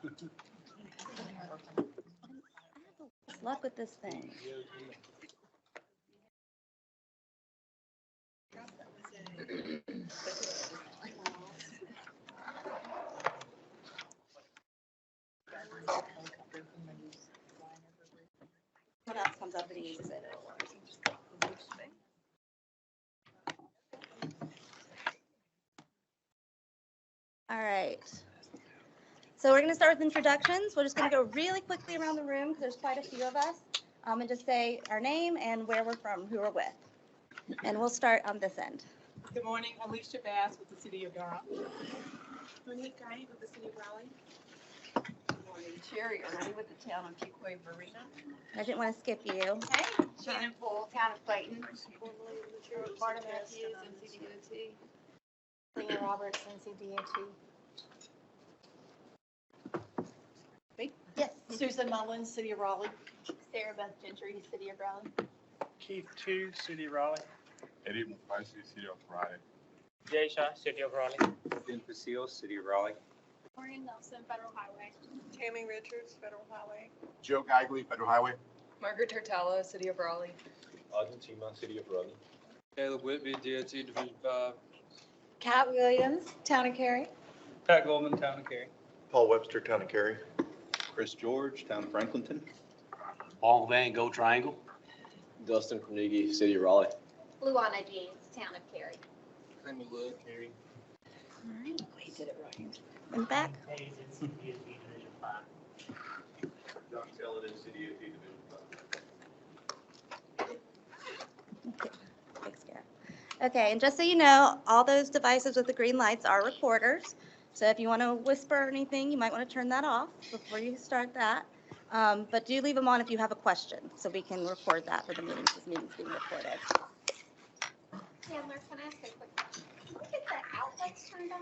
What's luck with this thing? What else comes up and he uses it? All right. So we're going to start with introductions. We're just going to go really quickly around the room because there's quite a few of us, and just say our name and where we're from, who we're with. And we'll start on this end. Good morning, Alicia Bass with the City of Durham. Monique Guy with the City of Raleigh. Good morning, Sherry Early with the Town of Fuquay Marina. I didn't want to skip you. Hey, Shannon Poole, Town of Clayton. Marta Matthews, NCDOT. Leah Roberts, NCDOT. Yes. Susan Mullins, City of Raleigh. Sarah Beth Gentry, City of Raleigh. Keith Chu, City of Raleigh. Eddie McCarthy, City of Raleigh. Jay Shaw, City of Raleigh. Ben Facile, City of Raleigh. Maureen Nelson, Federal Highway. Tammy Richards, Federal Highway. Joe Geigley, Federal Highway. Margaret Turtallo, City of Raleigh. Auden Chima, City of Raleigh. Caleb Whitby, DOT Division 5. Kat Williams, Town of Cary. Pat Goldman, Town of Cary. Paul Webster, Town of Cary. Chris George, Town of Franklinton. Paul Van Go Triangle. Dustin Carnegie, City of Raleigh. Luana James, Town of Cary. Kramer Wood, Cary. All right. He did it right. In the back. John Celadon, City of Division 5. Okay. Thanks, Garrett. Okay, and just so you know, all those devices with the green lights are recorders. So if you want to whisper or anything, you might want to turn that off before you start that. But do leave them on if you have a question, so we can record that for the meeting. This meeting's being recorded. Chandler, can I ask a quick question? Can we get the outlets turned on?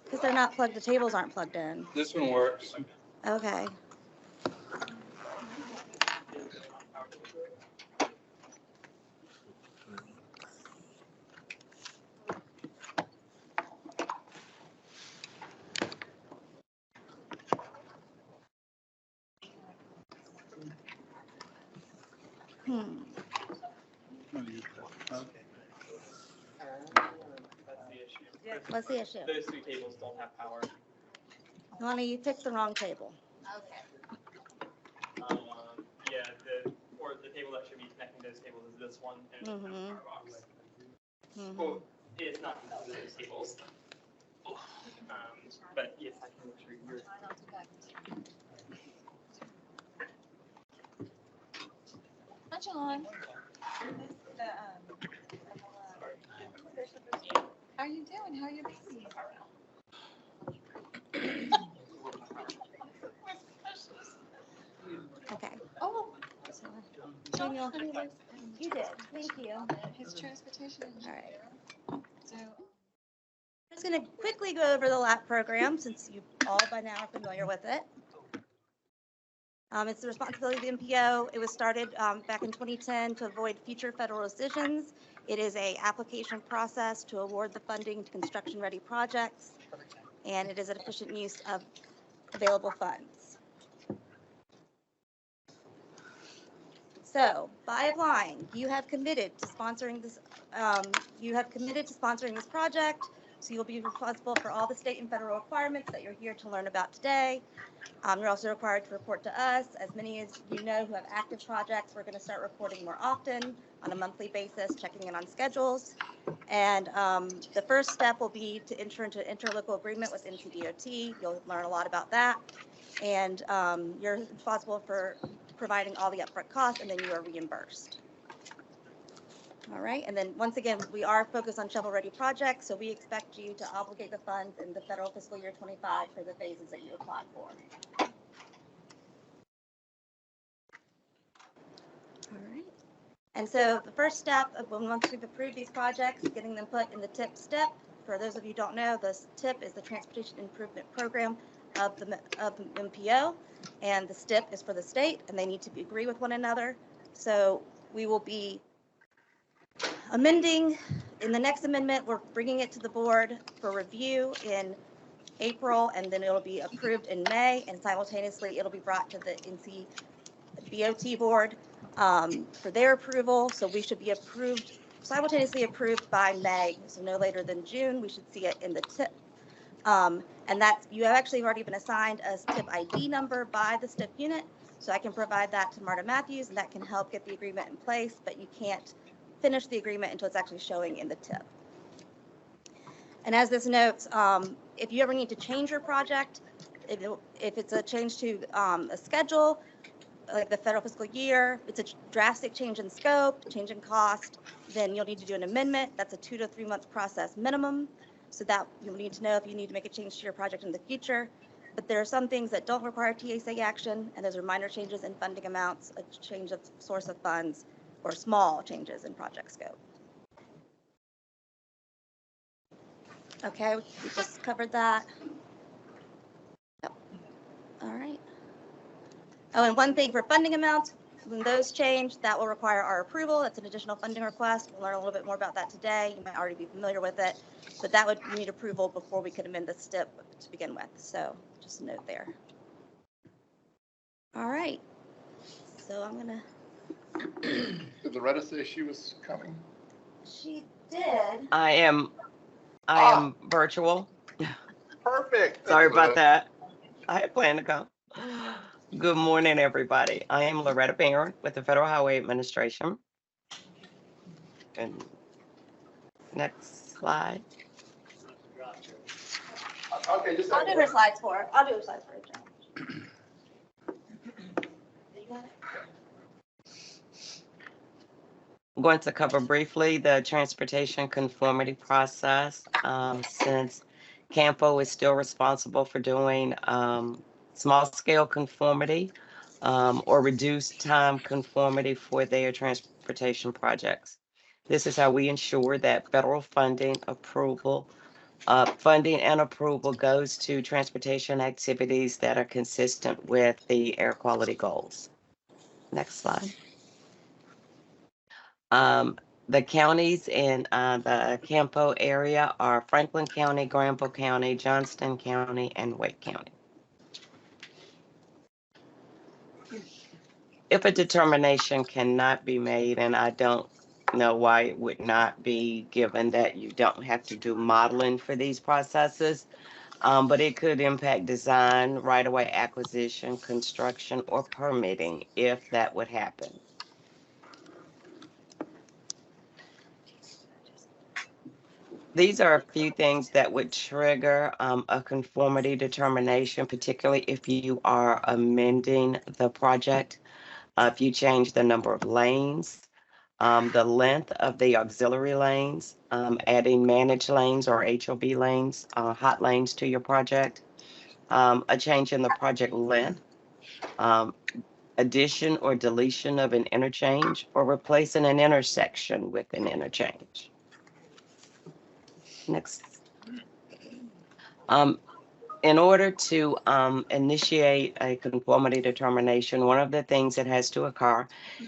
Because they're not plugged, the tables aren't plugged in. This one works. Okay. What's the issue? Those three tables don't have power. Lonnie, you picked the wrong table. Okay. Yeah, the table that should be connecting those tables is this one and Mhm. the power box. Mhm. Well, it's not connected to those tables. But yes, I can make sure you're. Hi, John. How are you doing? How are you doing? Okay. Oh, Daniel, you did. Thank you. All his transportation engineer. right. So, I'm just going to quickly go over the LAPP program since you all by now are familiar with it. It's the responsibility of the MPO. It was started back in 2010 to avoid future federal decisions. It is a application process to award the funding to construction-ready projects, and it is an efficient use of available funds. So, by applying, you have committed to sponsoring this. Project. So you'll be responsible for all the state and federal requirements that you're here to learn about today. You're also required to report to us. As many as you know who have active projects, we're going to start reporting more often on a monthly basis, checking in on schedules. And the first step will be to enter into an interlocal agreement with NCDOT. You'll learn a lot about that. And you're responsible for providing all the upfront costs, and then you are reimbursed. All right, and then once again, we are focused on shovel-ready projects, so we expect you to obligate the funds in the federal fiscal year 25 for the phases that you applied for. All right, and so the first step of once we've approved these projects, getting them put in the TIP step. For those of you who don't know, the TIP is the Transportation Improvement Program of the MPO, and the STIP is for the state, and they need to agree with one another. So we will be amending in the next amendment, we're bringing it to the board for review in April, and then it'll be approved in May, and simultaneously it'll be brought to the NC BOT board for their approval. So we should be simultaneously approved by May. So no later than June, we should see it in the tip. And that's, you have actually already been assigned a tip ID number by the STIP unit. So I can provide that to Marta Matthews, and that can help get the agreement in place, but you can't finish the agreement until it's actually showing in the tip. And as this notes, if you ever need to change your project, if it's a change to a schedule, like the federal fiscal year, it's a drastic change in scope, change in cost, then you'll need to do an amendment. That's a 2 to 3 month process minimum. So that you'll need to know if you need to make a change to your project in the future. But there are some things that don't require TSA action, and those are minor changes in funding amounts, a change of source of funds, or small changes in project scope. Okay, we just covered that. Yep. All right. Oh, and one thing for funding amounts, when those change, that will require our approval. That's an additional funding request. We'll learn a little bit more about that today. You might already be familiar with it, but that would need approval before we could amend the STIP to begin with. So just a note there. All right. So I'm gonna. Did Loretta say she was coming? She did. I am virtual. Perfect. Sorry about that. I had planned to come. Good morning, everybody. I am Loretta Barron with the Federal Highway Administration. And next slide. Okay, just. I'll do her slides for her. I'll do her slides for her, John. You got it? I'm going to cover briefly the transportation conformity process. Since CAMPO is still responsible for doing small scale conformity or reduced time conformity for their transportation projects. This is how we ensure that federal funding and approval goes to transportation activities that are consistent with the air quality goals. Next slide. The counties in the Campo area are Franklin County, Granville County, Johnston County, and Wake County. If a determination cannot be made, and I don't know why it would not be, given that you don't have to do modeling for these processes, but it could impact design, right-of-way acquisition, construction, or permitting if that would happen. These are a few things that would trigger a conformity determination, particularly if you are amending the project. If you change the number of lanes, the length of the auxiliary lanes, adding managed lanes or HOB lanes, hot lanes to your project, a change in the project length, addition or deletion of an interchange, or replacing an intersection with an interchange. Next. In order to initiate a conformity determination, one of the things that has to occur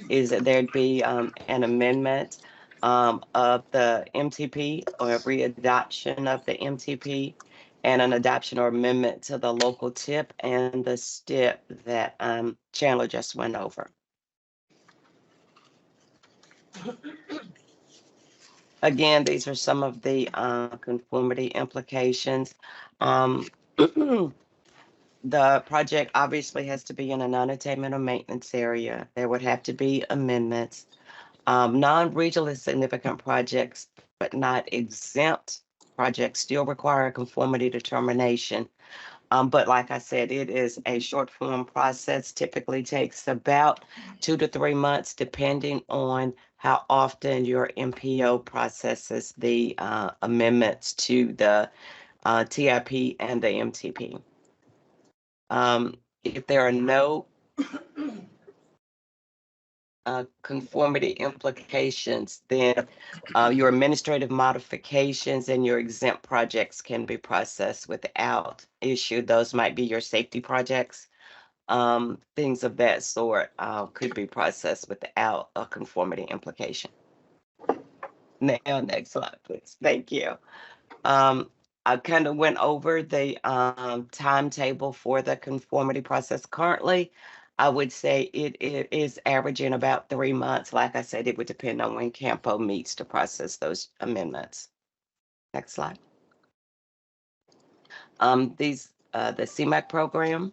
is that there'd be an amendment of the MTP or a readoption of the MTP and an adoption or amendment to the local TIP and the STIP that Chandler just went over. Again, these are some of the conformity implications. The project obviously has to be in a non-attainment or maintenance area. There would have to be amendments. Non-regionally significant projects, but not exempt projects, still require a conformity determination. But like I said, it is a short form process, typically takes about 2 to 3 months, depending on how often your MPO processes the amendments to the TIP and the MTP. If there are no conformity implications, then your administrative modifications and your exempt projects can be processed without issue. Those might be your safety projects. Things of that sort could be processed without a conformity implication. Now, next slide, please. Thank you. I kind of went over the timetable for the conformity process. Currently, I would say it is averaging about 3 months. Like I said, it would depend on when Campo meets to process those amendments. Next slide. The CMAQ program,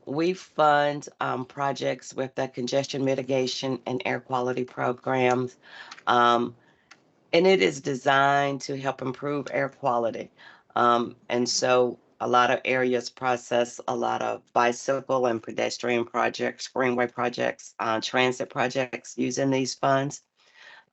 we fund projects with the congestion mitigation and air quality programs. And it is designed to help improve air quality. And so a lot of areas process a lot of bicycle and pedestrian projects, greenway projects, transit projects using these funds.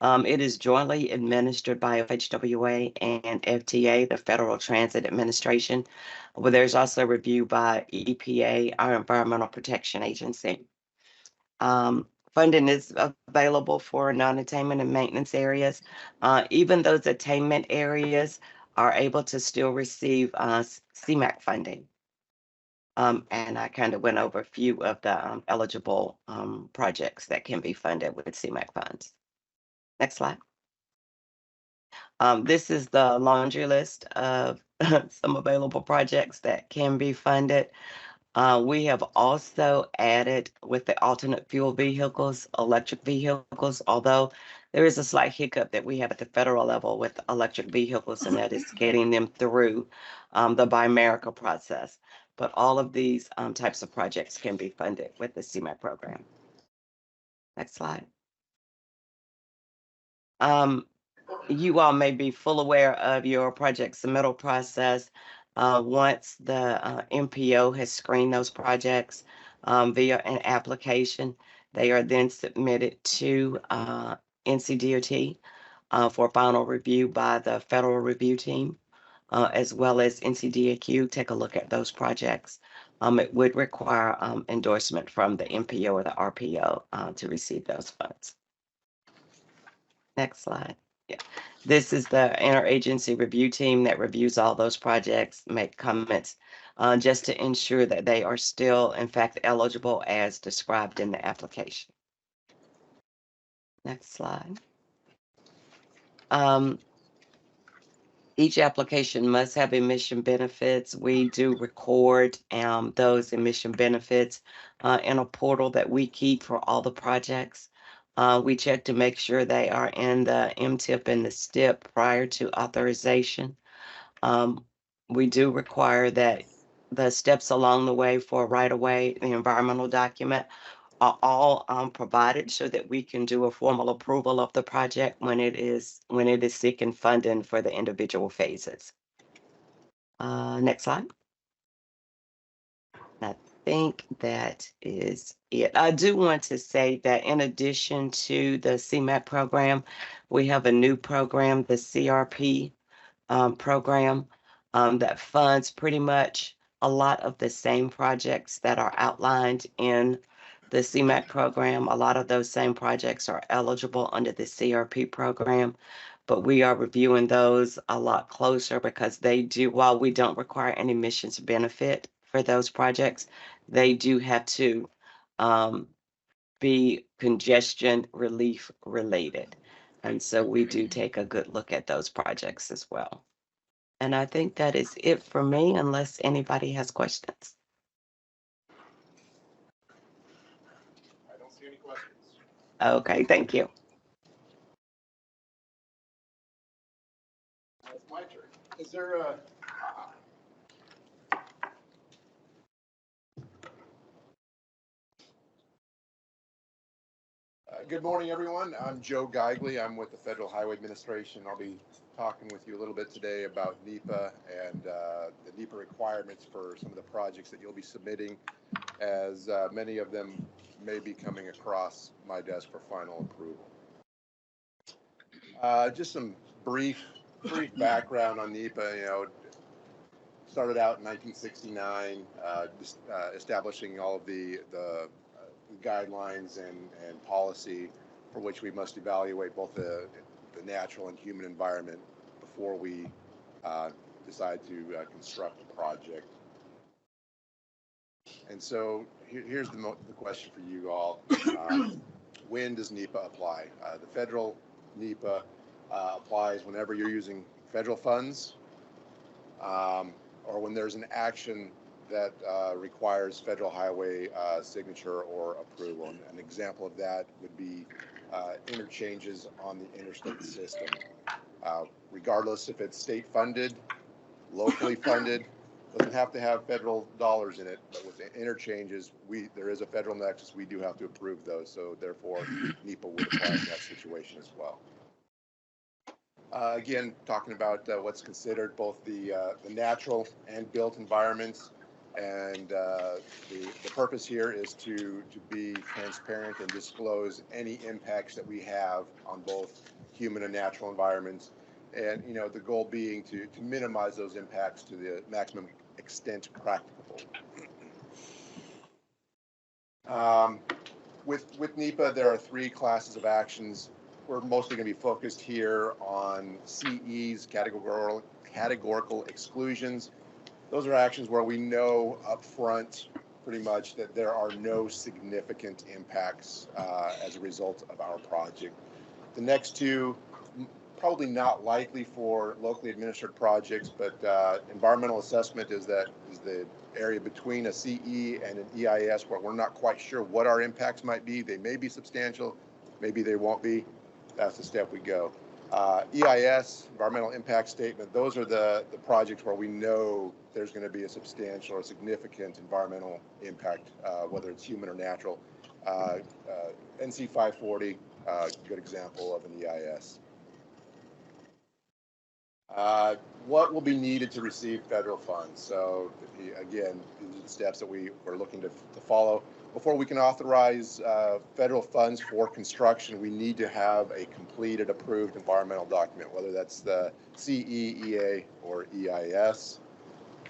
It is jointly administered by FHWA and FTA, the Federal Transit Administration, where there's also review by EPA, our Environmental Protection Agency. Funding is available for non-attainment and maintenance areas. Even those attainment areas are able to still receive CMAQ funding. And I kind of went over a few of the eligible projects that can be funded with CMAQ funds. Next slide. This is the laundry list of some available projects that can be funded. We have also added with the alternate fuel vehicles, electric vehicles, although there is a slight hiccup that we have at the federal level with electric vehicles, and that is getting them through the Buy America process. But all of these types of projects can be funded with the CMAQ program. Next slide. You all may be full aware of your project submittal process. Once the MPO has screened those projects via an application, they are then submitted to NCDOT for final review by the federal review team, as well as NCDAQ. Take a look at those projects. It would require endorsement from the MPO or the RPO to receive those funds. Next slide. Yeah. This is the interagency review team that reviews all those projects, make comments, just to ensure that they are still, in fact, eligible as described in the application. Next slide. Each application must have emission benefits. We do record those emission benefits in a portal that we keep for all the projects. We check to make sure they are in the MTIP and the STIP prior to authorization. We do require that the steps along the way for right-of-way, the environmental document, are all provided so that we can do a formal approval of the project when it is seeking funding for the individual phases. Next slide. I think that is it. I do want to say that in addition to the CMAQ program, we have a new program, the CRP program, that funds pretty much a lot of the same projects that are outlined in the CMAQ program. A lot of those same projects are eligible under the CRP program, but we are reviewing those a lot closer because they do, while we don't require any emissions benefit for those projects, they do have to be congestion relief related. And so we do take a good look at those projects as well. And I think that is it for me, unless anybody has questions. I don't see any questions. Okay, thank you. It's my turn. Is there a? Good morning, everyone. I'm Joe Geigley. I'm with the Federal Highway Administration. I'll be talking with you a little bit today about NEPA and the NEPA requirements for some of the projects that you'll be submitting, as many of them may be coming across my desk for final approval. Just some brief background on NEPA. You know, started out in 1969, establishing all of the guidelines and policy for which we must evaluate both the natural and human environment before we decide to construct a project. And so here's the question for you all. When does NEPA apply? The federal NEPA applies whenever you're using federal funds, or when there's an action that requires federal highway signature or approval. And an example of that would be interchanges on the interstate system. Regardless if it's state funded, locally funded, doesn't have to have federal dollars in it, but with the interchanges, there is a federal nexus, we do have to approve those, so therefore NEPA would apply in that situation as well. Again, talking about what's considered both the natural and built environments, and the purpose here is to be transparent and disclose any impacts that we have on both human and natural environments, and the goal being to minimize those impacts to the maximum extent practicable. With NEPA, there are 3 classes of actions. We're mostly going to be focused here on CEs, categorical exclusions. Those are actions where we know up front pretty much that there are no significant impacts as a result of our project. The next 2, probably not likely for locally administered projects, but environmental assessment is the area between a CE and an EIS where we're not quite sure what our impacts might be. They may be substantial, maybe they won't be. That's the step we go. EIS, environmental impact statement, those are the projects where we know there's going to be a substantial or significant environmental impact, whether it's human or natural. NC 540, good example of an EIS. What will be needed to receive federal funds? So again, these are the steps that we're looking to follow. Before we can authorize federal funds for construction, we need to have a completed, approved environmental document, whether that's the CE, EA, or EIS.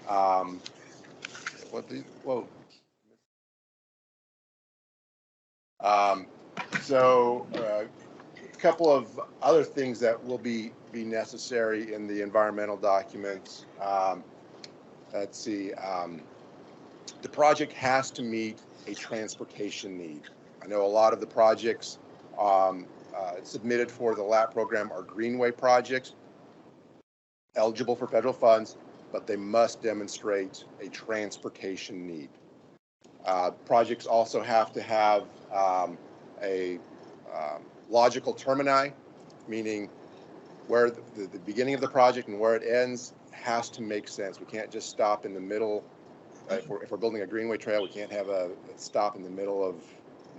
A couple of other things that will be necessary in the environmental documents. Let's see. The project has to meet a transportation need. I know a lot of the projects submitted for the LAPP program are greenway projects, eligible for federal funds, but they must demonstrate a transportation need. Projects also have to have a logical termini, meaning where the beginning of the project and where it ends has to make sense. We can't just stop in the middle. If we're building a greenway trail, we can't have a stop in the middle of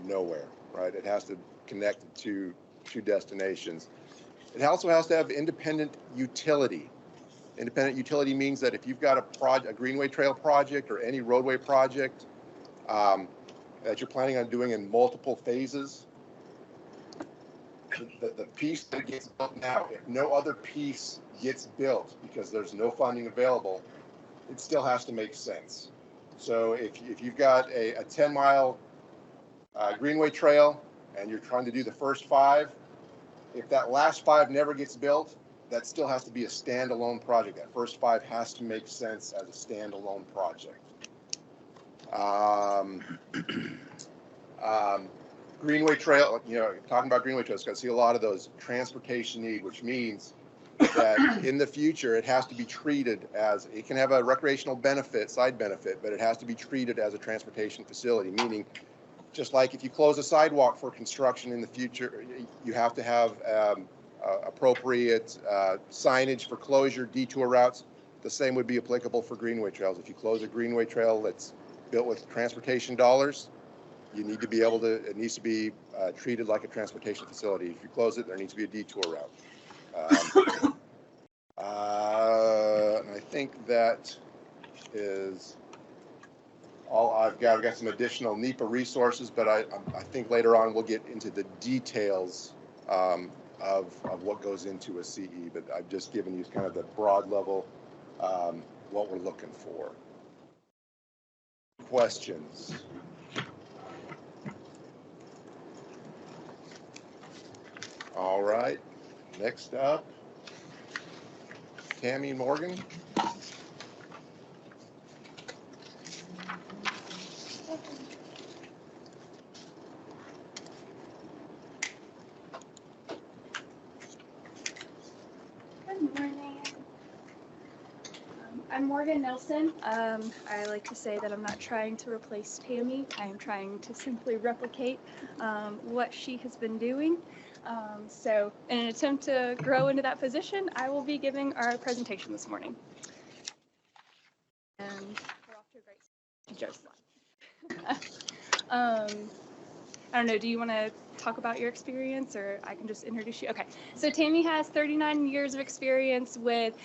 nowhere, right? It has to connect to two destinations. It also has to have independent utility. Independent utility means that if you've got a greenway trail project or any roadway project that you're planning on doing in multiple phases, the piece that gets built now, if no other piece gets built because there's no funding available, it still has to make sense. So if you've got a 10-mile greenway trail and you're trying to do the first 5, if that last 5 never gets built, that still has to be a standalone project. That first 5 has to make sense as a standalone project. Greenway trail, talking about greenway trails, I see a lot of those transportation need, which means that in the future it has to be treated as, it can have a recreational benefit, side benefit, but it has to be treated as a transportation facility, meaning just like if you close a sidewalk for construction in the future, you have to have appropriate signage for closure, detour routes. The same would be applicable for greenway trails. If you close a greenway trail that's built with transportation dollars, you need to be able to, it needs to be treated like a transportation facility. If you close it, there needs to be a detour route. And I think that is all I've got. I've got some additional NEPA resources, but I think later on we'll get into the details of what goes into a CE, but I've just given you kind of the broad level what we're looking for. Questions? All right, next up, Tammy Morgan. I'm Morgan Nelson. I like to say that I'm not trying to replace Tammy. I am trying to simply replicate what she has been doing. So in an attempt to grow into that position, I will be giving our presentation this morning. And we're off to a great start. I don't know, do you want to talk about your experience, or I can just introduce you? Okay, so Tammy has 39 years of experience with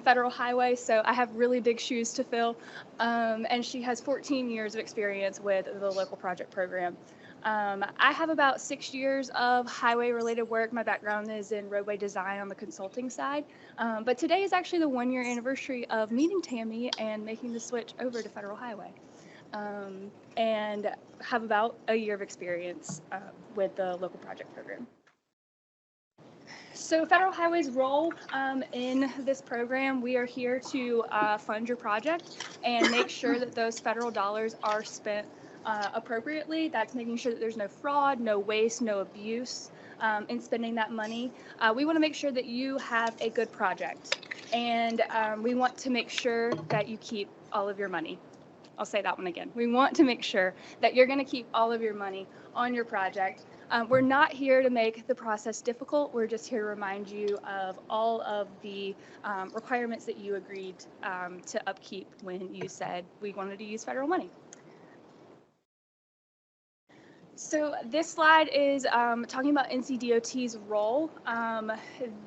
federal highway, so I have really big shoes to fill, and she has 14 years of experience with the local project program. I have about 6 years of highway related work. My background is in roadway design on the consulting side, but today is actually the 1-year anniversary of meeting Tammy and making the switch over to federal highway. And have about a year of experience with the local project program. So Federal Highway's role in this program, we are here to fund your project and make sure that those federal dollars are spent appropriately. That's making sure that there's no fraud, no waste, no abuse in spending that money. We want to make sure that you have a good project, and we want to make sure that you keep all of your money. I'll say that one again. We want to make sure that you're going to keep all of your money on your project. We're not here to make the process difficult. We're just here to remind you of all of the requirements that you agreed to upkeep when you said we wanted to use federal money. So this slide is talking about NCDOT's role.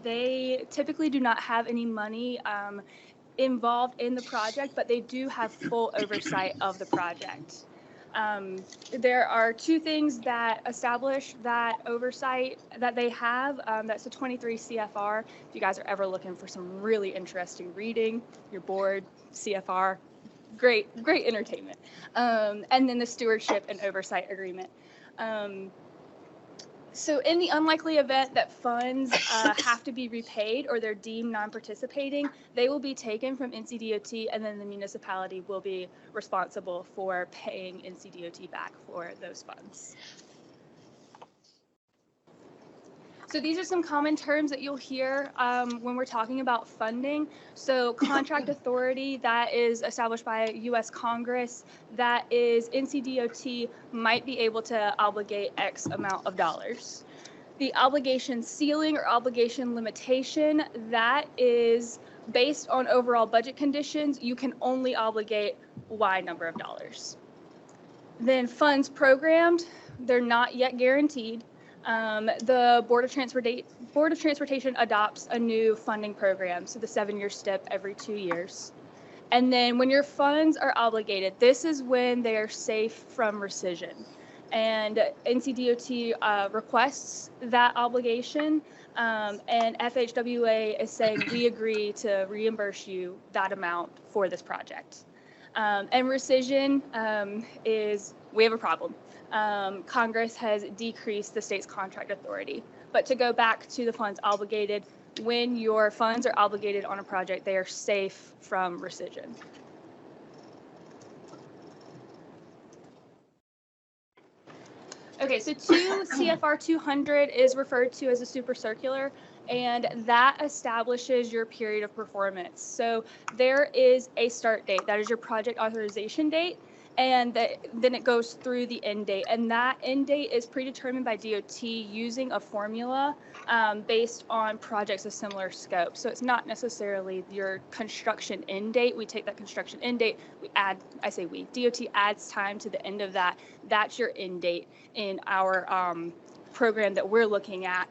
They typically do not have any money involved in the project, but they do have full oversight of the project. There are 2 things that establish that oversight that they have. That's the 23 CFR. If you guys are ever looking for some really interesting reading, you're bored, CFR, great entertainment. And then the stewardship and oversight agreement. So in the unlikely event that funds have to be repaid or they're deemed non-participating, they will be taken from NCDOT, and then the municipality will be responsible for paying NCDOT back for those funds. So these are some common terms that you'll hear when we're talking about funding. So contract authority, that is established by U.S. Congress, that is NCDOT might be able to obligate X amount of dollars. The obligation ceiling or obligation limitation, that is based on overall budget conditions. You can only obligate Y number of dollars. Then funds programmed, they're not yet guaranteed. The Board of Transportation adopts a new funding program, so the 7-year step every 2 years. And then when your funds are obligated, this is when they are safe from rescission. And NCDOT requests that obligation, and FHWA is saying we agree to reimburse you that amount for this project. And rescission is, we have a problem. Congress has decreased the state's contract authority. But to go back to the funds obligated, when your funds are obligated on a project, they are safe from rescission. Okay, so 2 CFR 200 is referred to as a super circular, and that establishes your period of performance. So there is a start date, that is your project authorization date, and then it goes through the end date, and that end date is predetermined by DOT using a formula based on projects of similar scope. So it's not necessarily your construction end date. We take that construction end date, we add, I say we, DOT adds time to the end of that. That's your end date in our program that we're looking at.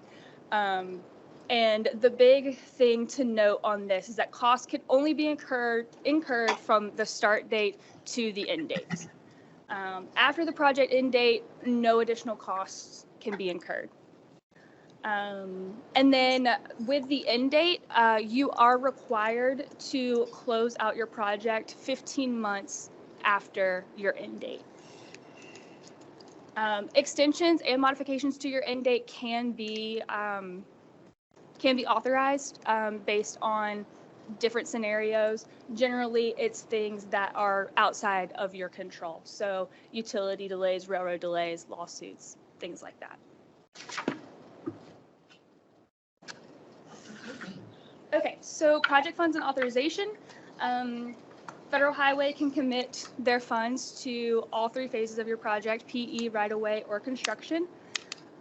And the big thing to note on this is that costs can only be incurred from the start date to the end date. After the project end date, no additional costs can be incurred. And then with the end date, you are required to close out your project 15 months after your end date. Extensions and modifications to your end date can be authorized based on different scenarios. Generally, it's things that are outside of your control. So utility delays, railroad delays, lawsuits, things like that. Okay, so project funds and authorization. Federal Highway can commit their funds to all three phases of your project: PE, right-of-way, or construction.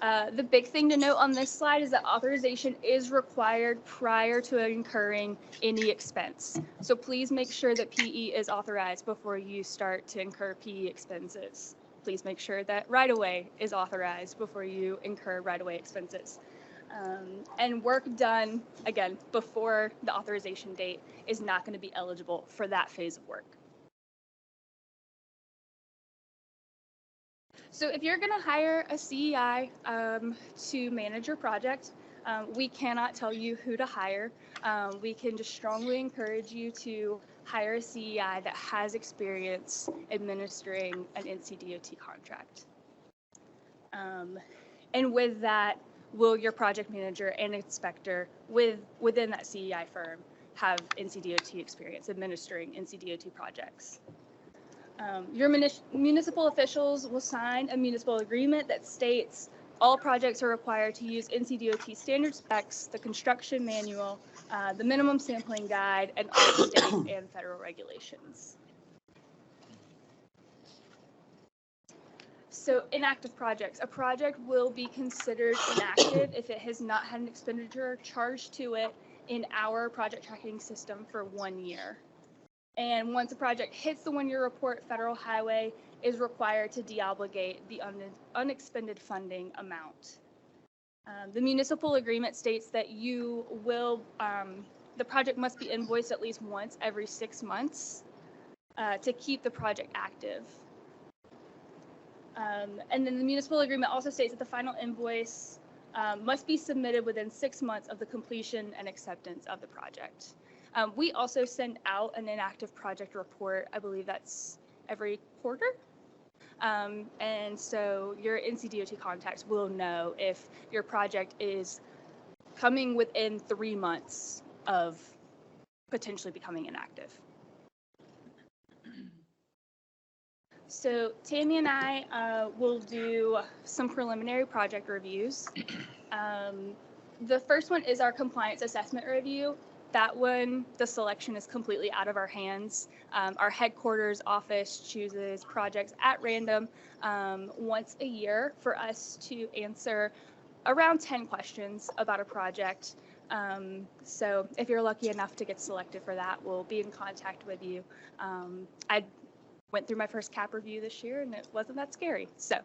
The big thing to note on this slide is that authorization is required prior to incurring any expense. So please make sure that PE is authorized before you start to incur PE expenses. Please make sure that right-of-way is authorized before you incur right-of-way expenses. And work done, again, before the authorization date is not going to be eligible for that phase of work. So if you're going to hire a CEI to manage your project, we cannot tell you who to hire. We can just strongly encourage you to hire a CEI that has experience administering an NCDOT contract. And with that, will your project manager and inspector within that CEI firm have NCDOT experience administering NCDOT projects? Your municipal officials will sign a municipal agreement that states all projects are required to use NCDOT standard specs, the construction manual, the minimum sampling guide, and all state and federal regulations. So inactive projects. A project will be considered inactive if it has not had an expenditure charged to it in our project tracking system for 1 year. And once a project hits the 1-year report, Federal Highway is required to deobligate the unexpended funding amount. The municipal agreement states that you will, the project must be invoiced at least once every 6 months to keep the project active. And then the municipal agreement also states that the final invoice must be submitted within 6 months of the completion and acceptance of the project. We also send out an inactive project report. I believe that's every quarter. And so your NCDOT contacts will know if your project is coming within 3 months of potentially becoming inactive. So Tammy and I will do some preliminary project reviews. The first one is our compliance assessment review. That one, the selection is completely out of our hands. Our headquarters office chooses projects at random once a year for us to answer around 10 questions about a project. So if you're lucky enough to get selected for that, we'll be in contact with you. I went through my first CAP review this year and it wasn't that scary. So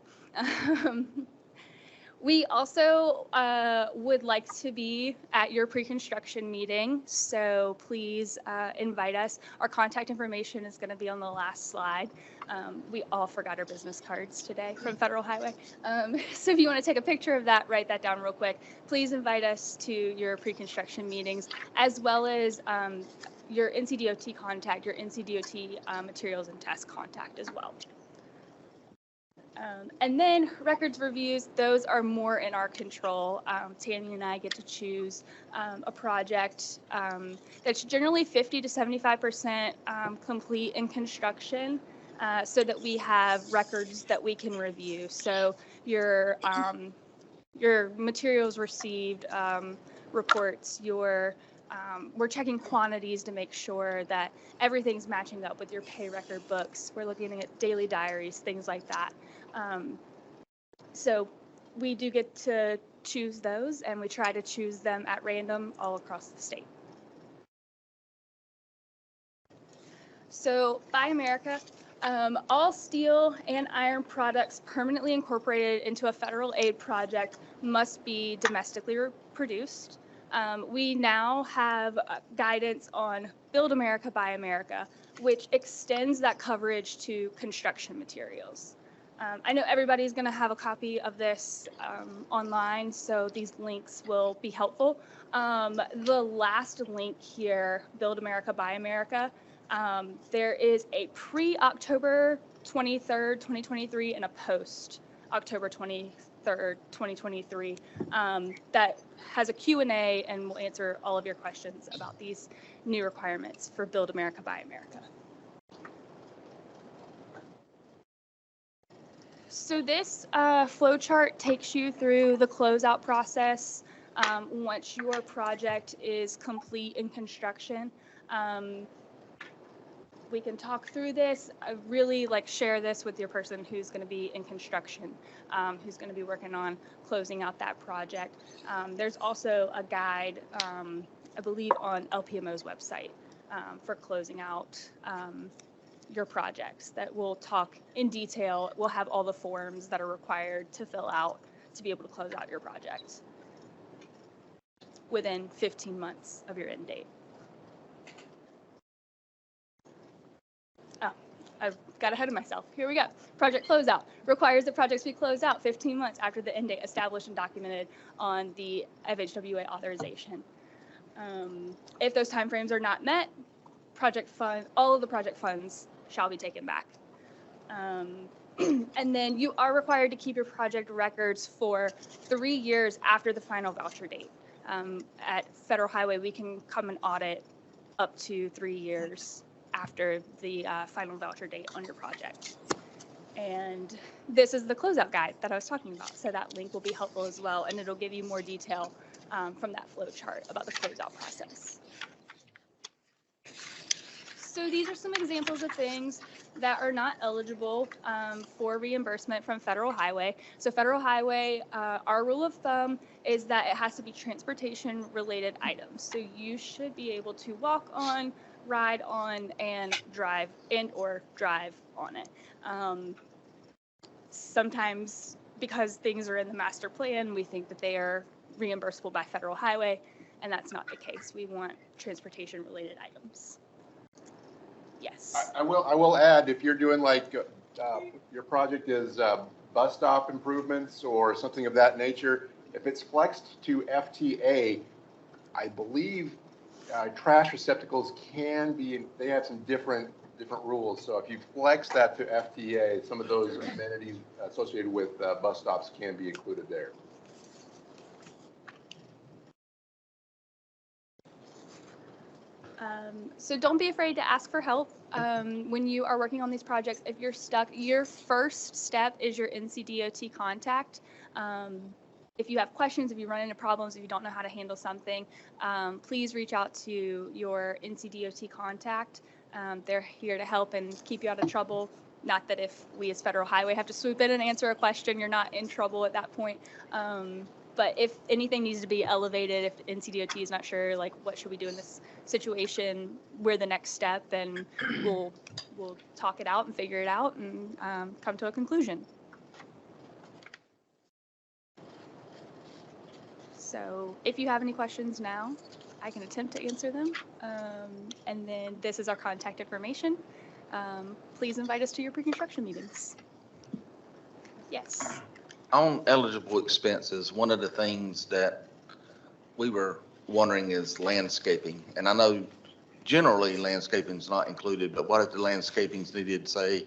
we also would like to be at your pre-construction meeting, so please invite us. Our contact information is going to be on the last slide. We all forgot our business cards today from Federal Highway. So if you want to take a picture of that, write that down real quick. Please invite us to your pre-construction meetings, as well as your NCDOT contact, your NCDOT materials and test contact as well. And then records reviews, those are more in our control. Tammy and I get to choose a project that's generally 50 to 75% complete in construction, so that we have records that we can review. So your materials received reports, we're checking quantities to make sure that everything's matching up with your pay record books. We're looking at daily diaries, things like that. So we do get to choose those, and we try to choose them at random all across the state. So Buy America, all steel and iron products permanently incorporated into a federal aid project must be domestically produced. We now have guidance on Build America, Buy America, which extends that coverage to construction materials. I know everybody's going to have a copy of this online, so these links will be helpful. The last link here, Build America, Buy America, there is a pre-October 23rd, 2023 and a post-October 23rd, 2023 that has a Q&A and will answer all of your questions about these new requirements for Build America, Buy America. So this flow chart takes you through the closeout process once your project is complete in construction. we can talk through this. I really like share this with your person who's going to be in construction, who's going to be working on closing out that project. There's also a guide, I believe, on LPMO's website for closing out your projects that will talk in detail. We'll have all the forms that are required to fill out to be able to close out your project within 15 months of your end date. Oh, I got ahead of myself. Here we go. Project closeout requires that projects be closed out 15 months after the end date established and documented on the FHWA authorization. If those timeframes are not met, all of the project funds shall be taken back. And then you are required to keep your project records for 3 years after the final voucher date. At Federal Highway, we can come and audit up to 3 years after the final voucher date on your project. And this is the closeout guide that I was talking about. So that link will be helpful as well, and it'll give you more detail from that flow chart about the closeout process. So these are some examples of things that are not eligible for reimbursement from Federal Highway. So Federal Highway, our rule of thumb is that it has to be transportation related items. So you should be able to walk on, ride on, and drive on it. Sometimes because things are in the master plan, we think that they are reimbursable by Federal Highway, and that's not the case. We want transportation related items. Yes. I will add, if you're doing like, your project is bus stop improvements or something of that nature, if it's flexed to FTA, I believe trash receptacles can be, they have some different rules. So if you flex that to FTA, some of those amenities associated with bus stops can be included there. So don't be afraid to ask for help when you are working on these projects. If you're stuck, your first step is your NCDOT contact. If you have questions, if you run into problems, if you don't know how to handle something, please reach out to your NCDOT contact. They're here to help and keep you out of trouble. Not that if we as Federal Highway have to swoop in and answer a question, you're not in trouble at that point. But if anything needs to be elevated, if NCDOT is not sure, like what should we do in this situation, we're the next step, then we'll talk it out and figure it out and come to a conclusion. So if you have any questions now, I can attempt to answer them. And then this is our contact information. Please invite us to your pre-construction meetings. Yes. On eligible expenses, one of the things that we were wondering is landscaping. And I know generally landscaping is not included, but what if the landscaping's needed, say,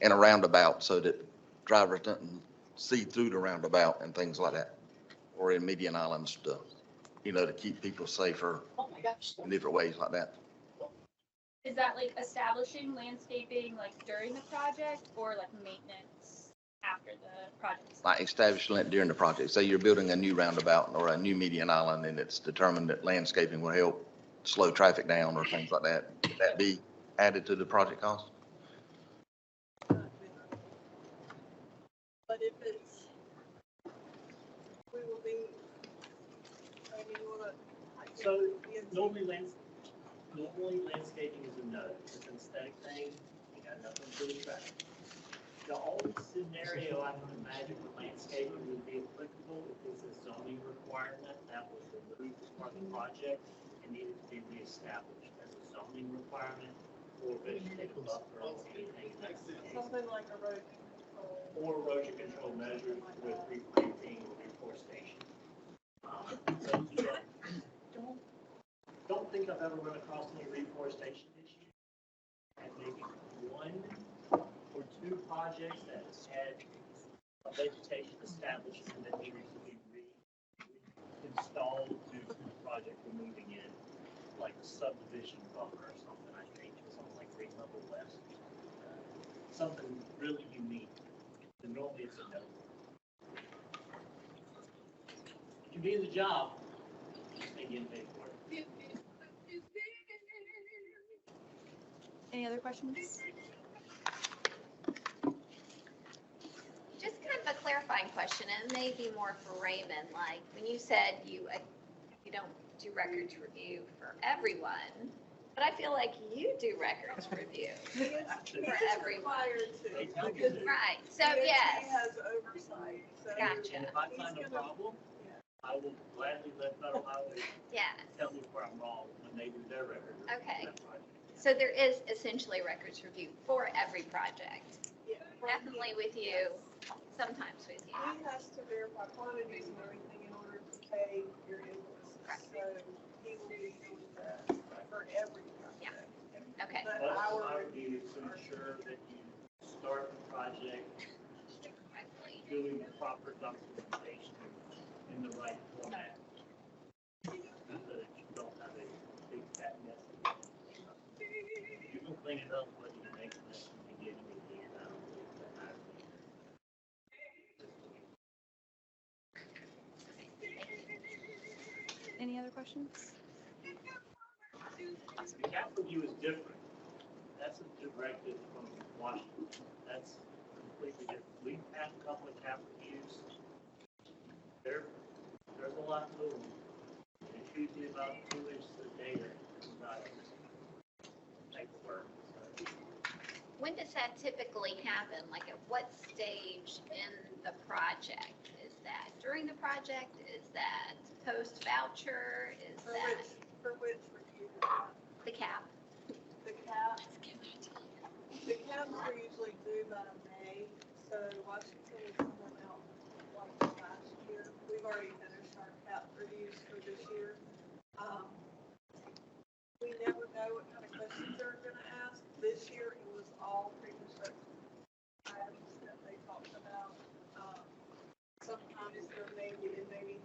in a roundabout so that drivers don't see through the roundabout and things like that? Or in median islands to, to keep people safer in different ways like that. Is that like establishing landscaping like during the project or like maintenance after the project? Like establishing it during the project. Say you're building a new roundabout or a new median island and it's determined that landscaping will help slow traffic down or things like that. Would that be added to the project cost? But if it's, we will be, I mean, you wanna. So normally landscaping is a no. It's an aesthetic thing. You got nothing to do with traffic. The only scenario I can imagine where landscaping would be applicable is a zoning requirement that was removed as part of the project and needed to be reestablished as a zoning requirement or vegetative buffer or anything in that case. Something like a road control. Or erosion control measures with replanting or reforestation. So don't think I've ever run across any reforestation issues. And maybe one or two projects that has had a vegetation establishment that needs to be reinstalled due to the project we're moving in, like a subdivision buffer or something, I think, or something like Green Level West. Something really unique. And normally it's a no. You can be in the job, just ain't getting paid for it. Any Any other questions? Just kind of a clarifying question, and it may be more for Raymond, like, when you said you don't do records review for everyone, but I feel like you do records review for everyone. Right, so yes. has oversight, so. Gotcha. If I find a problem, I will gladly let Federal Highway Yes. tell me where I'm wrong when they do their record. Okay. So there is essentially records review for every project. Yeah. Definitely with you, sometimes with you. He has to verify quantities and everything in order to pay your invoices. Right. So he will be doing that for every project. Okay. But But our my review is to ensure that you start the project doing the proper documentation in the right format. So that you don't have a big fat mess. You can clean it up, but you make a mess in the beginning of the year. Any other questions? The cap review is different. That's a directive from Washington. That's completely different. We've had a couple of cap reviews. There's a lot to them. It's usually about 2 inches of data, not paperwork. When does that typically happen? Like at what stage in the project? Is that during the project? Is that post voucher? Is that For which review? the cap? The cap. The caps are usually due by May, so Washington is coming out like last year. We've already finished our cap reviews for this year. We never know what kind of questions they're gonna ask. This year, it was all pre-construction items that they talked about. Sometimes it may be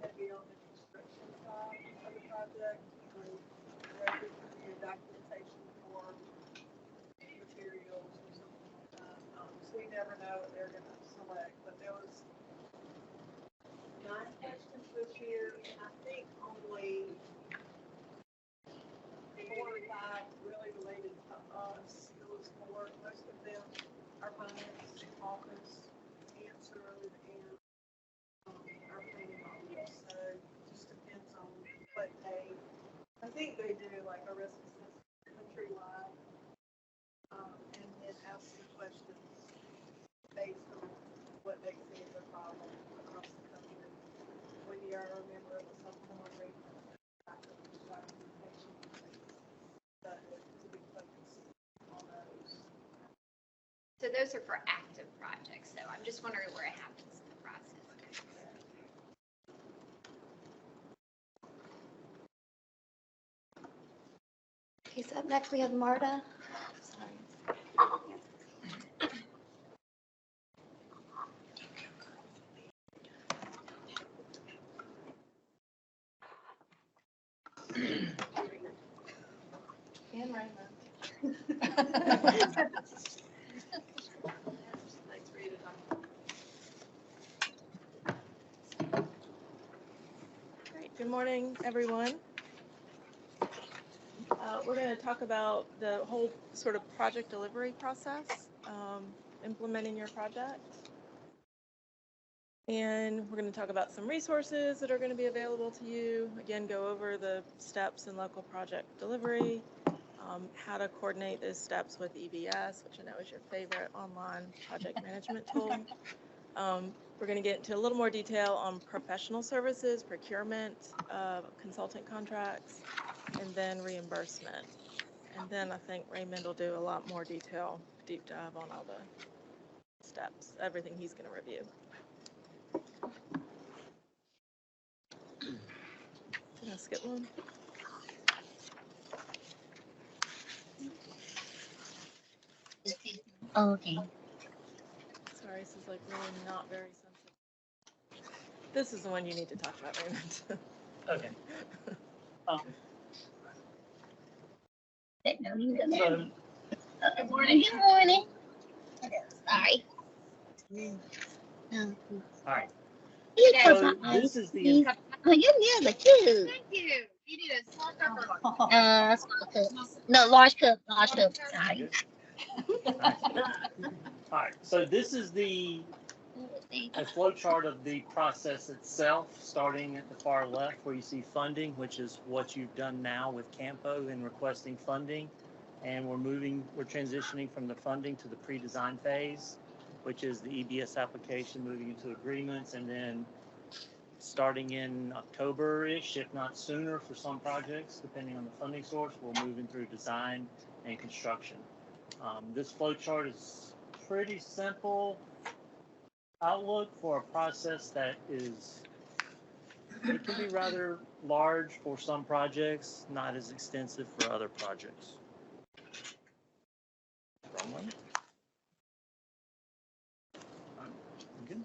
heavy on the construction side of the project, record review documentation for materials or something like that. So we never know what they're gonna select, but there was 9 questions this year, and I think only 4 or 5 really related to us. It was more, most of them, our finance office answered, and our planning office, so it just depends on what they, I think they do like a risk assessment countrywide, and then ask the questions based on what they see as a problem across the country. When you remember it was something on documentation, but it's a big focus on those. So those are for active projects, though. I'm just wondering where it happens in the process. Okay, so up next we have Marta. Sorry. And Raymond. Thanks for your time. Great. Good morning, everyone. We're going to talk about the whole sort of project delivery process, implementing your project. And we're going to talk about some resources that are going to be available to you. Again, go over the steps in local project delivery, how to coordinate those steps with EBS, which I know is your favorite online project management tool. We're going to get into a little more detail on professional services, procurement, consultant contracts, and then reimbursement. And then I think Raymond will do a lot more detail, deep dive on all the steps, everything he's going to review. Did I skip one? Okay. Sorry, this is like really not very sensitive. This is the one you need to talk about, Raymond. Okay. Good morning. So, Good morning. Good morning. Sorry. all right. Yes. So this is the, Oh, you nailed it too. Thank you. You need a small cup or? Small cup. No, large cup. Large cup. Sorry. All right, so this is a flow chart of the process itself, starting at the far left where you see funding, which is what you've done now with Campo in requesting funding. And we're transitioning from the funding to the pre-design phase, which is the EBS application, moving into agreements, and then starting in October-ish, if not sooner for some projects, depending on the funding source, we'll move in through design and construction. This flow chart is pretty simple outlook for a process that it can be rather large for some projects, not as extensive for other projects. Wrong one. Good.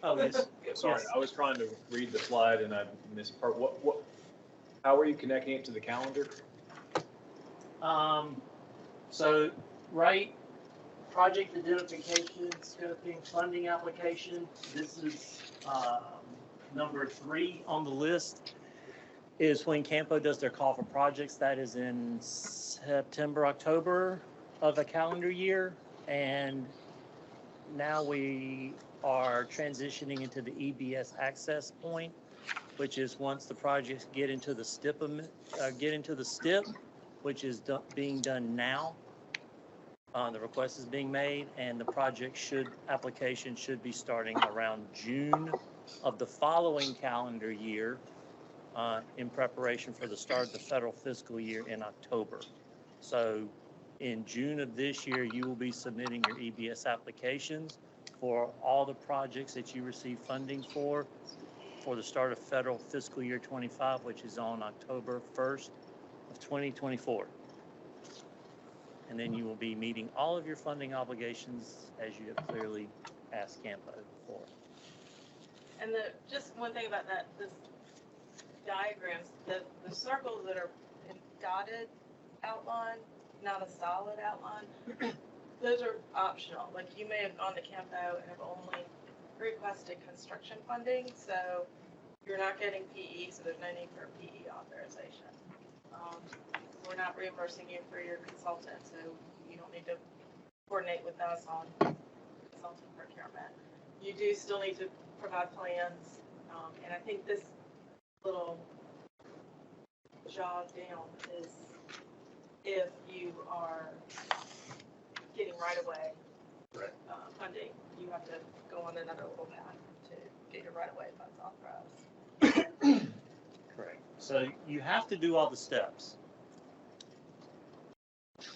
Oh, yes. Sorry, Yes. I was trying to read the slide and I missed part. How are you connecting it to the calendar? So, right, project identification, scoping, funding application. This is number 3 on the list. Is when Campo does their call for projects. That is in September, October of a calendar year, and now we are transitioning into the EBS access point, which is once the projects get into the STIP, which is being done now. The request is being made, and the application should be starting around June of the following calendar year, in preparation for the start of the federal fiscal year in October. So in June of this year, you will be submitting your EBS applications for all the projects that you receive funding for the start of federal fiscal year 25, which is on October 1st of 2024. And then you will be meeting all of your funding obligations as you have clearly asked Campo for. And just one thing about this diagrams, the circles that are in dotted outline, not a solid outline, those are optional. Like you may have gone to Campo and have only requested construction funding, so you're not getting PE, so there's no need for a PE authorization. We're not reimbursing you for your consultant, so you don't need to coordinate with us on consulting procurement. You do still need to provide plans, and I think this little jog down is if you are getting right-of-way funding, you have to go on another little path to get your right-of-way funds authorized. Correct. So you have to do all the steps.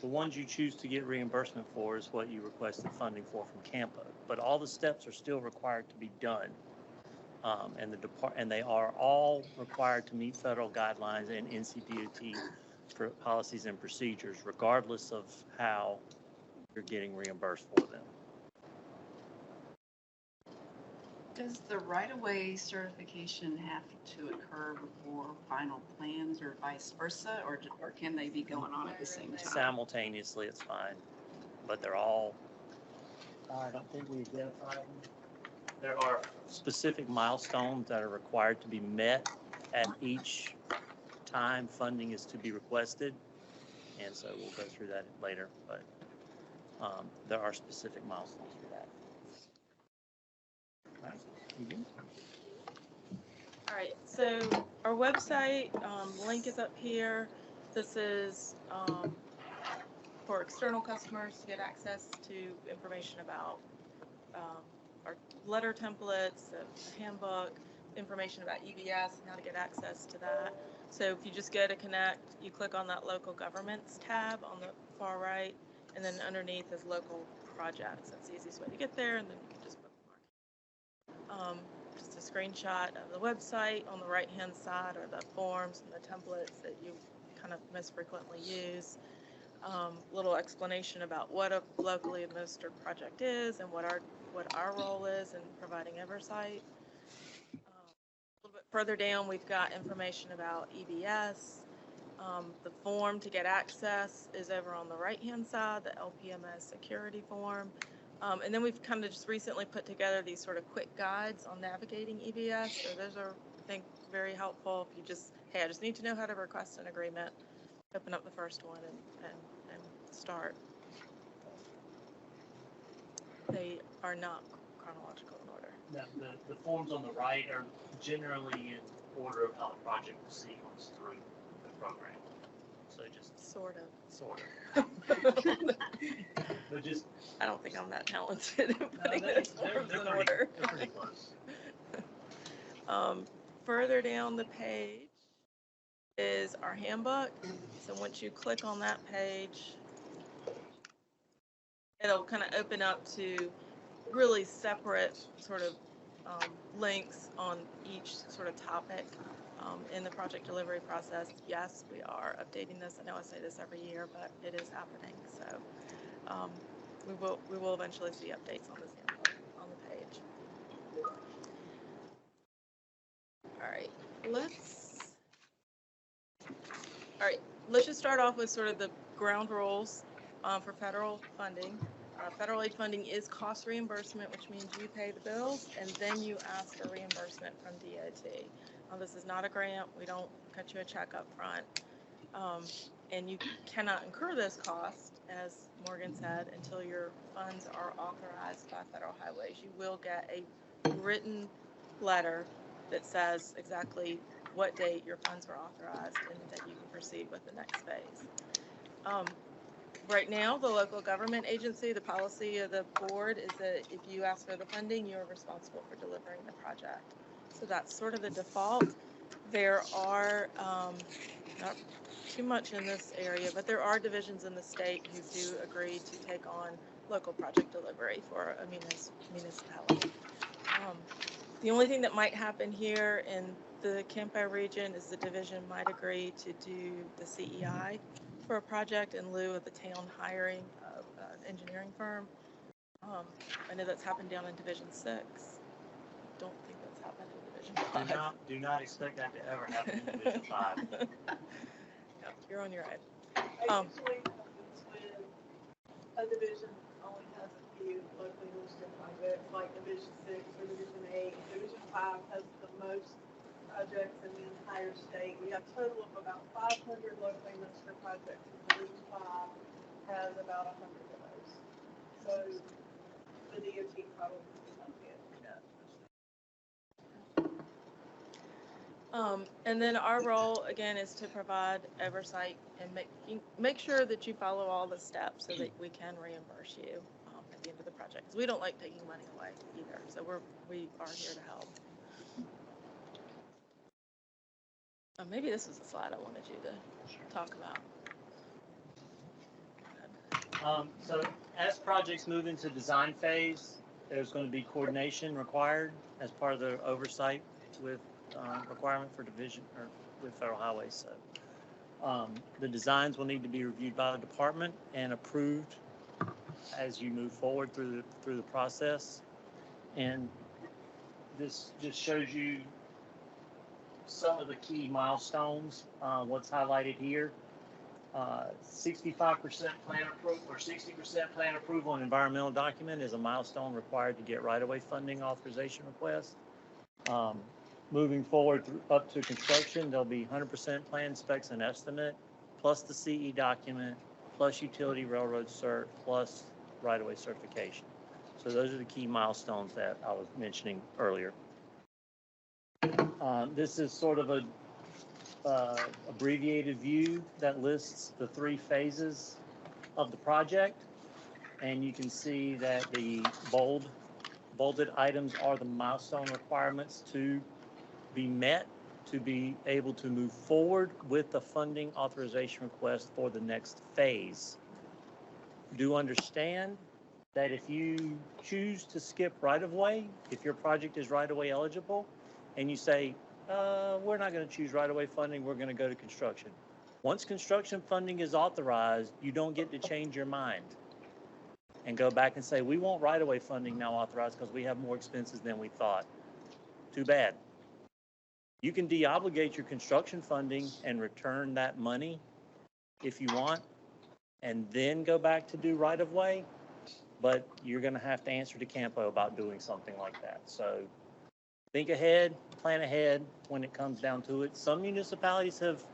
The ones you choose to get reimbursement for is what you requested funding for from Campo, but all the steps are still required to be done. And they are all required to meet federal guidelines and NCDOT for policies and procedures, regardless of how you're getting reimbursed for them. Does the right-of-way certification have to occur before final plans or vice versa, or can they be going on at the same time? Simultaneously, it's fine, but they're all, I don't think we identified them. There are specific milestones that are required to be met at each time funding is to be requested, and so we'll go through that later, but there are specific milestones for that. All right. All right, so our website, link is up here. This is for external customers to get access to information about our letter templates, the handbook, information about EBS and how to get access to that. So if you just go to connect, you click on that local governments tab on the far right, and then underneath is local projects. That's the easiest way to get there, and then you can just bookmark. Just a screenshot of the website. On the right-hand side are the forms and the templates that you kind of most frequently use. Little explanation about what a locally administered project is and what our role is in providing oversight. A little bit further down, we've got information about EBS. The form to get access is over on the right-hand side, the LPMS security form. And then we've kind of just recently put together these sort of quick guides on navigating EBS. So those are, I think, very helpful. If you just, hey, I just need to know how to request an agreement. open up the first one and start. They are not chronological in order. The forms on the right are generally in order of how the project proceeds through the program. So just Sort of. sort of. But just, I don't think I'm that talented in no, putting those forms in order. they're pretty close. Further down the page is our handbook. So once you click on that page, it'll kind of open up to really separate sort of links on each sort of topic in the project delivery process. Yes, we are updating this. I know I say this every year, but it is happening. So we will eventually see updates on this handbook on the page. All right, let's just start off with sort of the ground rules for federal funding. Federal aid funding is cost reimbursement, which means you pay the bills and then you ask for reimbursement from DOT. This is not a grant. We don't cut you a check up front. And you cannot incur this cost, as Morgan said, until your funds are authorized by Federal Highways. You will get a written letter that says exactly what date your funds were authorized and that you can proceed with the next phase. Right now, the local government agency, the policy of the board is that if you ask for the funding, you're responsible for delivering the project. So that's sort of the default. There are, not too much in this area, but there are divisions in the state who do agree to take on local project delivery for a municipality. The only thing that might happen here in the Campo region is the division might agree to do the CEI for a project in lieu of the town hiring of an engineering firm. I know that's happened down in Division 6. Don't think that's happened in Division 5. Do not expect that to ever happen in Division 5. No, you're on your right. Usually happens when a division only has a few locally listed projects, like Division 6 or Division 8. Division 5 has the most projects in the entire state. We have a total of about 500 locally listed projects, and Division 5 has about 100 of those. So the DOT probably won't get that. And then our role, again, is to provide oversight and make sure that you follow all the steps so that we can reimburse you at the end of the project. 'Cause we don't like taking money away either, so we are here to help. Maybe this is a slide I wanted you to talk about. So as projects move into design phase, there's going to be coordination required as part of the oversight with requirement for division or with Federal Highways. So the designs will need to be reviewed by the department and approved as you move forward through the process. And this just shows you some of the key milestones. What's highlighted here: 65% plan approval or 60% plan approval on environmental document is a milestone required to get right-of-way funding authorization request. Moving forward up to construction, there'll be 100% plan specs and estimate, plus the CE document, plus utility railroad cert, plus right-of-way certification. So those are the key milestones that I was mentioning earlier. This is sort of a abbreviated view that lists the 3 phases of the project, and you can see that the bolded items are the milestone requirements to be met to be able to move forward with the funding authorization request for the next phase. Do understand that if you choose to skip right-of-way, if your project is right-of-way eligible, and you say, we're not going to choose right-of-way funding, we're going to go to construction. Once construction funding is authorized, you don't get to change your mind and go back and say, we want right-of-way funding now authorized because we have more expenses than we thought. Too bad. You can deobligate your construction funding and return that money if you want, and then go back to do right-of-way, but you're going to have to answer to Campo about doing something like that. So think ahead, plan ahead when it comes down to it. Some municipalities have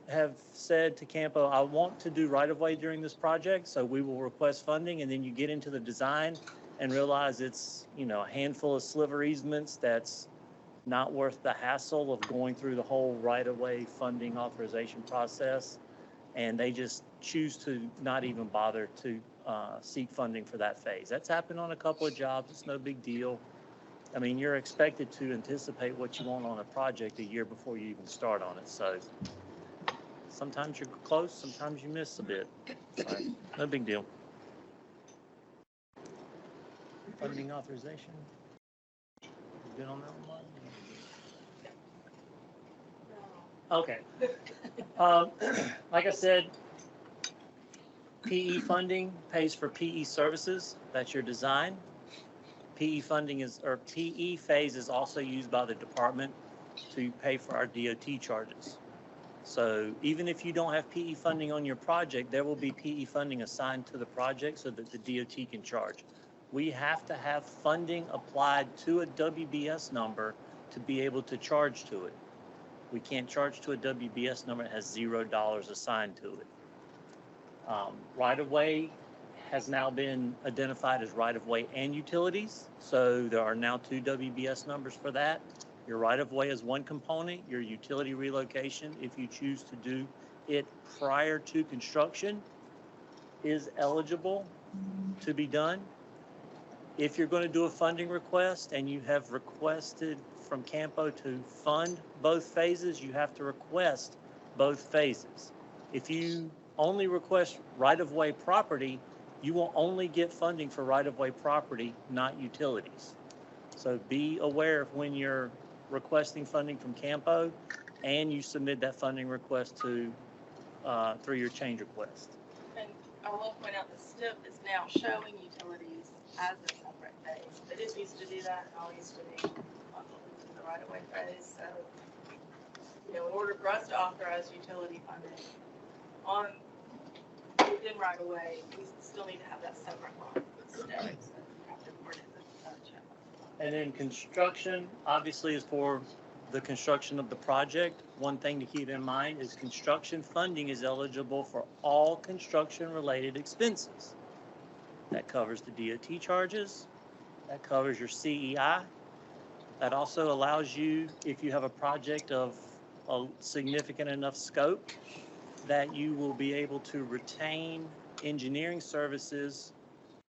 have said to Campo, I want to do right-of-way during this project, so we will request funding, and then you get into the design and realize it's, a handful of sliver easements that's not worth the hassle of going through the whole right-of-way funding authorization process, and they just choose to not even bother to seek funding for that phase. That's happened on a couple of jobs. It's no big deal. I mean, you're expected to anticipate what you want on a project a year before you even start on it. So sometimes you're close, sometimes you miss a bit. So no big deal. Funding authorization. You good on that one? Okay. Like I said, PE funding pays for PE services. That's your design. PE phase is also used by the department to pay for our DOT charges. So even if you don't have PE funding on your project, there will be PE funding assigned to the project so that the DOT can charge. We have to have funding applied to a WBS number to be able to charge to it. We can't charge to a WBS number that has $0 assigned to it. Right-of-way has now been identified as right-of-way and utilities. So there are now 2 WBS numbers for that. Your right-of-way is one component. Your utility relocation, if you choose to do it prior to construction, is eligible to be done. If you're going to do a funding request and you have requested from Campo to fund both phases, you have to request both phases. If you only request right-of-way property, you will only get funding for right-of-way property, not utilities. So be aware of when you're requesting funding from Campo and you submit that funding request to through your change request. And I will point out the STIP is now showing utilities as a separate phase. They didn't used to do that, it all used to be bundled into the right-of-way phase. So, in order for us to authorize utility funding on within right-of-way, we still need to have that separate line with STIP. So we have to word it as a channel. And then construction, obviously, is for the construction of the project. One thing to keep in mind is construction funding is eligible for all construction-related expenses. That covers the DOT charges, that covers your CEI. That also allows you, if you have a project of a significant enough scope, that you will be able to retain engineering services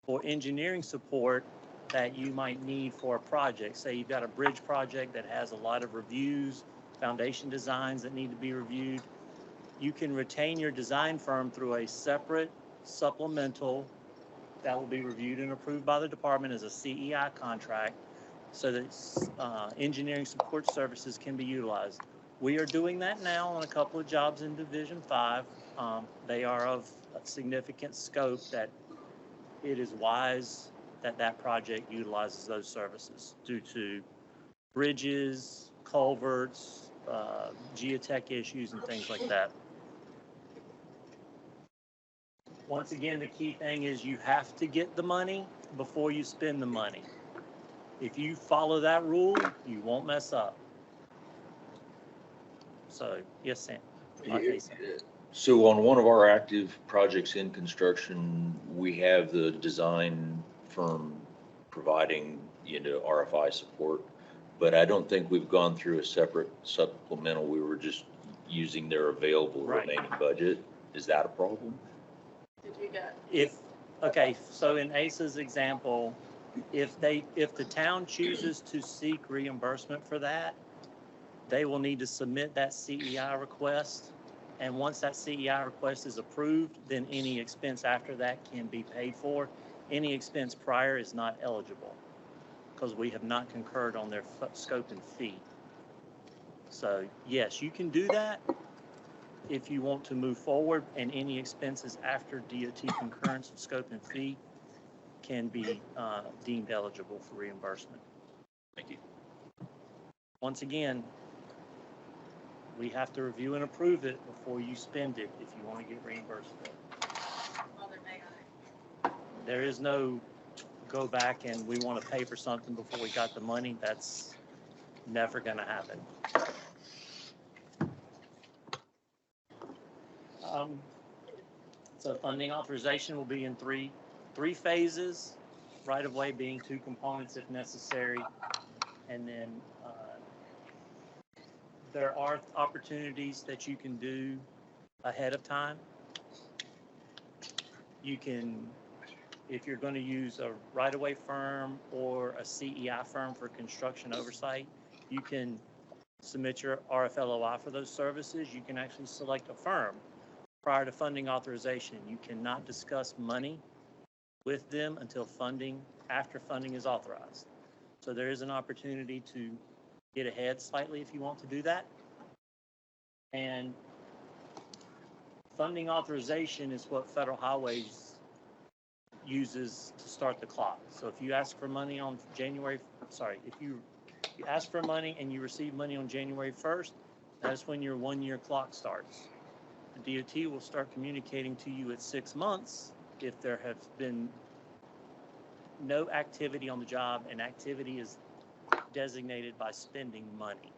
or engineering support that you might need for a project. Say you've got a bridge project that has a lot of reviews, foundation designs that need to be reviewed. You can retain your design firm through a separate supplemental that will be reviewed and approved by the department as a CEI contract so that engineering support services can be utilized. We are doing that now on a couple of jobs in Division 5. They are of significant scope that it is wise that that project utilizes those services due to bridges, culverts, geotech issues, and things like that. Once again, the key thing is you have to get the money before you spend the money. If you follow that rule, you won't mess up. So, yes, Sam. Okay, Sam. So on one of our active projects in construction, we have the design firm providing, RFI support, but I don't think we've gone through a separate supplemental. We were just using their available remaining budget. Is that a problem? Did you get? Okay, so in ACE's example, if the town chooses to seek reimbursement for that, they will need to submit that CEI request. And once that CEI request is approved, then any expense after that can be paid for. Any expense prior is not eligible because we have not concurred on their scope and fee. So yes, you can do that if you want to move forward, and any expenses after DOT concurrence of scope and fee can be deemed eligible for reimbursement. Thank you. Once again, we have to review and approve it before you spend it if you want to get reimbursed for it. Mother, may I? There is no go back and we want to pay for something before we got the money. That's never going to happen. So funding authorization will be in three phases, right-of-way being two components if necessary. And then there are opportunities that you can do ahead of time. You can, if you're going to use a right-of-way firm or a CEI firm for construction oversight, you can submit your RFLOI for those services. You can actually select a firm prior to funding authorization. You cannot discuss money with them until after funding is authorized. So there is an opportunity to get ahead slightly if you want to do that. And funding authorization is what Federal Highways uses to start the clock. So if you ask for money on if you ask for money and you receive money on January 1st, that's when your 1-year clock starts. The DOT will start communicating to you at 6 months if there has been no activity on the job, and activity is designated by spending money.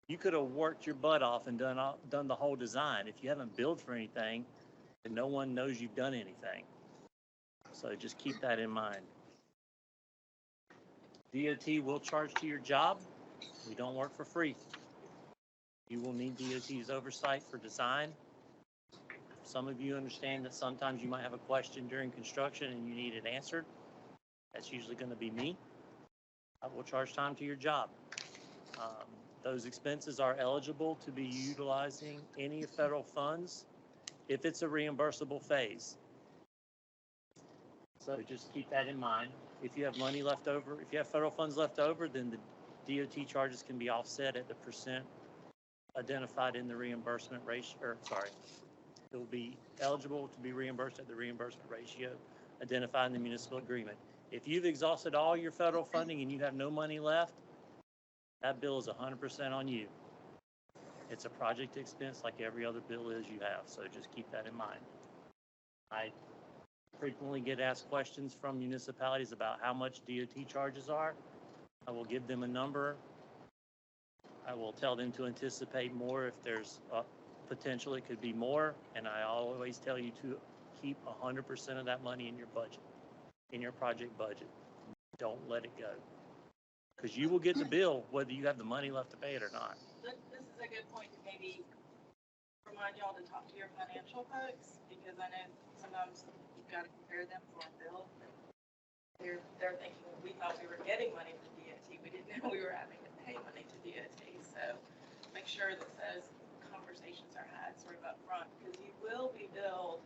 You could have worked your butt off and done the whole design. If you haven't billed for anything, then no one knows you've done anything. So just keep that in mind. DOT will charge to your job. We don't work for free. You will need DOT's oversight for design. Some of you understand that sometimes you might have a question during construction and you need it answered. That's usually going to be me. I will charge time to your job. Those expenses are eligible to be utilizing any federal funds if it's a reimbursable phase. So just keep that in mind. If you have money left over, if you have federal funds left over, then the DOT charges can be offset at the percent identified in the reimbursement ratio, it will be eligible to be reimbursed at the reimbursement ratio identified in the municipal agreement. If you've exhausted all your federal funding and you have no money left, that bill is 100% on you. It's a project expense like every other bill is you have, so just keep that in mind. I frequently get asked questions from municipalities about how much DOT charges are. I will give them a number. I will tell them to anticipate more if there's potential it could be more, and I always tell you to keep 100% of that money in your budget, in your project budget. Don't let it go, because you will get the bill whether you have the money left to pay it or not. This is a good point to maybe remind y'all to talk to your financial folks, because I know sometimes you've got to compare them for a bill. They're thinking, we thought we were getting money from DOT. We didn't know we were having to pay money to DOT. So make sure that those conversations are had sort of up front, because you will be billed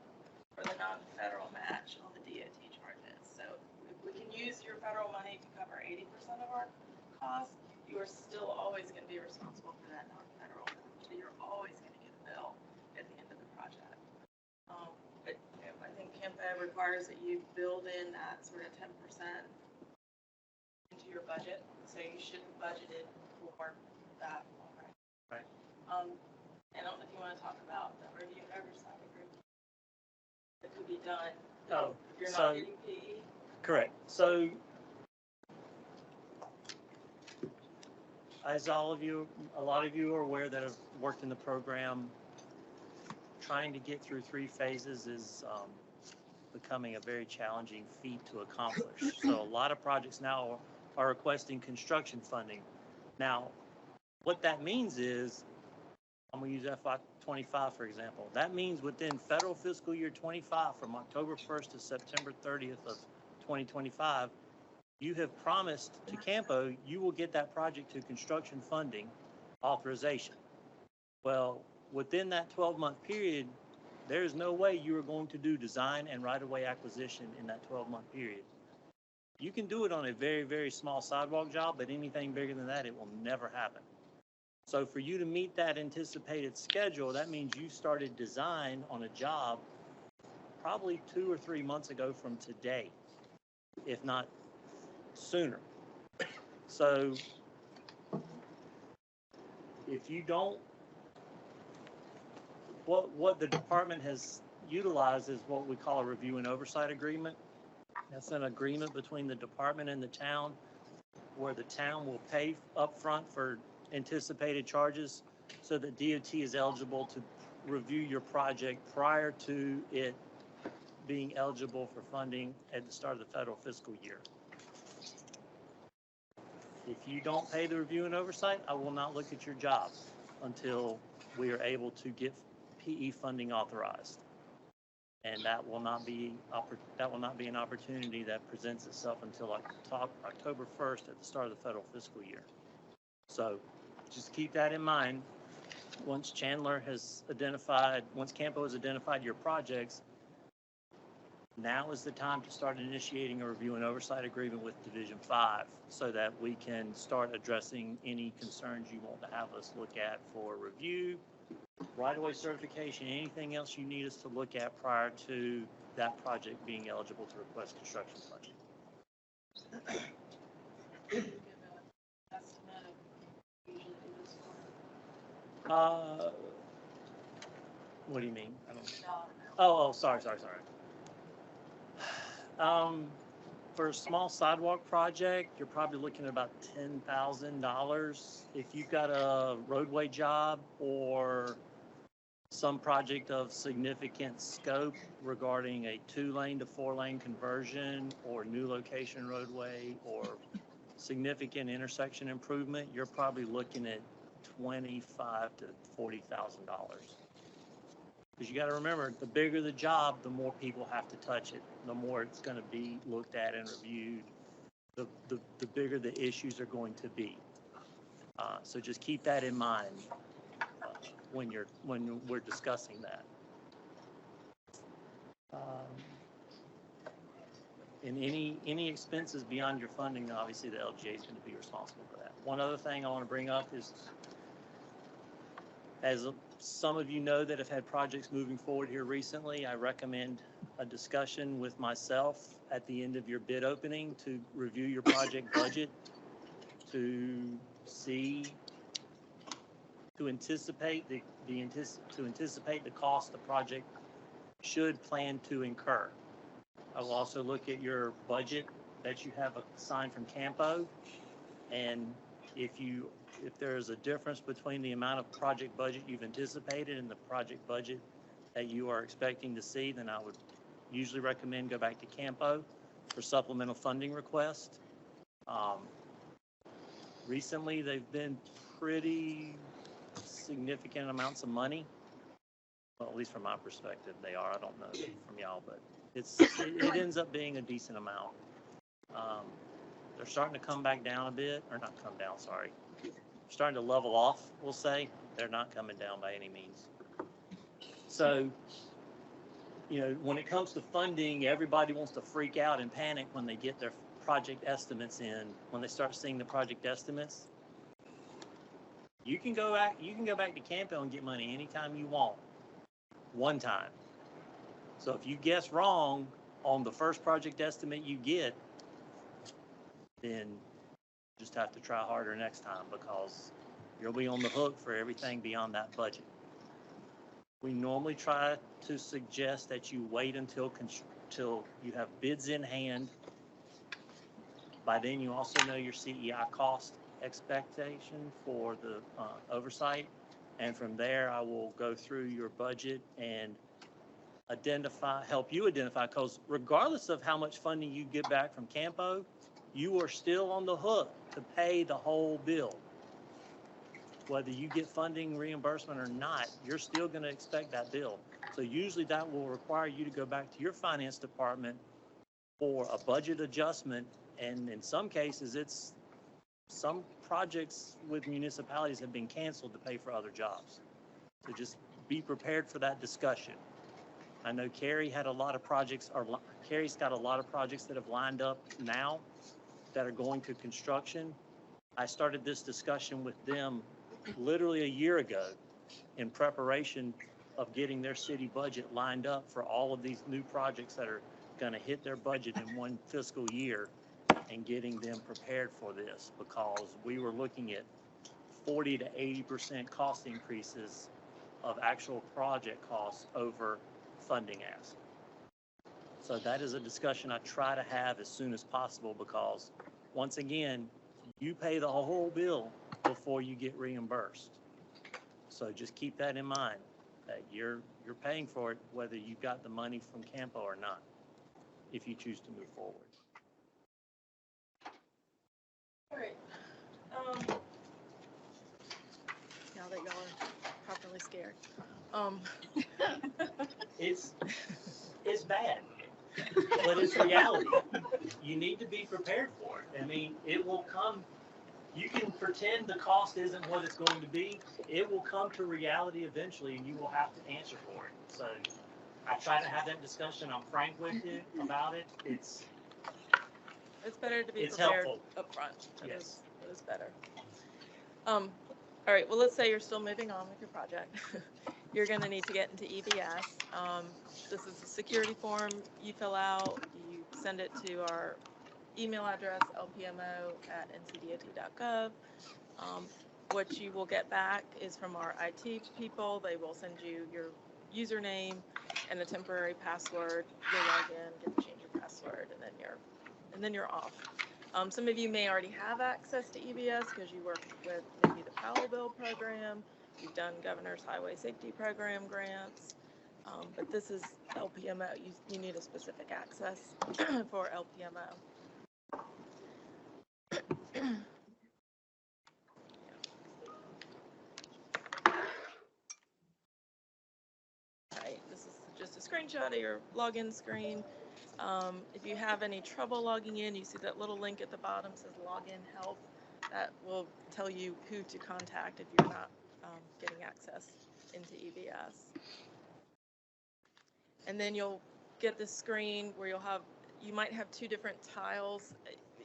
for the non-federal match on the DOT charges. So if we can use your federal money to cover 80% of our costs, you are still always going to be responsible for that non-federal match. So you're always going to get a bill at the end of the project. But I think CAMPA requires that you build in that sort of 10% into your budget. So you should have budgeted for that already. Right. And I don't know if you want to talk about the review and oversight agreement that could be done. Oh, if you're so not getting PE. correct. So as a lot of you are aware that have worked in the program, trying to get through 3 phases is becoming a very challenging feat to accomplish. So a lot of projects now are requesting construction funding. Now, what that means is, I'm going to use FY25 for example. That means within federal fiscal year 25, from October 1st to September 30th of 2025, you have promised to Campo you will get that project to construction funding authorization. Well, within that 12-month period, there's no way you are going to do design and right-of-way acquisition in that 12-month period. You can do it on a very, very small sidewalk job, but anything bigger than that, it will never happen. So for you to meet that anticipated schedule, that means you started design on a job probably 2 or 3 months ago from today, if not sooner. So if you don't, what the department has utilized is what we call a review and oversight agreement. That's an agreement between the department and the town, where the town will pay upfront for anticipated charges so that DOT is eligible to review your project prior to it being eligible for funding at the start of the federal fiscal year. If you don't pay the review and oversight, I will not look at your job until we are able to get PE funding authorized. And that will not be an opportunity that presents itself until October 1st at the start of the federal fiscal year. So just keep that in mind. Once Campo has identified your projects, now is the time to start initiating a review and oversight agreement with Division 5 so that we can start addressing any concerns you want to have us look at for review, right-of-way certification, anything else you need us to look at prior to that project being eligible to request construction funding. Give an estimate of usually this What do you mean? I don't. dollar Oh, sorry. For a small sidewalk project, you're probably looking at about $10,000. If you've got a roadway job or some project of significant scope regarding a 2-lane to 4-lane conversion or new location roadway or significant intersection improvement, you're probably looking at $25,000 to $40,000. Because you got to remember, the bigger the job, the more people have to touch it, the more it's going to be looked at and reviewed, the bigger the issues are going to be. So just keep that in mind when we're discussing that. And any expenses beyond your funding, obviously the LGA is going to be responsible for that. One other thing I want to bring up is, as some of you know that have had projects moving forward here recently, I recommend a discussion with myself at the end of your bid opening to review your project budget, to anticipate the cost the project should plan to incur. I will also look at your budget that you have assigned from Campo, and if there is a difference between the amount of project budget you've anticipated and the project budget that you are expecting to see, then I would usually recommend go back to Campo for supplemental funding request. Recently, they've been pretty significant amounts of money. Well, at least from my perspective, they are. I don't know from y'all, but it ends up being a decent amount. They're starting to come back down a bit, or not come down, sorry. Starting to level off, we'll say. They're not coming down by any means. So, when it comes to funding, everybody wants to freak out and panic when they get their project estimates in. When they start seeing the project estimates, you can go back to Campo and get money anytime you want, one time. So if you guess wrong on the first project estimate you get, then just have to try harder next time, because you'll be on the hook for everything beyond that budget. We normally try to suggest that you wait until you have bids in hand. By then, you also know your CEI cost expectation for the oversight. And from there, I will go through your budget and help you identify, because regardless of how much funding you get back from Campo, you are still on the hook to pay the whole bill. Whether you get funding reimbursement or not, you're still going to expect that bill. So usually that will require you to go back to your finance department for a budget adjustment. And in some cases, some projects with municipalities have been canceled to pay for other jobs. So just be prepared for that discussion. I know Carrie's got a lot of projects that have lined up now that are going to construction. I started this discussion with them literally a year ago in preparation of getting their city budget lined up for all of these new projects that are going to hit their budget in one fiscal year, and getting them prepared for this, because we were looking at 40 to 80% cost increases of actual project costs over funding ask. So that is a discussion I try to have as soon as possible, because once again, you pay the whole bill before you get reimbursed. So just keep that in mind. that you're paying for it whether you've got the money from Campo or not, if you choose to move forward. All right. Now that y'all are properly scared. It's bad, but it's reality. You need to be prepared for it. I mean, it will come. You can pretend the cost isn't what it's going to be. It will come to reality eventually, and you will have to answer for it. So I try to have that discussion. I'm frank with you about it. It's better to be it's prepared helpful. up front. Yes. It is better. All right, well, let's say you're still moving on with your project. You're going to need to get into EBS. This is a security form you fill out. You send it to our email address, lpmo@ncdot.gov. What you will get back is from our IT people. They will send you your username and a temporary password. You'll log in, get to change your password, and then you're off. Some of you may already have access to EBS because you work with maybe the Powell Bill program. You've done Governor's Highway Safety Program grants. But this is LPMO. You need a specific access for LPMO. Right, this is just a screenshot of your login screen. If you have any trouble logging in, you see that little link at the bottom says login help. That will tell you who to contact if you're not getting access into EBS. And then you'll get this screen where you might have two different tiles.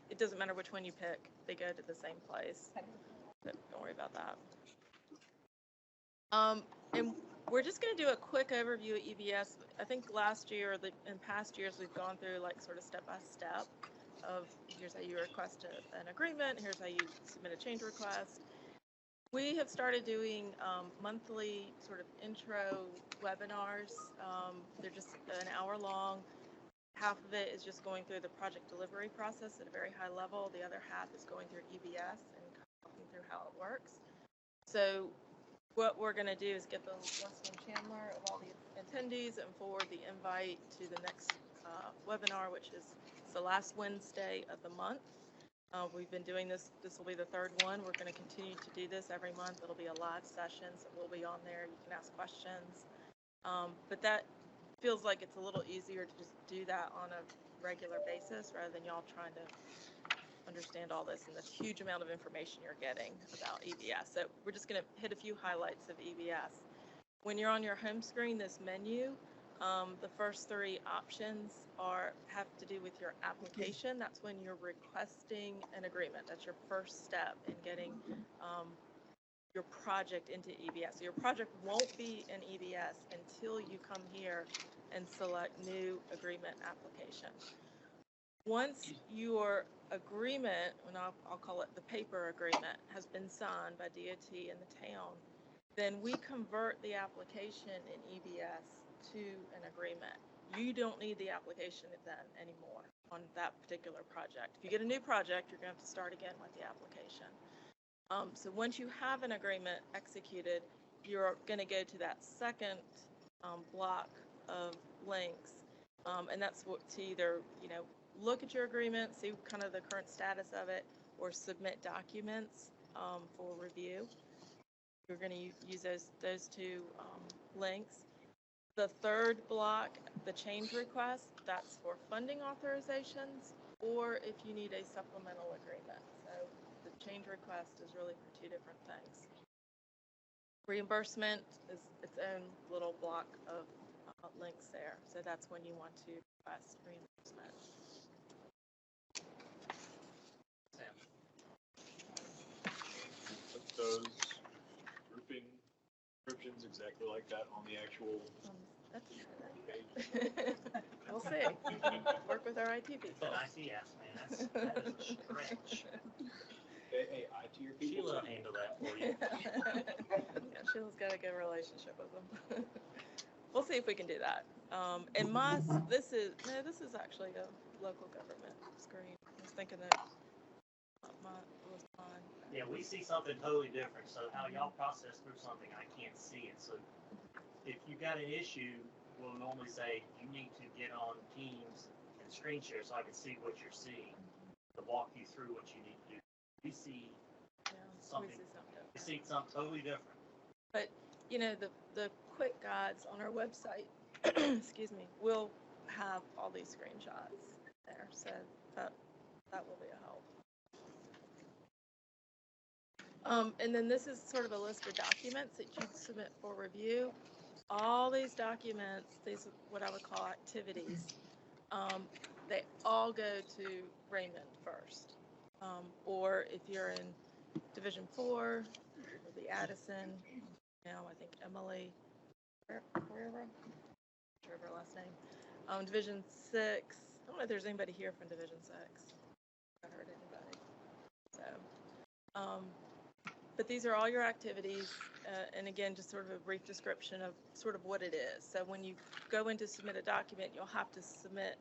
It doesn't matter which one you pick. They go to the same place. But don't worry about that. And we're just going to do a quick overview of EBS. I think last year, in past years, we've gone through like sort of step by step of here's how you request an agreement, here's how you submit a change request. We have started doing monthly sort of intro webinars. They're just an hour long. Half of it is just going through the project delivery process at a very high level. The other half is going through EBS and talking through how it works. So what we're going to do is get the list from Chandler of all the attendees and forward the invite to the next webinar, which is the last Wednesday of the month. We've been doing this. This will be the third one. We're going to continue to do this every month. It'll be a live session, so we'll be on there. You can ask questions. But that feels like it's a little easier to just do that on a regular basis rather than y'all trying to understand all this and the huge amount of information you're getting about EBS. So we're just going to hit a few highlights of EBS. When you're on your home screen, this menu, the first three options have to do with your application. That's when you're requesting an agreement. That's your first step in getting your project into EBS. So your project won't be in EBS until you come here and select new agreement application. Once your agreement, and I'll call it the paper agreement, has been signed by DOT and the town, then we convert the application in EBS to an agreement. You don't need the application then anymore on that particular project. If you get a new project, you're going to have to start again with the application. So once you have an agreement executed, you're going to go to that second block of links, and that's what to either look at your agreement, see kind of the current status of it, or submit documents for review. You're going to use those two links. The third block, the change request, that's for funding authorizations, or if you need a supplemental agreement. So the change request is really for two different things. Reimbursement is its own little block of links there. So that's when you want to request reimbursement. Put those grouping descriptions exactly like that on the actual page. We'll see. Work with our IT people. An IT ask, man, that is a stretch. Hey, IT your people. Sheila handle that for you. Yeah, Sheila's got a good relationship with them. We'll see if we can do that. And this is actually a local government screen. I was thinking that was mine. Yeah, we see something totally different. So how y'all process through something, I can't see it. So if you've got an issue, we'll normally say, you need to get on Teams and screen share so I can see what you're seeing, to walk you through what you need to do. We see something, we see something totally different. But, you know, the quick guides on our website, excuse me, will have all these screenshots there, so that will be a help. And then this is sort of a list of documents that you'd submit for review. All these documents, these are what I would call activities, they all go to Raymond first. Or if you're in Division 4, it'll be Addison, now I think Emily, wherever, I'm not sure of her last name. Division 6, I don't know if there's anybody here from Division 6. I haven't heard anybody. So, but these are all your activities, and again, just sort of a brief description of sort of what it is. So when you go in to submit a document, you'll have to select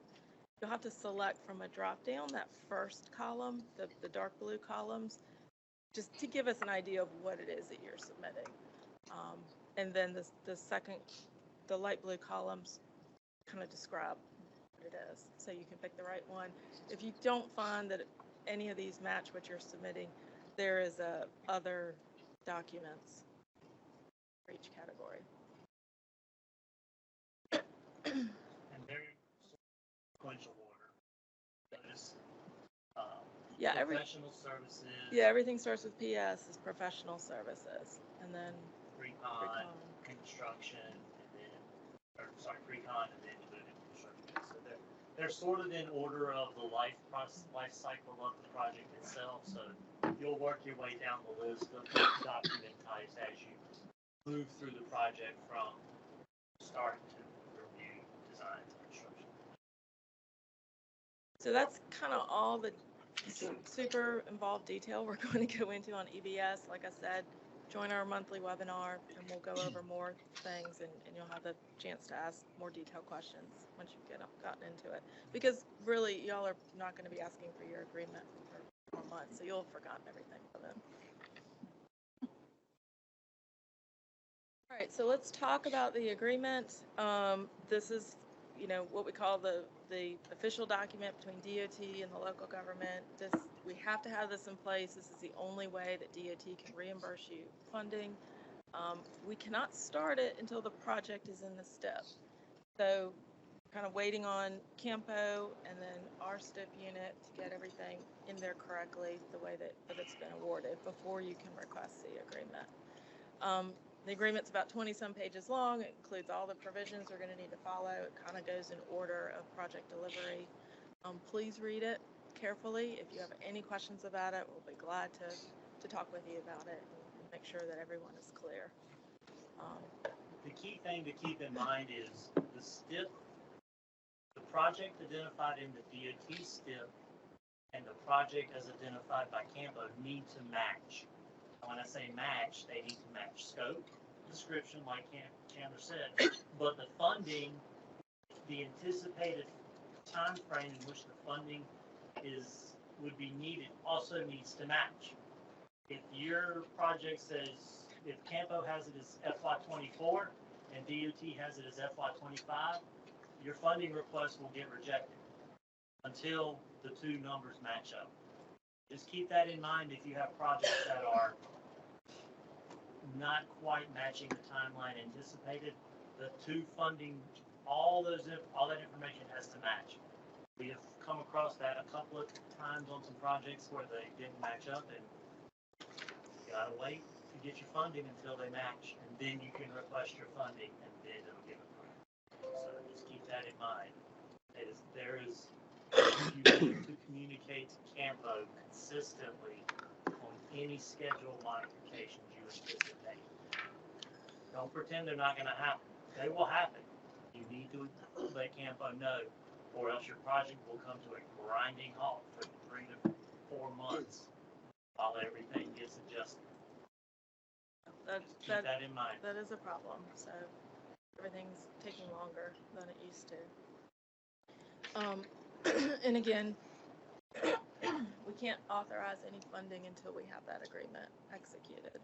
from a drop down that first column, the dark blue columns, just to give us an idea of what it is that you're submitting. And then the light blue columns kind of describe what it is, so you can pick the right one. If you don't find that any of these match what you're submitting, there is other documents for each category. And they're sequential order. There's professional services. Yeah, everything starts with PS is professional services, and then Recon, construction, recon, and then you move into construction. So they're sort of in order of the life cycle of the project itself. So you'll work your way down the list of document types as you move through the project from start to review, design, to construction. so that's kind of all the super involved detail we're going to go into on EBS. Like I said, join our monthly webinar and we'll go over more things, and you'll have the chance to ask more detailed questions once you've gotten into it. Because really, y'all are not going to be asking for your agreement for 4 months, so you'll have forgotten everything by then. All right, so let's talk about the agreement. This is, you know, what we call the official document between DOT and the local government. We have to have this in place. This is the only way that DOT can reimburse you funding. We cannot start it until the project is in the STIP. So kind of waiting on Campo and then our STIP unit to get everything in there correctly the way that it's been awarded before you can request the agreement. The agreement's about 20-some pages long. It includes all the provisions we're going to need to follow. It kind of goes in order of project delivery. Please read it carefully. If you have any questions about it, we'll be glad to talk with you about it and make sure that everyone is clear. The key thing to keep in mind is the STIP, the project identified in the DOT STIP and the project as identified by Campo need to match. When I say match, they need to match scope, description, like Chandler said, but the funding, the anticipated time frame in which the funding would be needed also needs to match. If your project says, if Campo has it as FY24 and DOT has it as FY25, your funding request will get rejected until the two numbers match up. Just keep that in mind if you have projects that are not quite matching the timeline anticipated. The two funding, all that information has to match. We have come across that a couple of times on some projects where they didn't match up, and you gotta wait to get your funding until they match, and then you can request your funding, and then it'll give it money. So just keep that in mind. You need to communicate to Campo consistently on any schedule modifications you anticipate. Don't pretend they're not going to happen. They will happen. You need to let Campo know, or else your project will come to a grinding halt for 3 to 4 months while everything gets adjusted. Keep that in mind. That is a problem. So everything's taking longer than it used to. And again, we can't authorize any funding until we have that agreement executed.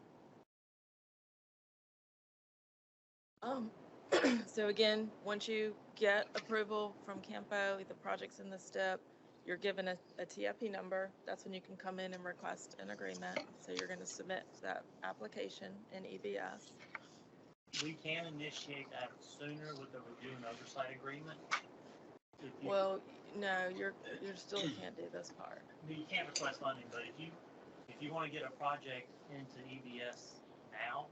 So again, once you get approval from Campo, the project's in the STIP, you're given a TIP number. That's when you can come in and request an agreement. So you're going to submit that application in EBS. We can initiate that sooner with the review and oversight agreement. If you- Well, no, you're still can't do this part. You can't request funding, but if you want to get a project into EBS now,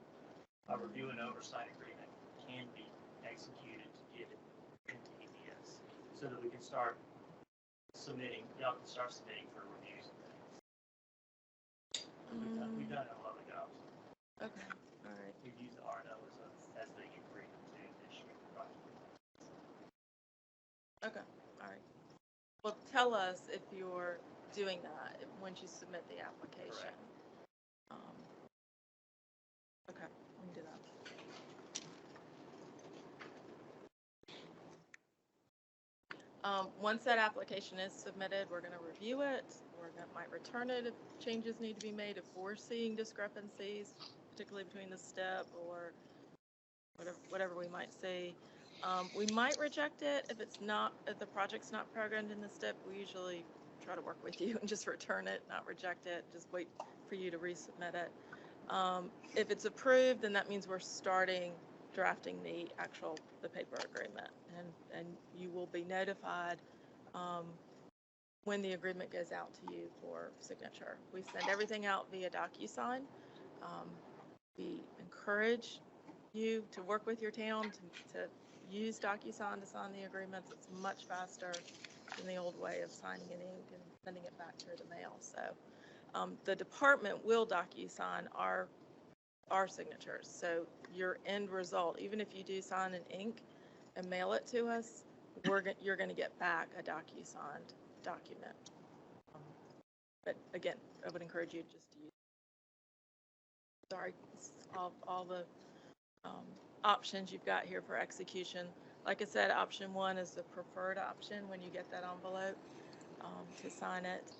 a review and oversight agreement can be executed to get it into EBS, so that we can start submitting, y'all can start submitting for reviews and things. We've done it a lot of jobs. Okay, all right. We've used the RNO as the agreement to initiate the project. Okay, all right. Well, tell us if you're doing that once you submit the application. Okay, we can do that. Once that application is submitted, we're going to review it. Might return it if changes need to be made, if we're seeing discrepancies, particularly between the STIP or whatever we might see. We might reject it if the project's not programmed in the STIP. We usually try to work with you and just return it, not reject it, just wait for you to resubmit it. If it's approved, then that means we're starting drafting the paper agreement, and you will be notified when the agreement goes out to you for signature. We send everything out via DocuSign. We encourage you to work with your town to use DocuSign to sign the agreements. It's much faster than the old way of signing in ink and sending it back through the mail. So the department will DocuSign our signatures. So your end result, even if you do sign in ink and mail it to us, you're going to get back a DocuSigned document. But again, I would encourage you just to use. Sorry, all the options you've got here for execution. Like I said, option 1 is the preferred option when you get that envelope to sign it.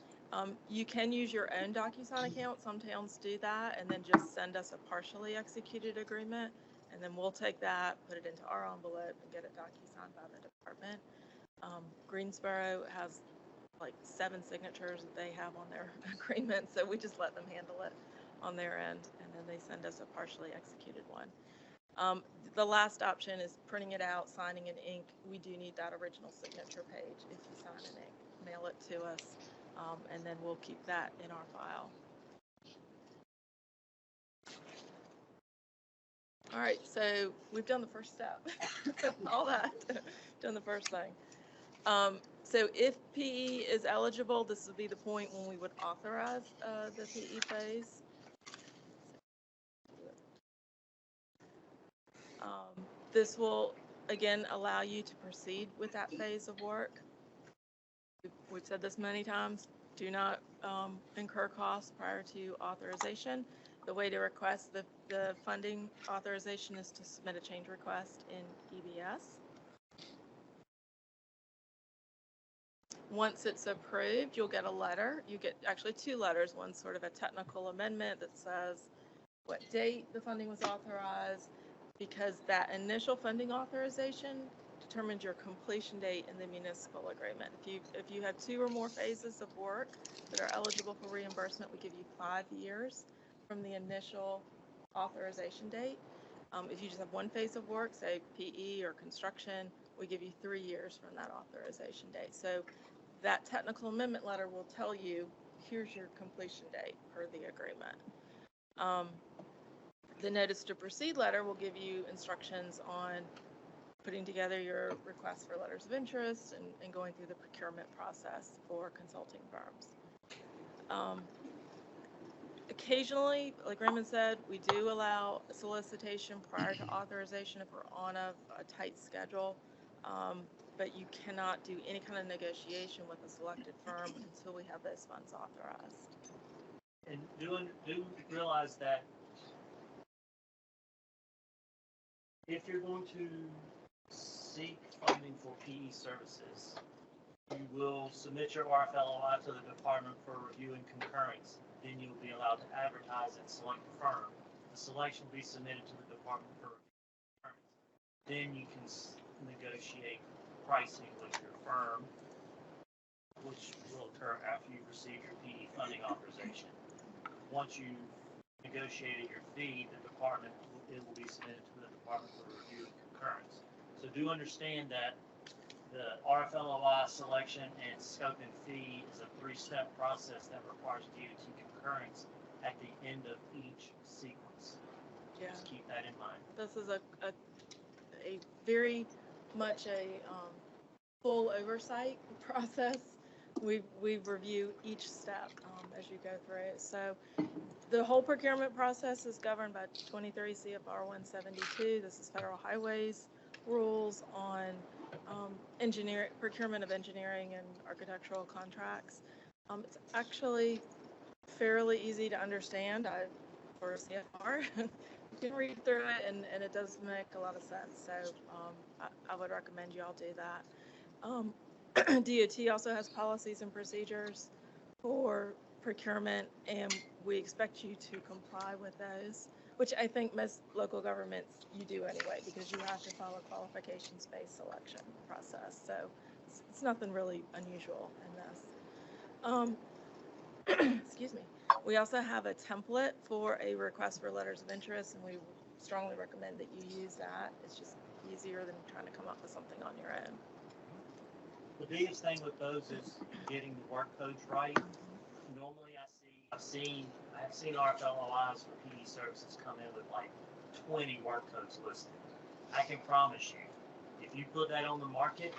You can use your own DocuSign account. Some towns do that, and then just send us a partially executed agreement, and then we'll take that, put it into our envelope, and get it DocuSigned by the department. Greensboro has like 7 signatures that they have on their agreement, so we just let them handle it on their end, and then they send us a partially executed one. The last option is printing it out, signing in ink. We do need that original signature page if you sign in ink. Mail it to us, and then we'll keep that in our file. All right, so we've done the first step. All that, done the first thing. So if PE is eligible, this would be the point when we would authorize the PE phase. This will, again, allow you to proceed with that phase of work. We've said this many times, do not incur costs prior to authorization. The way to request the funding authorization is to submit a change request in EBS. Once it's approved, you'll get a letter. You get actually 2 letters. One's sort of a technical amendment that says what date the funding was authorized, because that initial funding authorization determines your completion date in the municipal agreement. If you have 2 or more phases of work that are eligible for reimbursement, we give you 5 years from the initial authorization date. If you just have 1 phase of work, say PE or construction, we give you 3 years from that authorization date. So that technical amendment letter will tell you, here's your completion date per the agreement. The notice to proceed letter will give you instructions on putting together your request for letters of interest and going through the procurement process for consulting firms. Occasionally, like Raymond said, we do allow solicitation prior to authorization if we're on a tight schedule, but you cannot do any kind of negotiation with a selected firm until we have those funds authorized. And do realize that if you're going to seek funding for PE services, you will submit your RFLOI to the department for review and concurrence. Then you'll be allowed to advertise and select a firm. The selection will be submitted to the department for review and concurrence. Then you can negotiate pricing with your firm, which will occur after you receive your PE funding authorization. Once you negotiated your fee, it will be submitted to the department for review and concurrence. So do understand that the RFLOI selection and scope and fee is a 3-step process that requires DOT concurrence at the end of each sequence. Yeah. Just keep that in mind. This is a very much a full oversight process. We review each step as you go through it. So the whole procurement process is governed by 23 CFR 172. This is federal highways rules on procurement of engineering and architectural contracts. It's actually fairly easy to understand. For CFR, you can read through it and it does make a lot of sense. So I would recommend you all do that. DOT also has policies and procedures for procurement, and we expect you to comply with those, which I think most local governments you do anyway, because you have to follow qualifications-based selection process. So it's nothing really unusual in this. Excuse me. We also have a template for a request for letters of interest, and we strongly recommend that you use that. It's just easier than trying to come up with something on your own. The biggest thing with those is getting the work codes right. Normally I've seen RFLOIs for PD services come in with like 20 work codes listed. I can promise you, if you put that on the market,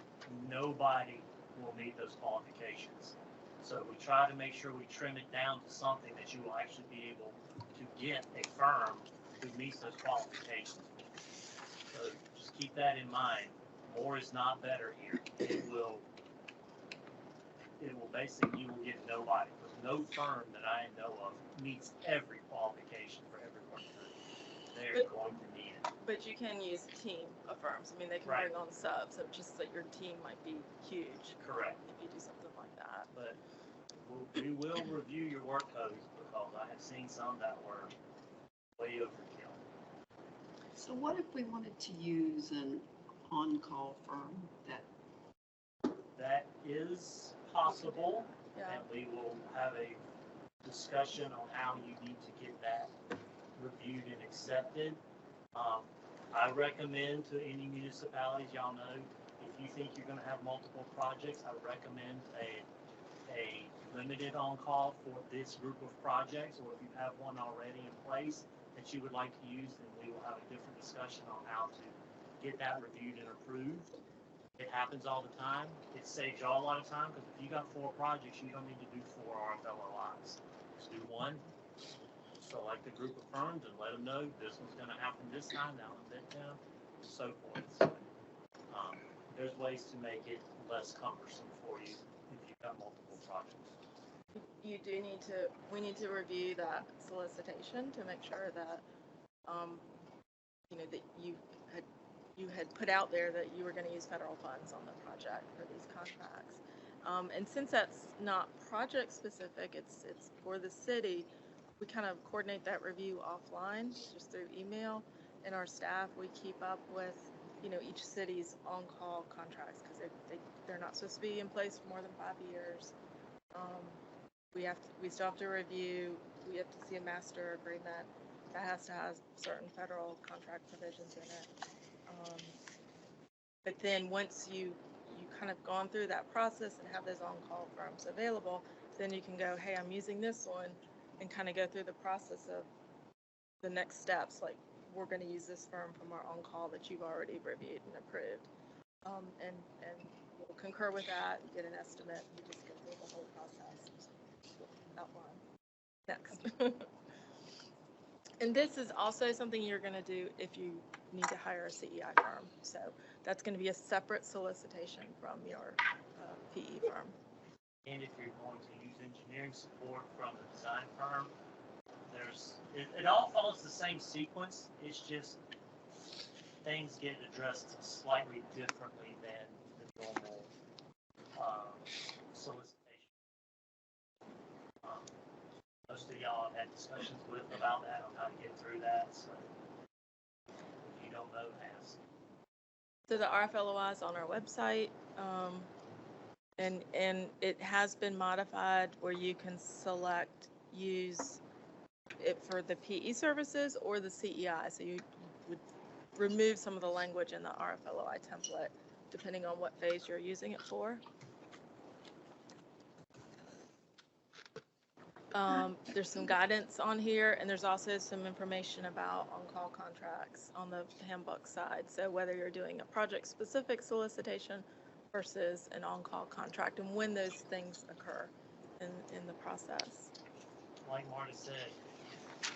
nobody will meet those qualifications. So we try to make sure we trim it down to something that you will actually be able to get a firm who meets those qualifications. So just keep that in mind. More is not better here. It will basically, you will get nobody. Because no firm that I know of meets every qualification for every work code. They're going to need it. But you can use a team of firms. I mean, they can bring on subs, so just that your team might be huge. Correct. If you do something like that. But we will review your work codes because I have seen some that were way overkill. So what if we wanted to use an on-call firm that is possible, yeah. And we will have a discussion on how you need to get that reviewed and accepted. I recommend to any municipalities, y'all know, if you think you're going to have multiple projects, I recommend a limited on-call for this group of projects, or if you have one already in place that you would like to use, then we will have a different discussion on how to get that reviewed and approved. It happens all the time. It saves y'all a lot of time because if you got 4 projects, you don't need to do 4 RFLOIs. Just do one, select a group of firms and let them know this one's going to happen this time, that one that time, and so forth. So, there's ways to make it less cumbersome for you if you've got multiple projects. We need to review that solicitation to make sure that, that you had put out there that you were going to use federal funds on the project for these contracts. And since that's not project specific, it's for the city, we kind of coordinate that review offline, just through email. And our staff, we keep up with, each city's on-call contracts because they're not supposed to be in place for more than 5 years. We still have to review, we have to see a master agreement that has to have certain federal contract provisions in it. But then once you kind of gone through that process and have those on-call firms available, then you can go, hey, I'm using this one, and kind of go through the process of the next steps. Like, we're going to use this firm from our on-call that you've already reviewed and approved. And we'll concur with that and get an estimate. You just go through the whole process. Outline. Next. And this is also something you're going to do if you need to hire a CEI firm. So that's going to be a separate solicitation from your PE firm. And if you're going to use engineering support from the design firm, it all follows the same sequence. It's just things get addressed slightly differently than the normal solicitation. Most of y'all have had discussions with about that, on how to get through that. So if you don't know, ask. So the RFLOI is on our website, and it has been modified where you can select use it for the PE services or the CEI. So you would remove some of the language in the RFLOI template, depending on what phase you're using it for. There's some guidance on here, and there's also some information about on-call contracts on the handbook side. So whether you're doing a project-specific solicitation versus an on-call contract, and when those things occur in the process. Like Marta said, it's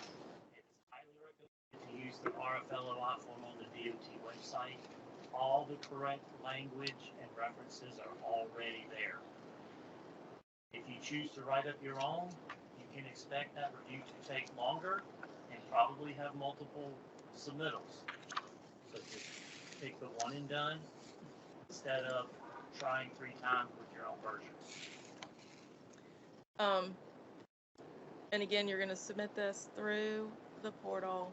highly recommended to use the RFLOI form on the DOT website. All the correct language and references are already there. If you choose to write up your own, you can expect that review to take longer and probably have multiple submittals. So just pick the one and done instead of trying 3 times with your own version. And again, you're going to submit this through the portal.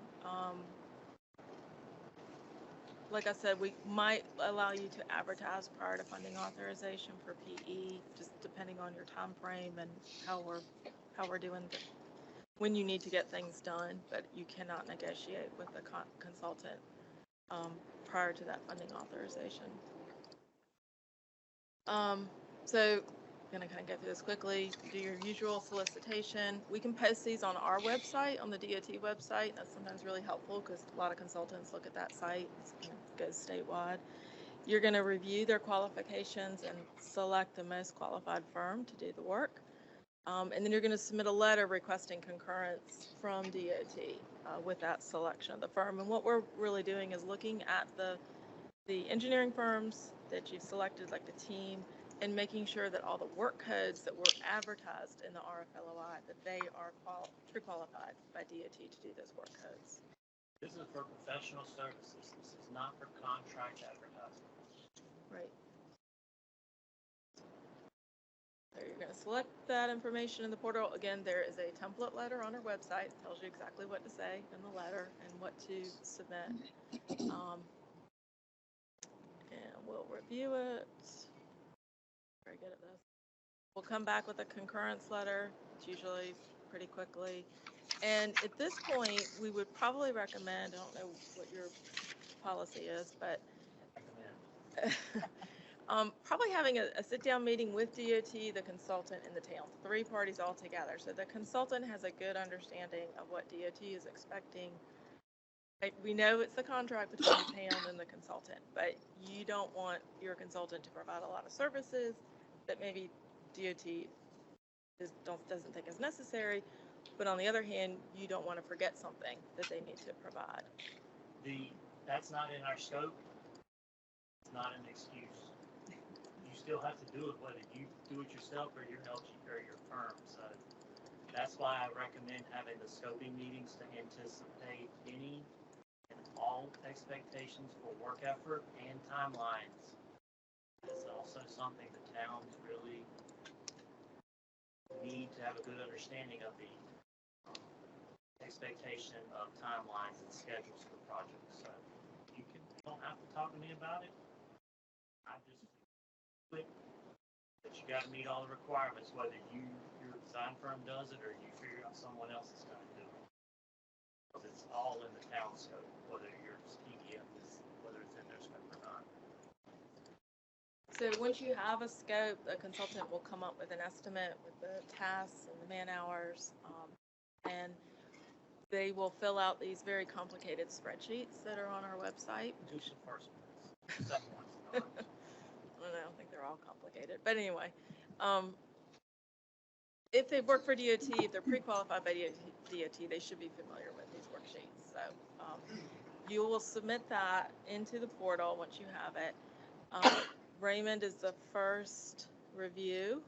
Like I said, we might allow you to advertise prior to funding authorization for PE, just depending on your time frame and how we're doing when you need to get things done. But you cannot negotiate with the consultant prior to that funding authorization. So I'm going to kind of go through this quickly. Do your usual solicitation. We can post these on our website, on the DOT website. That's sometimes really helpful because a lot of consultants look at that site. It goes statewide. You're going to review their qualifications and select the most qualified firm to do the work. And then you're going to submit a letter requesting concurrence from DOT with that selection of the firm. And what we're really doing is looking at the engineering firms that you've selected, like the team, and making sure that all the work codes that were advertised in the RFLOI, that they are pre-qualified by DOT to do those work codes. This is for professional services. This is not for contract advertising. Right. So you're going to select that information in the portal. Again, there is a template letter on our website. It tells you exactly what to say in the letter and what to submit. And we'll review it. Very good at this. We'll come back with a concurrence letter. It's usually pretty quickly. And at this point, we would probably recommend, I don't know what your policy is, but probably having a sit-down meeting with DOT, the consultant, and the town, 3 parties all together. So the consultant has a good understanding of what DOT is expecting. We know it's the contract between the town and the consultant, but you don't want your consultant to provide a lot of services that maybe DOT doesn't think is necessary, but on the other hand, you don't want to forget something that they need to provide. That's not in our scope. It's not an excuse. You still have to do it whether you do it yourself or your firm. So that's why I recommend having the scoping meetings to anticipate any and all expectations for work effort and timelines. It's also something the towns really need to have a good understanding of the expectation of timelines and schedules for projects. So you don't have to talk to me about it. I just quick that you got to meet all the requirements, whether your design firm does it or you figure out someone else is going to do it. Because it's all in the town scope, whether your PDM is, whether it's in their scope or not. So once you have a scope, the consultant will come up with an estimate with the tasks and the man hours, and they will fill out these very complicated spreadsheets that are on our website. Do some first ones. Second ones. I don't think they're all complicated, but anyway, if they work for DOT, if they're pre-qualified by DOT, they should be familiar with these worksheets. So you will submit that into the portal once you have it. Raymond is the first review.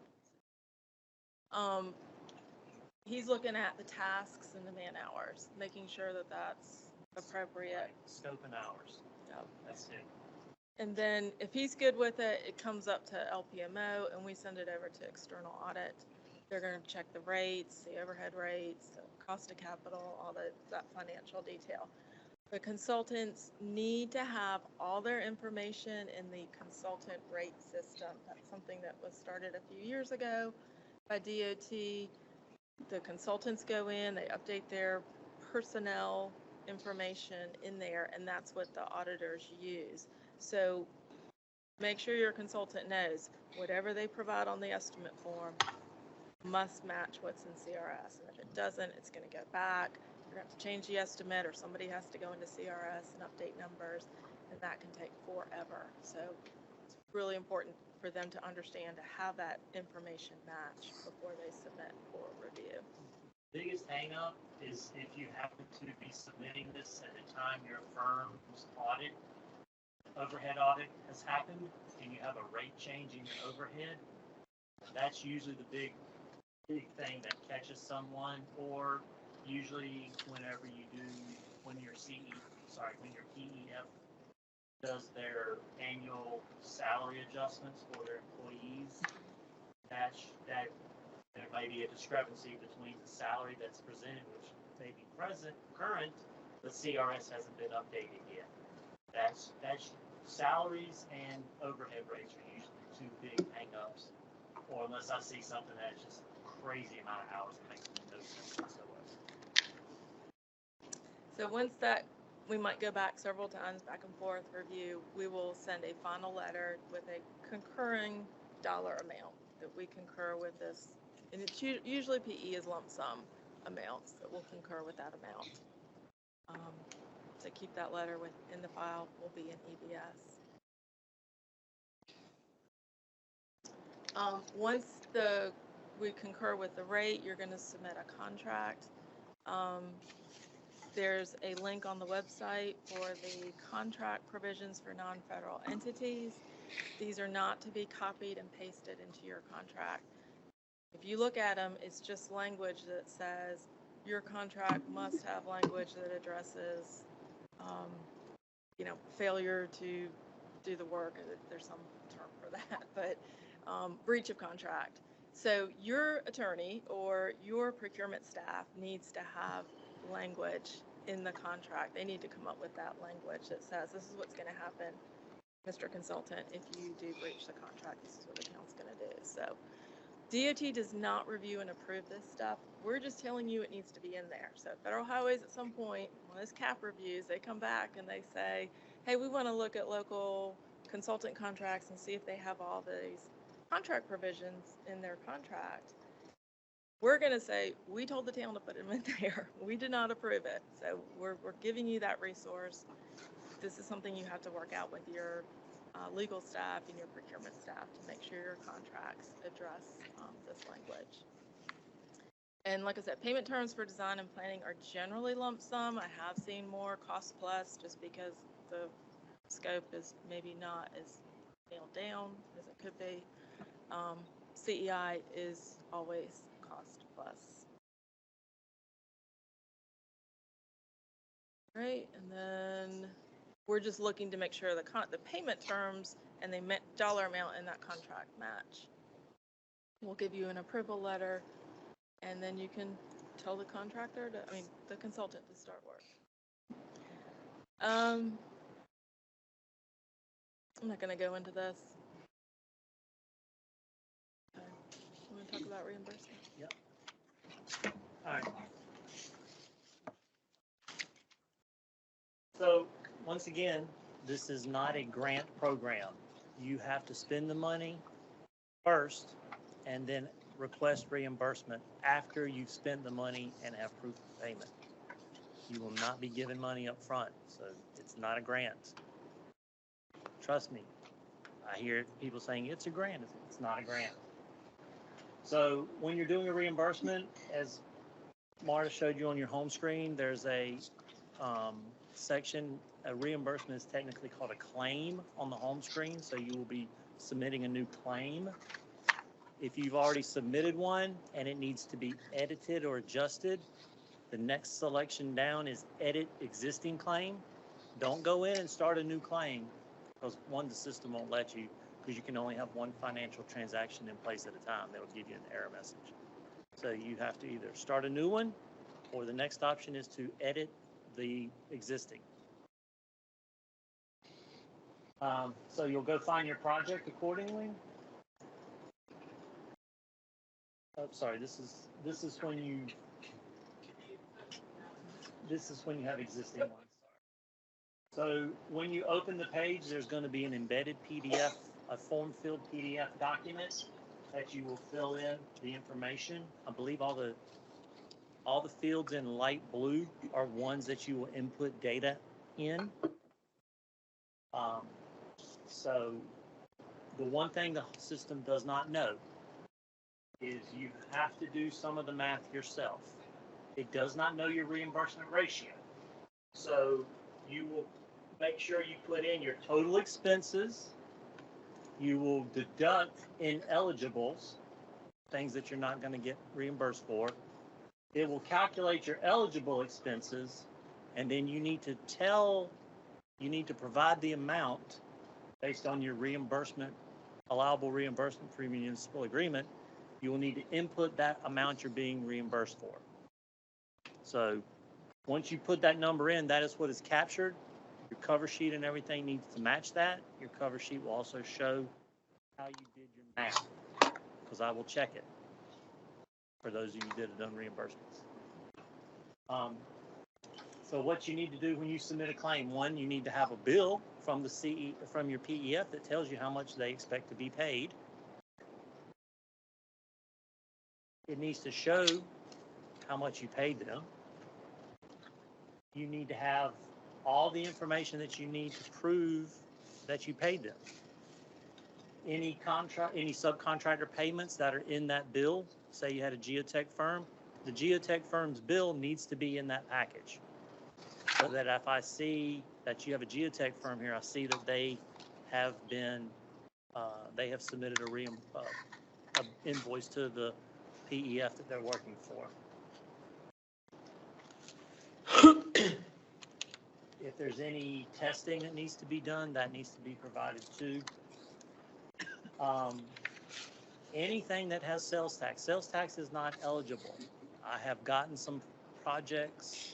He's looking at the tasks and the man hours, making sure that that's appropriate. Right. Scope and hours. Yep. That's it. And then if he's good with it, it comes up to LPMO and we send it over to external audit. They're going to check the rates, the overhead rates, the cost of capital, all that financial detail. The consultants need to have all their information in the consultant rate system. That's something that was started a few years ago by DOT. The consultants go in, they update their personnel information in there, and that's what the auditors use. So make sure your consultant knows whatever they provide on the estimate form must match what's in CRS. And if it doesn't, it's going to go back. You're going to have to change the estimate, or somebody has to go into CRS and update numbers, and that can take forever. So it's really important for them to understand to have that information match before they submit for review. Biggest hangup is if you happen to be submitting this at the time your firm's overhead audit has happened, and you have a rate change in your overhead. That's usually the big thing that catches someone, or usually when your PEF does their annual salary adjustments for their employees, that there may be a discrepancy between the salary that's presented, which may be current, but CRS hasn't been updated yet. That's salaries and overhead rates are usually the two big hang-ups, or unless I see something that's just crazy amount of hours that makes no sense whatsoever. So once that, we might go back several times, back and forth review, we will send a final letter with a concurring dollar amount that we concur with this. And it's usually PE is lump sum amounts that will concur with that amount. So keep that letter in the file, will be in EBS. Once we concur with the rate, you're going to submit a contract. There's a link on the website for the contract provisions for non-federal entities. These are not to be copied and pasted into your contract. If you look at them, it's just language that says your contract must have language that addresses, failure to do the work. There's some term for that, but breach of contract. So your attorney or your procurement staff needs to have language in the contract. They need to come up with that language that says this is what's going to happen, Mr. Consultant, if you do breach the contract. This is what the account's going to do. So DOT does not review and approve this stuff. We're just telling you it needs to be in there. So Federal Highways at some point, when this CAP reviews, they come back and they say, hey, we want to look at local consultant contracts and see if they have all these contract provisions in their contract. We're going to say, we told the town to put them in there. We did not approve it. So we're giving you that resource. This is something you have to work out with your legal staff and your procurement staff to make sure your contracts address this language. And like I said, payment terms for design and planning are generally lump sum. I have seen more cost plus just because the scope is maybe not as nailed down as it could be. CEI is always cost plus. Right, and then we're just looking to make sure the payment terms and the dollar amount in that contract match. We'll give you an approval letter, and then you can tell the the consultant to start work. I'm not going to go into this. Okay. You want to talk about reimbursement? Yep. All right. So once again, this is not a grant program. You have to spend the money first and then request reimbursement after you've spent the money and have proof of payment. You will not be given money up front, so it's not a grant. Trust me, I hear people saying it's a grant. It's not a grant. So when you're doing a reimbursement, as Marta showed you on your home screen, there's a section, a reimbursement is technically called a claim on the home screen, so you will be submitting a new claim. If you've already submitted one and it needs to be edited or adjusted, the next selection down is edit existing claim. Don't go in and start a new claim because the system won't let you because you can only have one financial transaction in place at a time. That'll give you an error message. So you have to either start a new one or the next option is to edit the existing. So you'll go find your project accordingly. Oh, sorry, this is when you have existing ones. So when you open the page, there's going to be an embedded PDF, a form-filled PDF document that you will fill in the information. I believe all the fields in light blue are ones that you will input data in. So the one thing the system does not know is you have to do some of the math yourself. It does not know your reimbursement ratio. So you will make sure you put in your total expenses. You will deduct ineligibles, things that you're not going to get reimbursed for. It will calculate your eligible expenses, and then you need to provide the amount based on your allowable reimbursement for your municipal agreement. You will need to input that amount you're being reimbursed for. So once you put that number in, that is what is captured. Your cover sheet and everything needs to match that. Your cover sheet will also show how you did your math, because I will check it for those of you who did it on reimbursements. So what you need to do when you submit a claim, one, you need to have a bill from your PEF that tells you how much they expect to be paid. It needs to show how much you paid them. You need to have all the information that you need to prove that you paid them. Any subcontractor payments that are in that bill, say you had a geotech firm, the geotech firm's bill needs to be in that package. So that if I see that you have a geotech firm here, I see that they have submitted a invoice to the PEF that they're working for. If there's any testing that needs to be done, that needs to be provided too. Anything that has sales tax is not eligible. I have gotten some projects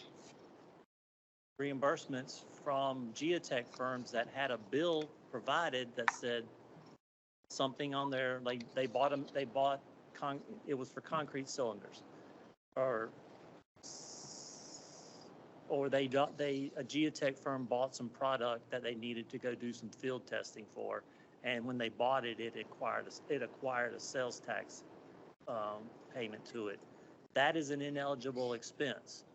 reimbursements from geotech firms that had a bill provided that said something on there, like it was for concrete cylinders, or a geotech firm bought some product that they needed to go do some field testing for, and when they bought it, it acquired a sales tax payment to it. That is an ineligible expense.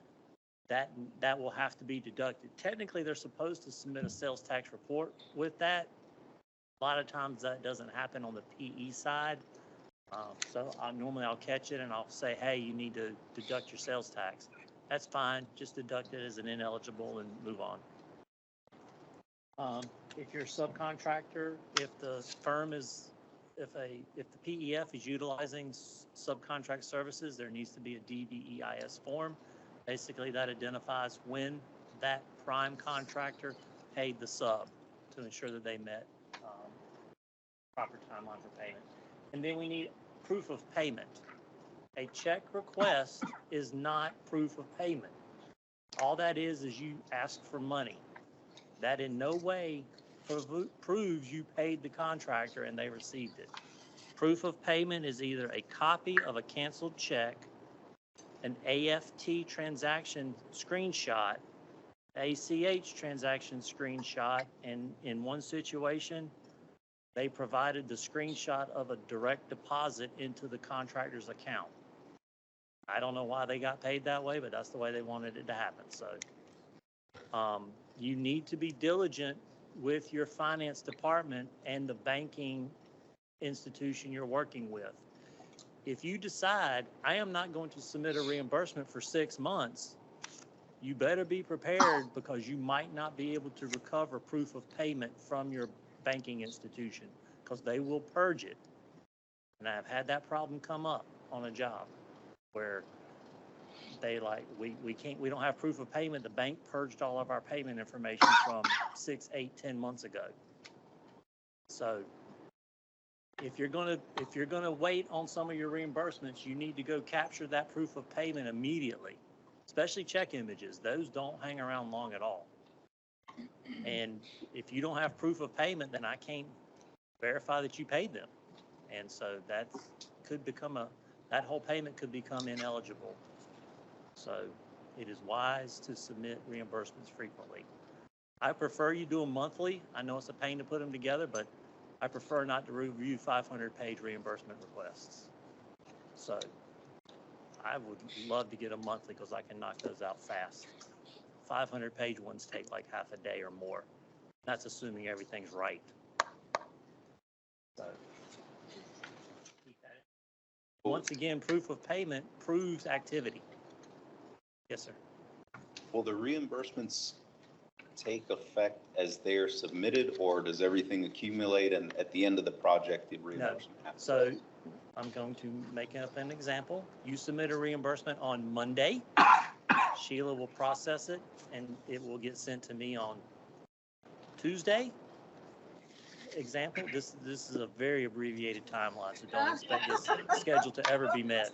That will have to be deducted. Technically, they're supposed to submit a sales tax report with that. A lot of times that doesn't happen on the PE side. So I'll catch it and I'll say, hey, you need to deduct your sales tax. That's fine. Just deduct it as an ineligible and move on. If you're a subcontractor, if the PEF is utilizing subcontract services, there needs to be a DBEIS form. Basically, that identifies when that prime contractor paid the sub to ensure that they met proper timeline for payment. And then we need proof of payment. A check request is not proof of payment. All that is you ask for money. That in no way proves you paid the contractor and they received it. Proof of payment is either a copy of a canceled check, an AFT transaction screenshot, ACH transaction screenshot, and in one situation, they provided the screenshot of a direct deposit into the contractor's account. I don't know why they got paid that way, but that's the way they wanted it to happen. So you need to be diligent with your finance department and the banking institution you're working with. If you decide, I am not going to submit a reimbursement for 6 months, you better be prepared, because you might not be able to recover proof of payment from your banking institution, because they will purge it. And I've had that problem come up on a job where they we don't have proof of payment. The bank purged all of our payment information from 6, 8, 10 months ago. So if you're gonna wait on some of your reimbursements, you need to go capture that proof of payment immediately, especially check images. Those don't hang around long at all. And if you don't have proof of payment, then I can't verify that you paid them. And so that could become that whole payment could become ineligible. So it is wise to submit reimbursements frequently. I prefer you do them monthly. I know it's a pain to put them together, but I prefer not to review 500-page reimbursement requests. So I would love to get them monthly because I can knock those out fast. 500-page ones take like half a day or more. That's assuming everything's right. So, once again, proof of payment proves activity. Yes, sir. Will the reimbursements take effect as they're submitted, or does everything accumulate and at the end of the project, the reimbursement happens? So I'm going to make up an example. You submit a reimbursement on Monday. Sheila will process it and it will get sent to me on Tuesday. Example, this is a very abbreviated timeline, so don't expect this schedule to ever be met.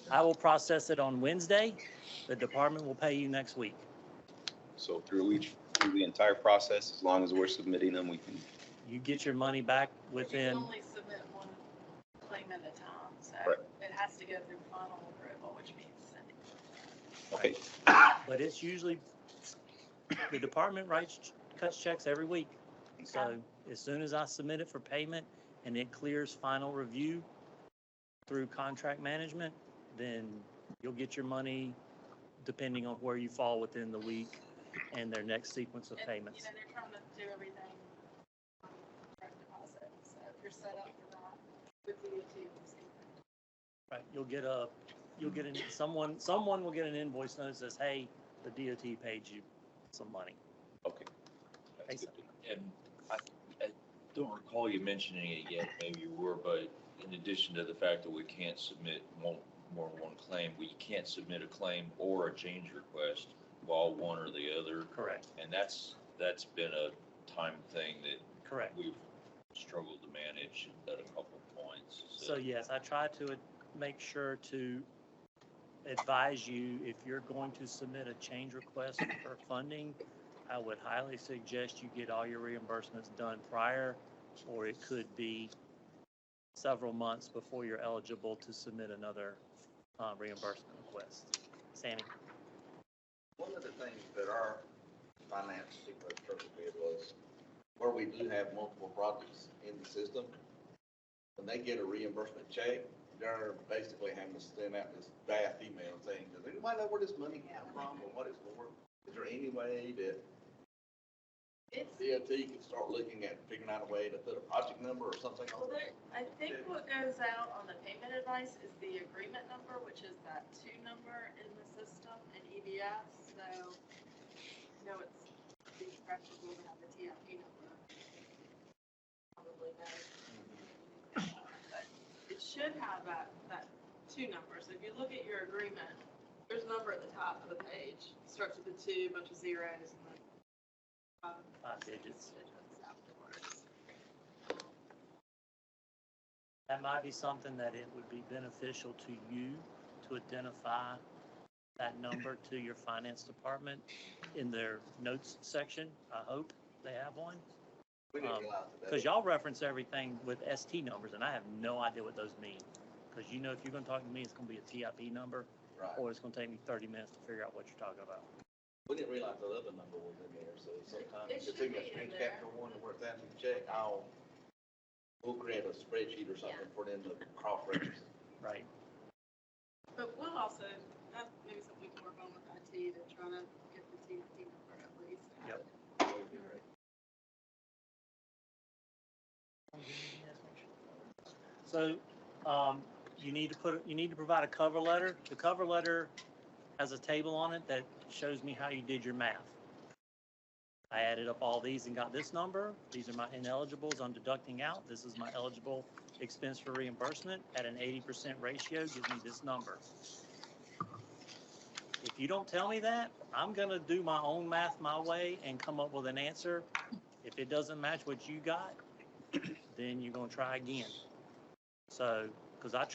I will process it on Wednesday. The department will pay you next week. So through the entire process, as long as we're submitting them, we can. You get your money back You within, can only submit one claim at a time, so Right. it has to go through final approval, which means sending. Okay. but it's usually, the department cuts checks every week. So as soon as I submit it for payment and it clears final review through contract management, then you'll get your money depending on where you fall within the week and their next sequence of payments. You know, they're trying to do everything on direct deposit, so if you're set up for that with DOT, Right, someone will get an invoice note that says, hey, the DOT paid you some money. Okay. That's good. And I don't recall you mentioning it yet, maybe you were, but in addition to the fact that we can't submit more than one claim, we can't submit a claim or a change request while one or the other. Correct. And that's been a time thing that Correct. we've struggled to manage at a couple points. So yes, I try to make sure to advise you if you're going to submit a change request for funding, I would highly suggest you get all your reimbursements done prior, or it could be several months before you're eligible to submit another reimbursement request. Sammy? One of the things that our finance people have struggled with was where we do have multiple projects in the system, when they get a reimbursement check, they're basically having to send out this draft email saying, does anybody know where this money came from or what it's for? Is there any way that DOT can start looking at figuring out a way to put a project number or something on there? I think what goes out on the payment advice is the agreement number, which is that 2 number in the system in EBS. So, you know, it's preferable to have the TIP number. Probably better. But it should have that 2 number. So if you look at your agreement, there's a number at the top of the page. It starts with a 2, a bunch of zeros, and then 5 digits. Afterwards. That might be something that it would be beneficial to you to identify that number to your finance department in their notes section. I hope they have one. We didn't realize that. Because y'all reference everything with ST numbers, and I have no idea what those mean. Because you know, if you're going to talk to me, it's going to be a TIP number, Right. or it's going to take me 30 minutes to figure out what you're talking about. We didn't realize that other number was in there, so sometimes It if should it's in be a in screen there. capture one and where it's at in the check, we'll create a spreadsheet or something for them to cross-reference. Right. But we'll also, that's maybe something we can work on with IT to try to get the TIP number at least. Yep. So, you need to provide a cover letter. The cover letter has a table on it that shows me how you did your math. I added up all these and got this number. These are my ineligibles I'm deducting out. This is my eligible expense for reimbursement at an 80% ratio, gives me this number. If you don't tell me that, I'm gonna do my own math my way and come up with an answer. If it doesn't match what you got, then you're gonna try again. So, because I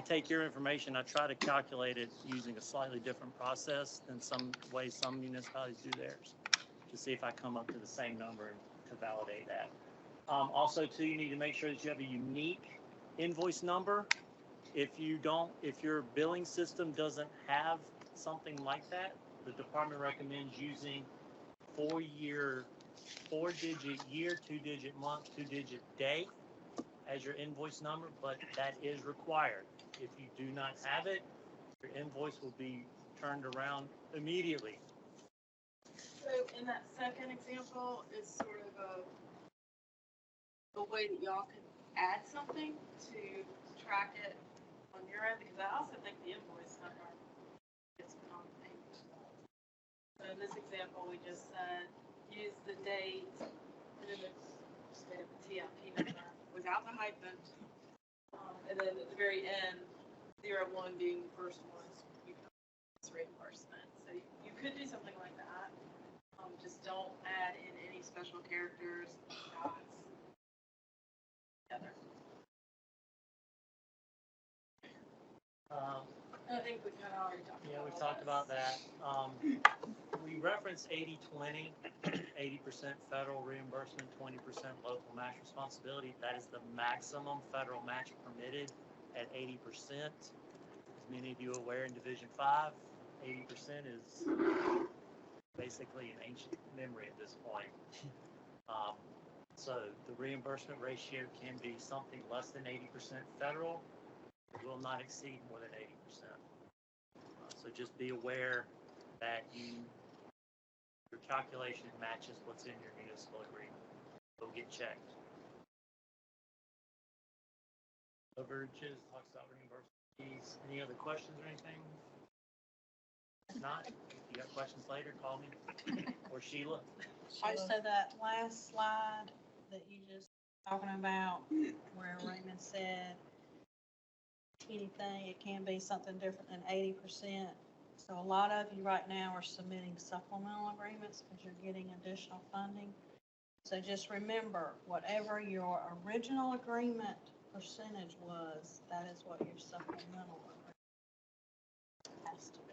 take your information, I try to calculate it using a slightly different process than some municipalities do theirs. to see if I come up to the same number to validate that. Also too, you need to make sure that you have a unique invoice number. If your billing system doesn't have something like that, the department recommends using 4-digit year, 2-digit month, 2-digit day as your invoice number, but that is required. If you do not have it, your invoice will be turned around immediately. So in that second example is sort of a way that y'all can add something to track it on your end, because I also think the invoice number is complicated. So in this example, we just said, use the date, and then the TIP number without the hyphen. And then at the very end, 01 being the first one, so you can reimbursement. So you could do something like that. Just don't add in any special characters, dots, together. I think we kind of already talked about. Yeah, we've talked about that. We referenced 80/20, 80% federal reimbursement, 20% local match responsibility. That is the maximum federal match permitted at 80%. As many of you are aware, in Division 5, 80% is basically an ancient memory at this point. So the reimbursement ratio can be something less than 80% federal. It will not exceed more than 80%. So just be aware that your calculation matches what's in your municipal agreement. It'll get checked. Overages, talks about reimbursement fees. Any other questions or anything? If not, if you got questions later, call me or Sheila. So that last slide that you just talking about, where Raymond said anything, it can be something different than 80%. So a lot of you right now are submitting supplemental agreements because you're getting additional funding. So just remember, whatever your original agreement percentage was, that is what your supplemental agreement has to be.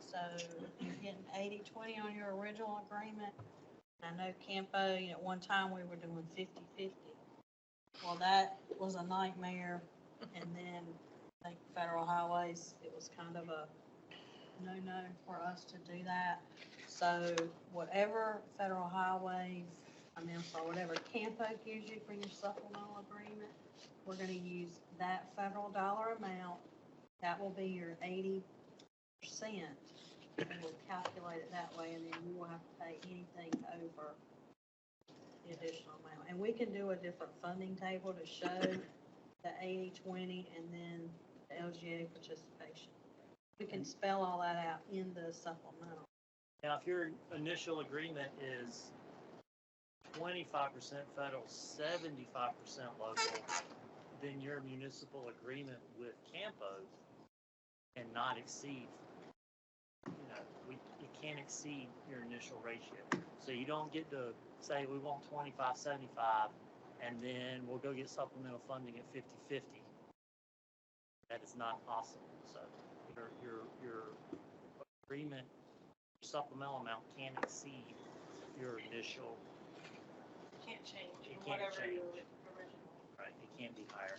So if you're getting 80/20 on your original agreement, I know Campo, at one time we were doing 50/50. Well, that was a nightmare. And then I think Federal Highways, it was kind of a no-no for us to do that. So whatever Federal Highways, whatever Campo gives you for your supplemental agreement, we're gonna use that federal dollar amount. That will be your 80%. And we'll calculate it that way, and then you will have to pay anything over the additional amount. And we can do a different funding table to show the 80/20 and then the LGA participation. We can spell all that out in the supplemental. Now, if your initial agreement is 25% federal, 75% local, then your municipal agreement with Campo cannot exceed, it can't exceed your initial ratio. So you don't get to say we want 25/75 and then we'll go get supplemental funding at 50/50. That is not possible. So your agreement supplemental amount can't exceed your initial. Can't change. It can't Whatever change. your original. Right, it can't be higher.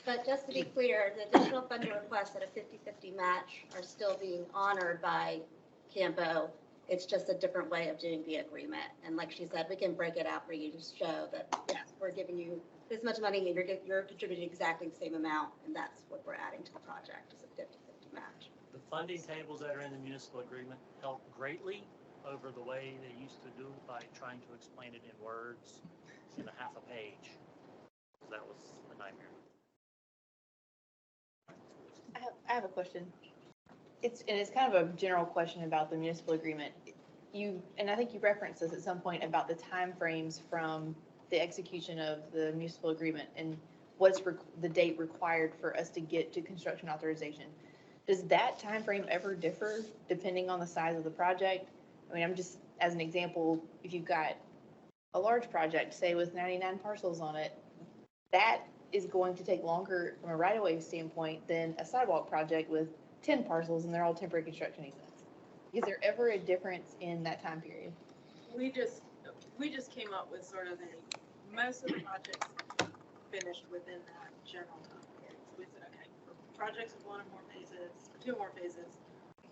But just to be clear, the additional funding requests at a 50/50 match are still being honored by Campo. It's just a different way of doing the agreement. And like she said, we can break it out for you to show that, yes, we're giving you this much money and you're contributing exactly the same amount. And that's what we're adding to the project, is a 50/50 match. The funding tables that are in the municipal agreement help greatly over the way they used to do by trying to explain it in words in a half a page. That was a nightmare. I have a question. It's kind of a general question about the municipal agreement. And I think you referenced this at some point about the timeframes from the execution of the municipal agreement and what's the date required for us to get to construction authorization. Does that timeframe ever differ depending on the size of the project? I mean, I'm just, as an example, if you've got a large project, say with 99 parcels on it, that is going to take longer from a right-of-way standpoint than a sidewalk project with 10 parcels and they're all temporary construction easements. Is there ever a difference in that time period? We just came up with sort of most of the projects finished within that general time period. So we said, okay, for projects with 1 or more phases, 2 or more phases,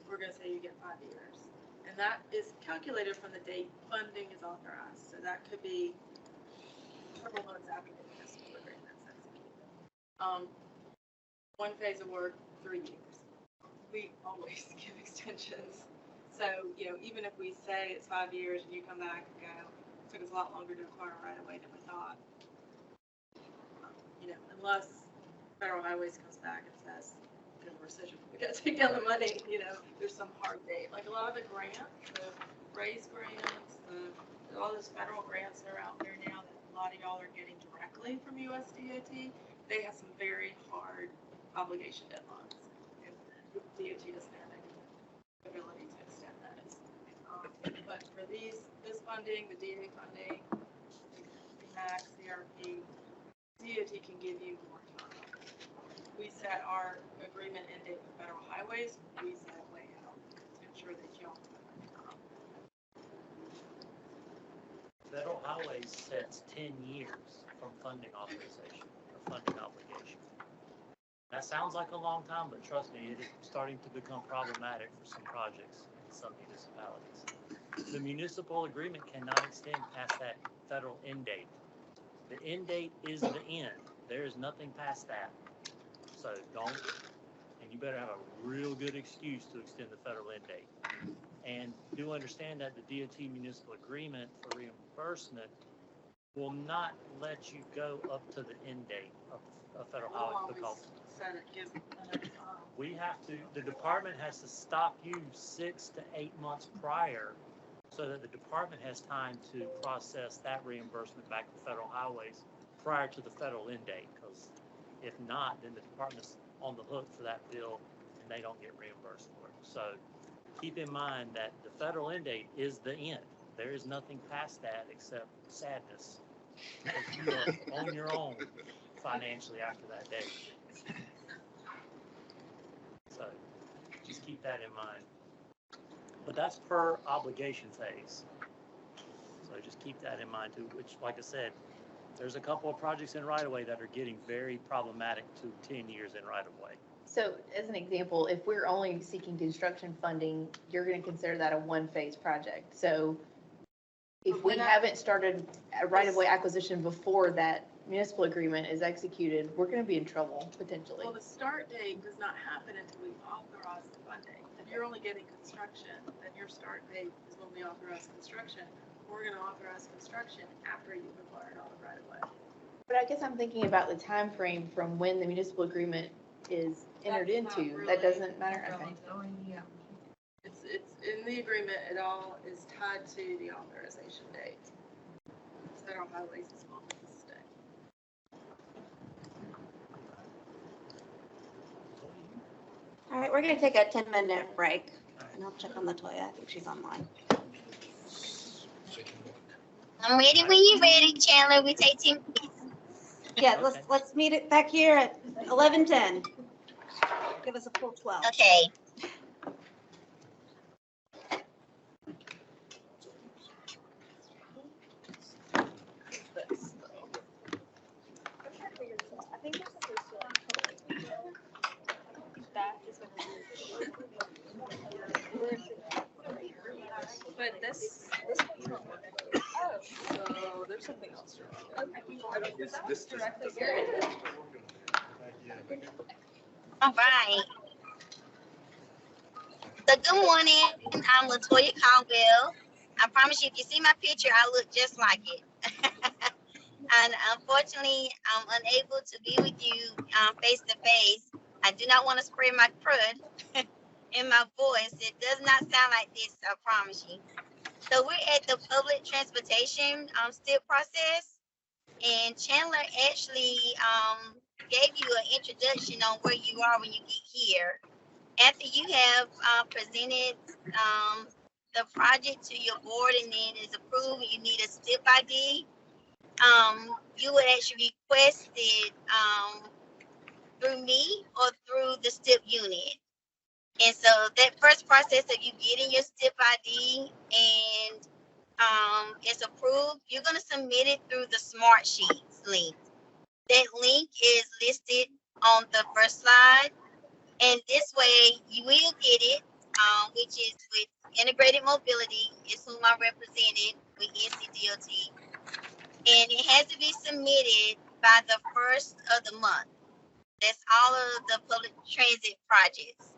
we're gonna say you get 5 years. And that is calculated from the date funding is authorized. So that could be several months after the municipal agreement's executed. 1 phase of work, 3 years. We always give extensions. So, even if we say it's 5 years and you come back and go, it took us a lot longer to acquire right away than we thought. Unless Federal Highways comes back and says, because of rescission, we gotta take down the money, there's some hard date. Like a lot of the grants, the raise grants, all those federal grants that are out there now that a lot of y'all are getting directly from USDOT, they have some very hard obligation deadlines. And DOT doesn't have any ability to extend those. But for this funding, the DA funding, MAX, CRP, DOT can give you more time. We set our agreement end date with Federal Highways. We set way out to ensure that y'all have time. Federal Highways sets 10 years from funding authorization or funding obligation. That sounds like a long time, but trust me, it is starting to become problematic for some projects in some municipalities. The municipal agreement cannot extend past that federal end date. The end date is the end. There is nothing past that. So don't, and you better have a real good excuse to extend the federal end date. And do understand that the DOT municipal agreement for reimbursement will not let you go up to the end date of federal highway because Said it gives enough time. we have to, the department has to stop you 6 to 8 months prior so that the department has time to process that reimbursement back to federal highways prior to the federal end date. Because if not, then the department's on the hook for that bill and they don't get reimbursed for it. So keep in mind that the federal end date is the end. There is nothing past that except sadness. Because you are on your own financially after that date. So just keep that in mind. But that's per obligation phase. So just keep that in mind too, which, like I said, there's a couple of projects in right-of-way that are getting very problematic to 10 years in right-of-way. So as an example, if we're only seeking construction funding, you're going to consider that a 1-phase project. So if we haven't started a right-of-way acquisition before that municipal agreement is executed, we're going to be in trouble potentially. Well, the start date does not happen until we authorize the funding. If you're only getting construction, then your start date is when we authorize construction. We're going to authorize construction after you've acquired all the right-of-way. But I guess I'm thinking about the time frame from when the municipal agreement is entered into. Really, that doesn't matter. Okay. Yeah. It's in the agreement. It all is tied to the authorization date. Federal Highways is on this day. All right, we're going to take a 10-minute break, and I'll check on Latoya. I think she's online. I'm ready when you're ready, Chandler. We take 10 minutes. Yeah, let's meet it back here at 11:10. Give us a full 12. Okay. But this one's not working. Oh. So there's something else wrong. Okay. This All right. So good morning. I'm Latoya Caldwell. I promise you, if you see my picture, I look just like it. And unfortunately, I'm unable to be with you face to face. I do not want to spread my crud in my voice. It does not sound like this, I promise you. So we're at the public transportation STIP process. And Chandler actually gave you an introduction on where you are when you get here. After you have presented the project to your board and then it's approved, you need a STIP ID. You would actually request it through me or through the STIP unit. And so that first process of you getting your STIP ID and it's approved, you're gonna submit it through the Smart Sheets link. That link is listed on the first slide, and this way you will get it, which is with Integrated Mobility, is whom I represented with NCDOT, and it has to be submitted by the first of the month. That's all of the public transit projects.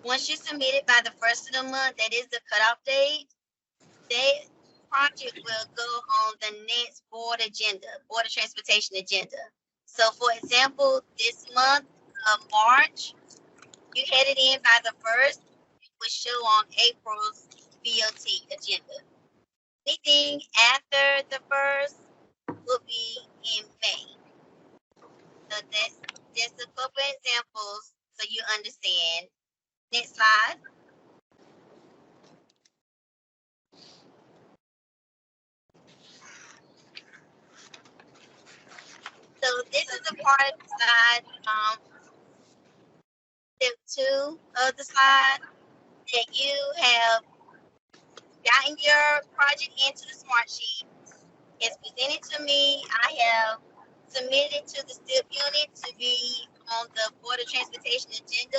Once you submit it by the first of the month, that is the cutoff date, that project will go on the next board agenda, board of transportation agenda. So for example, this month of March, you had it in by the first, it will show on April's BOT agenda. Anything after the first will be in May. So that's just a couple examples so you understand. Next slide. So this is a part of the slide, step 2 of the slide, that you have gotten your project into the Smart Sheet. It's presented to me. I have submitted to the STIP unit to be on the Board of Transportation agenda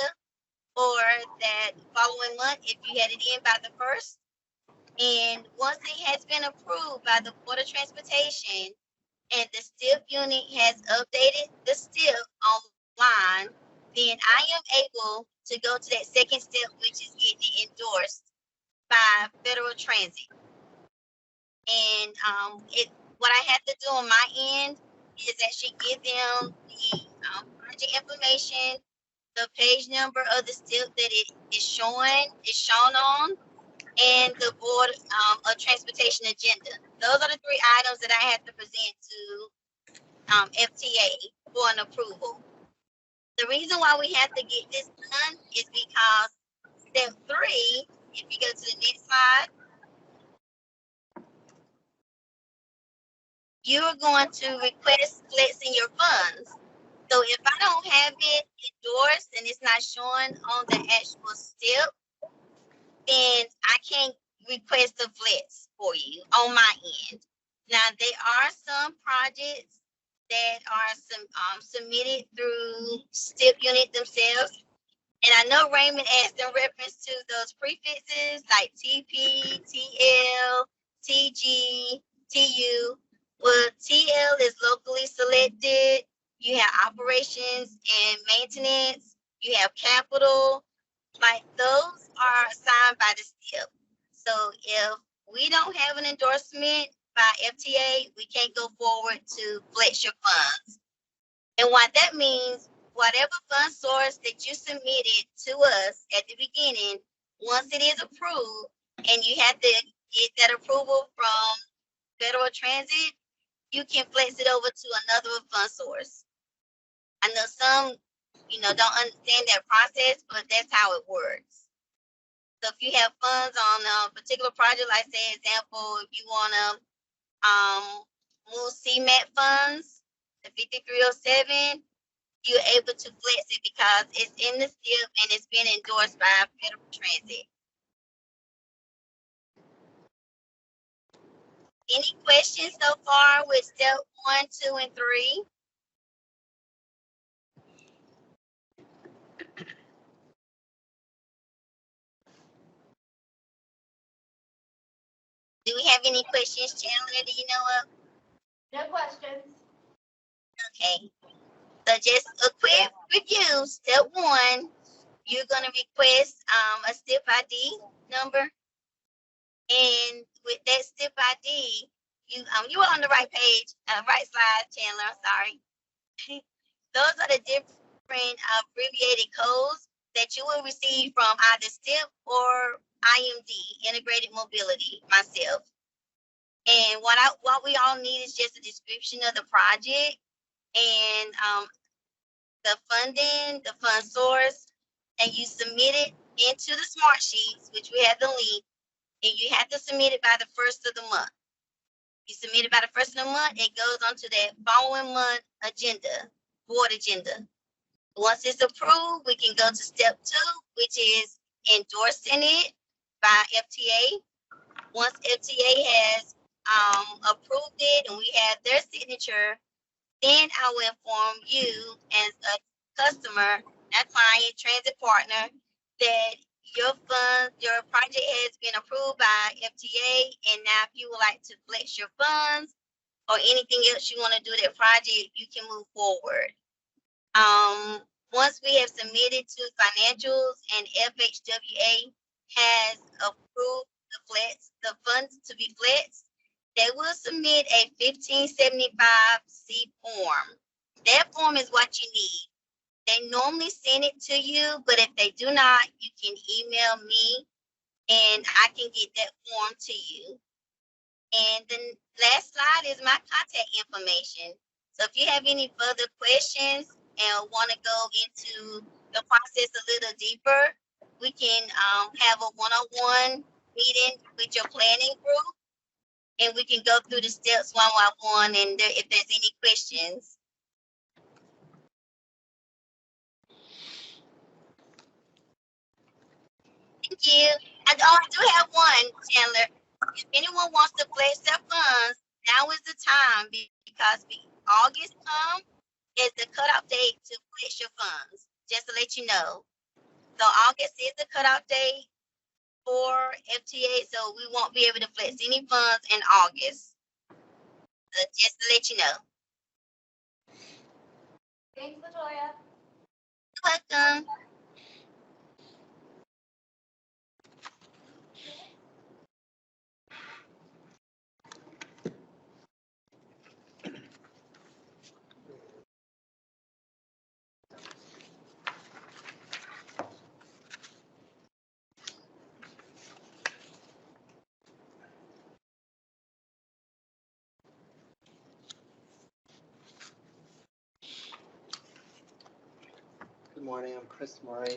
for that following month if you had it in by the first. And once it has been approved by the Board of Transportation and the STIP unit has updated the STIP online, then I am able to go to that second step, which is getting endorsed by Federal Transit. And what I have to do on my end is actually give them the project information, the page number of the STIP that it is shown on, and the Board of Transportation agenda. Those are the 3 items that I have to present to FTA for an approval. The reason why we have to get this done is because step 3, if you go to the next slide, you are going to request flexing your funds. So if I don't have it endorsed and it's not showing on the actual STIP, then I can't request a flex for you on my end. Now, there are some projects that are submitted through STIP unit themselves. And I know Raymond asked in reference to those prefixes like TP, TL, TG, TU. Well, TL is locally selected. You have operations and maintenance. You have capital. Like those are assigned by the STIP. So if we don't have an endorsement by FTA, we can't go forward to flex your funds. And what that means, whatever fund source that you submitted to us at the beginning, once it is approved and you have to get that approval from Federal Transit, you can flex it over to another fund source. I know some, don't understand that process, but that's how it works. So if you have funds on a particular project, like say example, if you want to move CMAT funds to 5307, you're able to flex it because it's in the STIP and it's been endorsed by Federal Transit. Any questions so far with step 1, 2, and 3? Do we have any questions, Chandler? Do you know of? No questions. Okay. So just a quick review. Step 1, you're going to request a STIP ID number. And with that STIP ID, you were on the right page, right slide, Chandler, I'm sorry. Those are the different abbreviated codes that you will receive from either STIP or IMD, Integrated Mobility, myself. And what we all need is just a description of the project and the funding, the fund source, and you submit it into the Smart Sheets, which we have the link, and you have to submit it by the first of the month. You submit it by the first of the month, it goes on to that following month agenda, board agenda. Once it's approved, we can go to step 2, which is endorsing it by FTA. Once FTA has approved it and we have their signature, then I will inform you as a customer, that client, transit partner, that your project has been approved by FTA, and now if you would like to flex your funds or anything else you want to do with that project, you can move forward. Once we have submitted to financials and FHWA has approved the funds to be flexed, they will submit a 1575C form. That form is what you need. They normally send it to you, but if they do not, you can email me and I can get that form to you. And the last slide is my contact information. So if you have any further questions and want to go into the process a little deeper, we can have a one-on-one meeting with your planning group, and we can go through the steps one by one, and if there's any questions. Thank you. I do have one, Chandler. If anyone wants to pledge their funds, now is the time, because August is the cutoff date to pledge your funds, just to let you know. So August is the cutoff date for FTA, so we won't be able to flex any funds in August. Just to let you know. Thanks, Latoya. You're welcome. Good morning, I'm Chris Murray.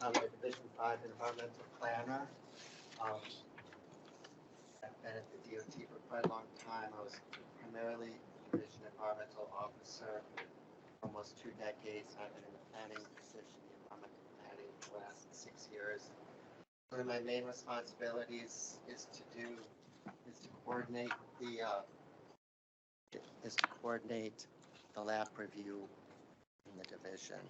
I'm a Division 5 environmental planner. I've been at the DOT for quite a long time. I was primarily Division environmental officer for almost 2 decades. I've been in the planning position, the environmental planning, for the last 6 years. One of my main responsibilities is to coordinate the LAPP review in the division.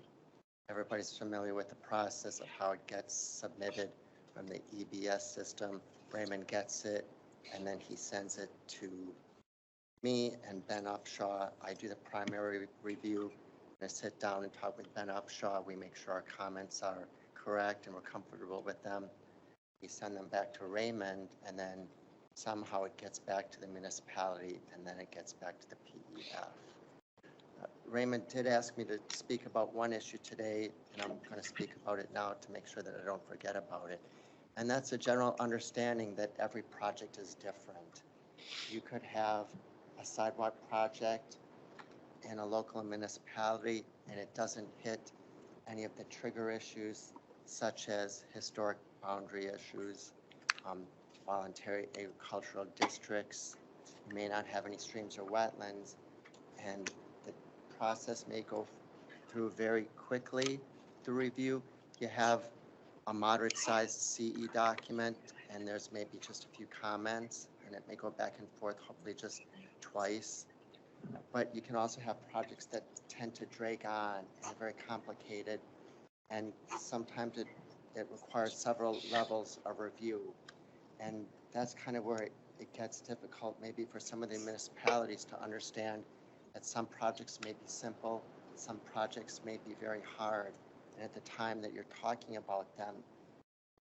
Everybody's familiar with the process of how it gets submitted from the EBS system. Raymond gets it, and then he sends it to me and Ben Upshaw. I do the primary review. I sit down and talk with Ben Upshaw. We make sure our comments are correct and we're comfortable with them. We send them back to Raymond, and then somehow it gets back to the municipality, and then it gets back to the PEF. Raymond did ask me to speak about one issue today, and I'm going to speak about it now to make sure that I don't forget about it. And that's a general understanding that every project is different. You could have a sidewalk project in a local municipality, and it doesn't hit any of the trigger issues, such as historic boundary issues, voluntary agricultural districts. You may not have any streams or wetlands, and the process may go through very quickly to review. You have a moderate sized CE document, and there's maybe just a few comments, and it may go back and forth, hopefully just twice. But you can also have projects that tend to drag on and are very complicated, and sometimes it requires several levels of review. And that's kind of where it gets difficult, maybe for some of the municipalities to understand that some projects may be simple, some projects may be very hard. And at the time that you're talking about them,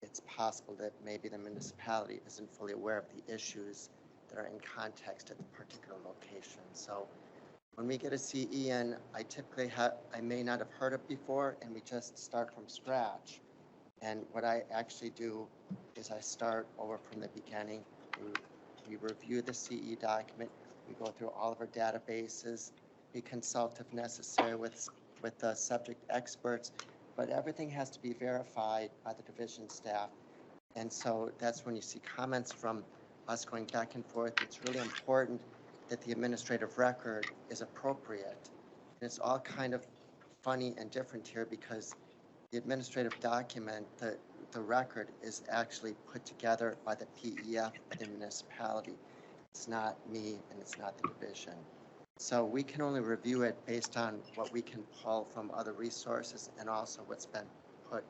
it's possible that maybe the municipality isn't fully aware of the issues that are in context at the particular location. So when we get a CE in, I typically I may not have heard it before, and we just start from scratch. And what I actually do is I start over from the beginning. We review the CE document. We go through all of our databases. We consult, if necessary, with the subject experts. But everything has to be verified by the division staff. And so that's when you see comments from us going back and forth. It's really important that the administrative record is appropriate. And it's all kind of funny and different here because the administrative document, the record is actually put together by the PEF of the municipality. It's not me and it's not the division. So we can only review it based on what we can pull from other resources and also what's been put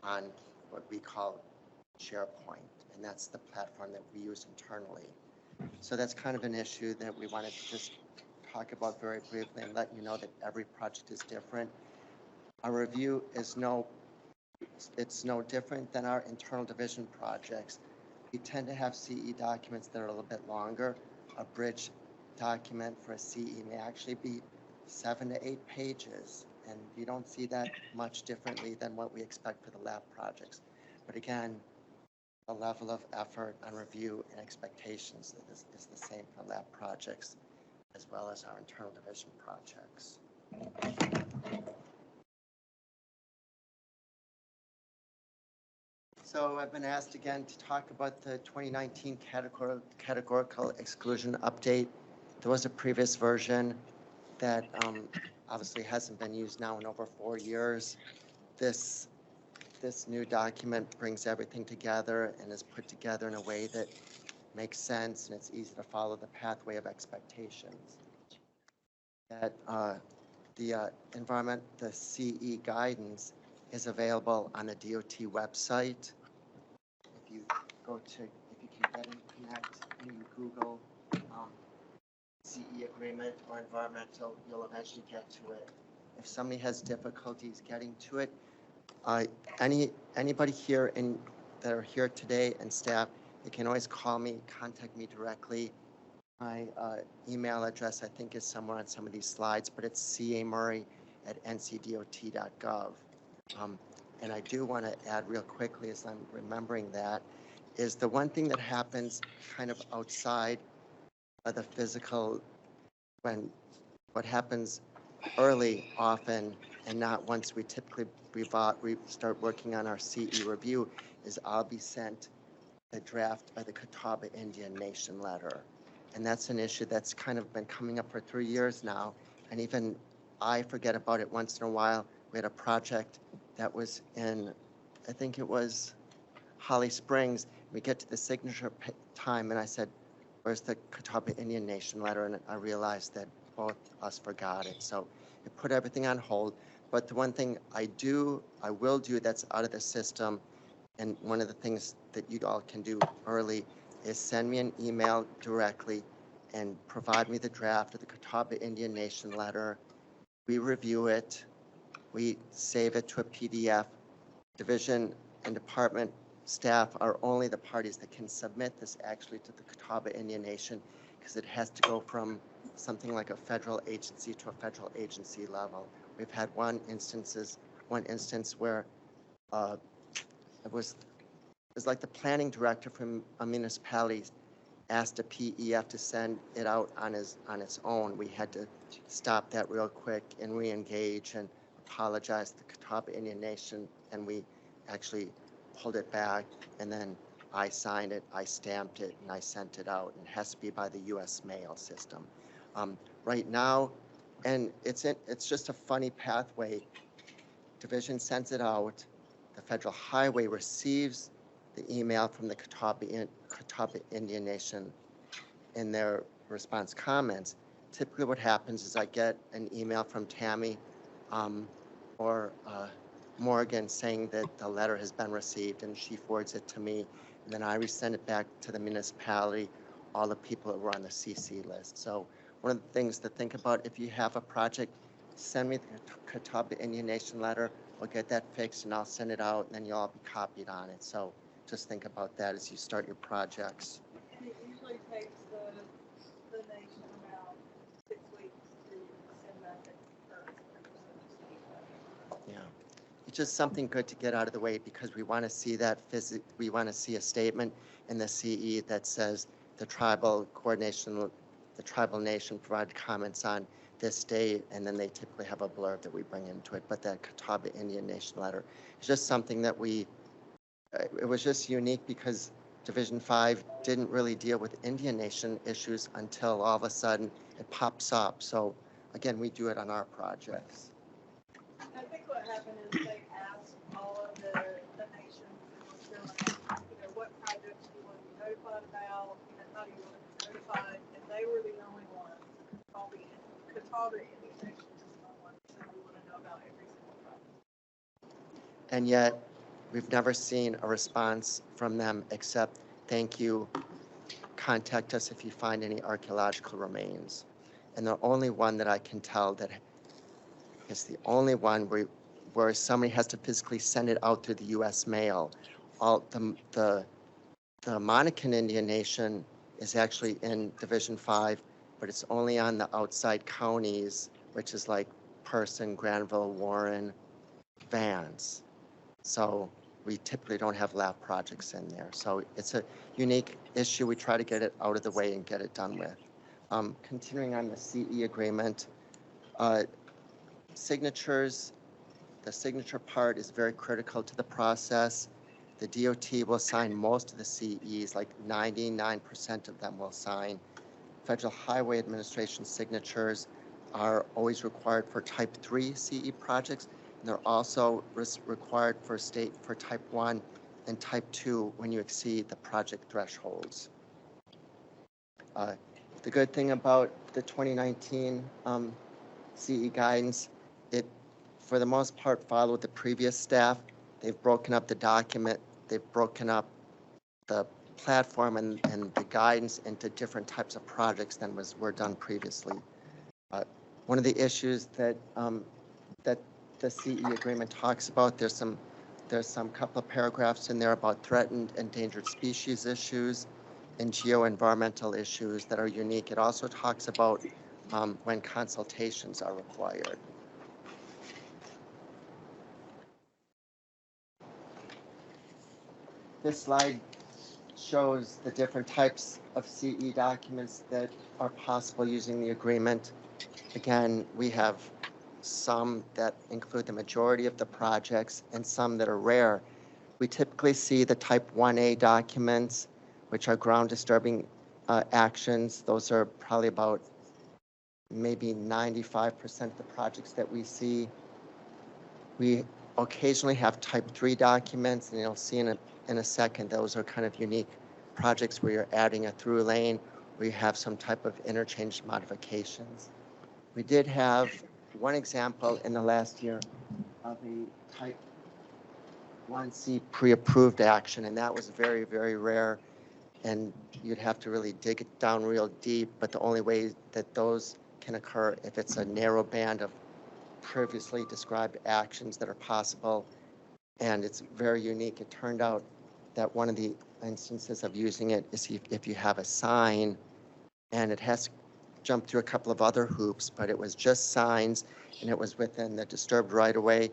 on what we call SharePoint. And that's the platform that we use internally. So that's kind of an issue that we wanted to just talk about very briefly and let you know that every project is different. Our review is no different than our internal division projects. We tend to have CE documents that are a little bit longer. A bridge document for a CE may actually be 7 to 8 pages, and you don't see that much differently than what we expect for the LAPP projects. But again, the level of effort on review and expectations is the same for LAPP projects as well as our internal division projects. So I've been asked again to talk about the 2019 categorical exclusion update. There was a previous version that obviously hasn't been used now in over 4 years. This new document brings everything together and is put together in a way that makes sense and it's easy to follow the pathway of expectations. That the CE guidance is available on the DOT website. If you can get in, connect, and you Google CE agreement or environmental, you'll eventually get to it. If somebody has difficulties getting to it, anybody here that are here today and staff, you can always call me, contact me directly. My email address, I think, is somewhere on some of these slides, but it's camurray@ncdot.gov. And I do want to add real quickly, as I'm remembering that, is the one thing that happens kind of outside of the physical, what happens early often and not once we typically start working on our CE review, is I'll be sent the draft of the Catawba Indian Nation letter. And that's an issue that's kind of been coming up for 3 years now. And even I forget about it once in a while. We had a project that was in, I think it was Holly Springs. We get to the signature time and I said, where's the Catawba Indian Nation letter? And I realized that both us forgot it. So it put everything on hold. But the one thing I will do that's out of the system, and one of the things that you all can do early is send me an email directly and provide me the draft of the Catawba Indian Nation letter. We review it. We save it to a PDF. Division and department staff are only the parties that can submit this actually to the Catawba Indian Nation because it has to go from something like a federal agency to a federal agency level. We've had one instance where it was like the planning director from a municipality asked a PEF to send it out on its own. We had to stop that real quick and re-engage and apologize to the Catawba Indian Nation, and we actually pulled it back, and then I signed it, I stamped it, and I sent it out. And it has to be by the U.S. mail system. Right now, and it's just a funny pathway. Division sends it out. The Federal Highway receives the email from the Catawba Indian Nation in their response comments. Typically what happens is I get an email from Tammy or Morgan saying that the letter has been received, and she forwards it to me, and then I resend it back to the municipality, all the people that were on the CC list. So one of the things to think about, if you have a project, send me the Catawba Indian Nation letter. We'll get that fixed and I'll send it out, and then you'll all be copied on it. So just think about that as you start your projects. And it usually takes the nation about 6 weeks to send back its current. Yeah, it's just something good to get out of the way because we want to see that we want to see a statement in the CE that says the tribal nation provided comments on this date, and then they typically have a blurb that we bring into it. But that Catawba Indian Nation letter is just something that it was just unique because Division 5 didn't really deal with Indian Nation issues until all of a sudden it pops up. So again, we do it on our projects. I think what happened is they asked all of the nations in North Carolina, what projects do you want to be notified about, how do you want to be notified, and they were the only ones. Catawba Indian Nation is the only one that said we want to know about every single project. And yet, we've never seen a response from them except, thank you, contact us if you find any archaeological remains. And the only one that I can tell that is the only one where somebody has to physically send it out through the U.S. mail. All the Monacan Indian Nation is actually in Division 5, but it's only on the outside counties, which is like Person, Granville, Warren, Vance. So we typically don't have LAPP projects in there. So it's a unique issue. We try to get it out of the way and get it done with. Continuing on the CE agreement, signatures, the signature part is very critical to the process. The DOT will sign most of the CEs, like 99% of them will sign. Federal Highway Administration signatures are always required for Type 3 CE projects, and they're also required for state for Type 1 and Type 2 when you exceed the project thresholds. The good thing about the 2019 CE guidance, it, for the most part, followed the previous staff. They've broken up the document, they've broken up the platform and the guidance into different types of projects than were done previously. One of the issues that that the CE agreement talks about, there's some couple of paragraphs in there about threatened endangered species issues and geo-environmental issues that are unique. It also talks about when consultations are required. This slide shows the different types of CE documents that are possible using the agreement. Again, we have some that include the majority of the projects and some that are rare. We typically see the Type 1A documents, which are ground disturbing actions. Those are probably about maybe 95% of the projects that we see. We occasionally have Type 3 documents, and you'll see in a second, those are kind of unique projects where you're adding a through lane, where you have some type of interchange modifications. We did have one example in the last year of a Type 1C pre-approved action, and that was very, very rare, and you'd have to really dig it down real deep, but the only way that those can occur if it's a narrow band of previously described actions that are possible, and it's very unique. It turned out that one of the instances of using it is if you have a sign, and it has to jump through a couple of other hoops, but it was just signs, and it was within the disturbed right-of-way.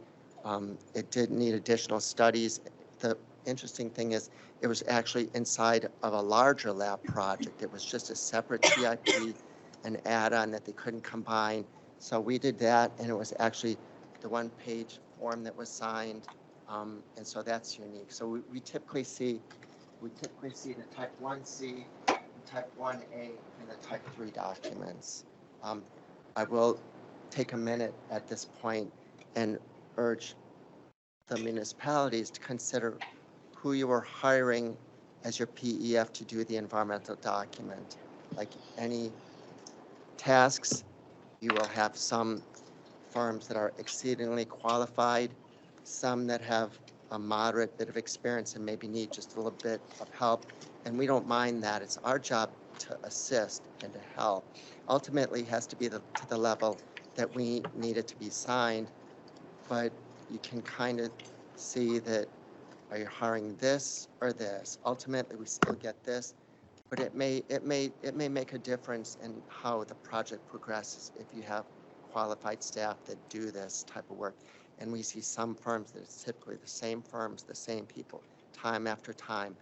It didn't need additional studies. The interesting thing is it was actually inside of a larger LAPP project. It was just a separate TIP, an add-on that they couldn't combine. So we did that, and it was actually the one-page form that was signed, and so that's unique. So we typically see the Type 1C, the Type 1A, and the Type 3 documents. I will take a minute at this point and urge the municipalities to consider who you are hiring as your PEF to do the environmental document. Like any tasks, you will have some firms that are exceedingly qualified, some that have a moderate bit of experience and maybe need just a little bit of help. And we don't mind that. It's our job to assist and to help. Ultimately, it has to be to the level that we need it to be signed, but you can kind of see that, are you hiring this or this? Ultimately, we still get this, but it may make a difference in how the project progresses if you have qualified staff that do this type of work. And we see some firms that it's typically the same firms, the same people, time after time.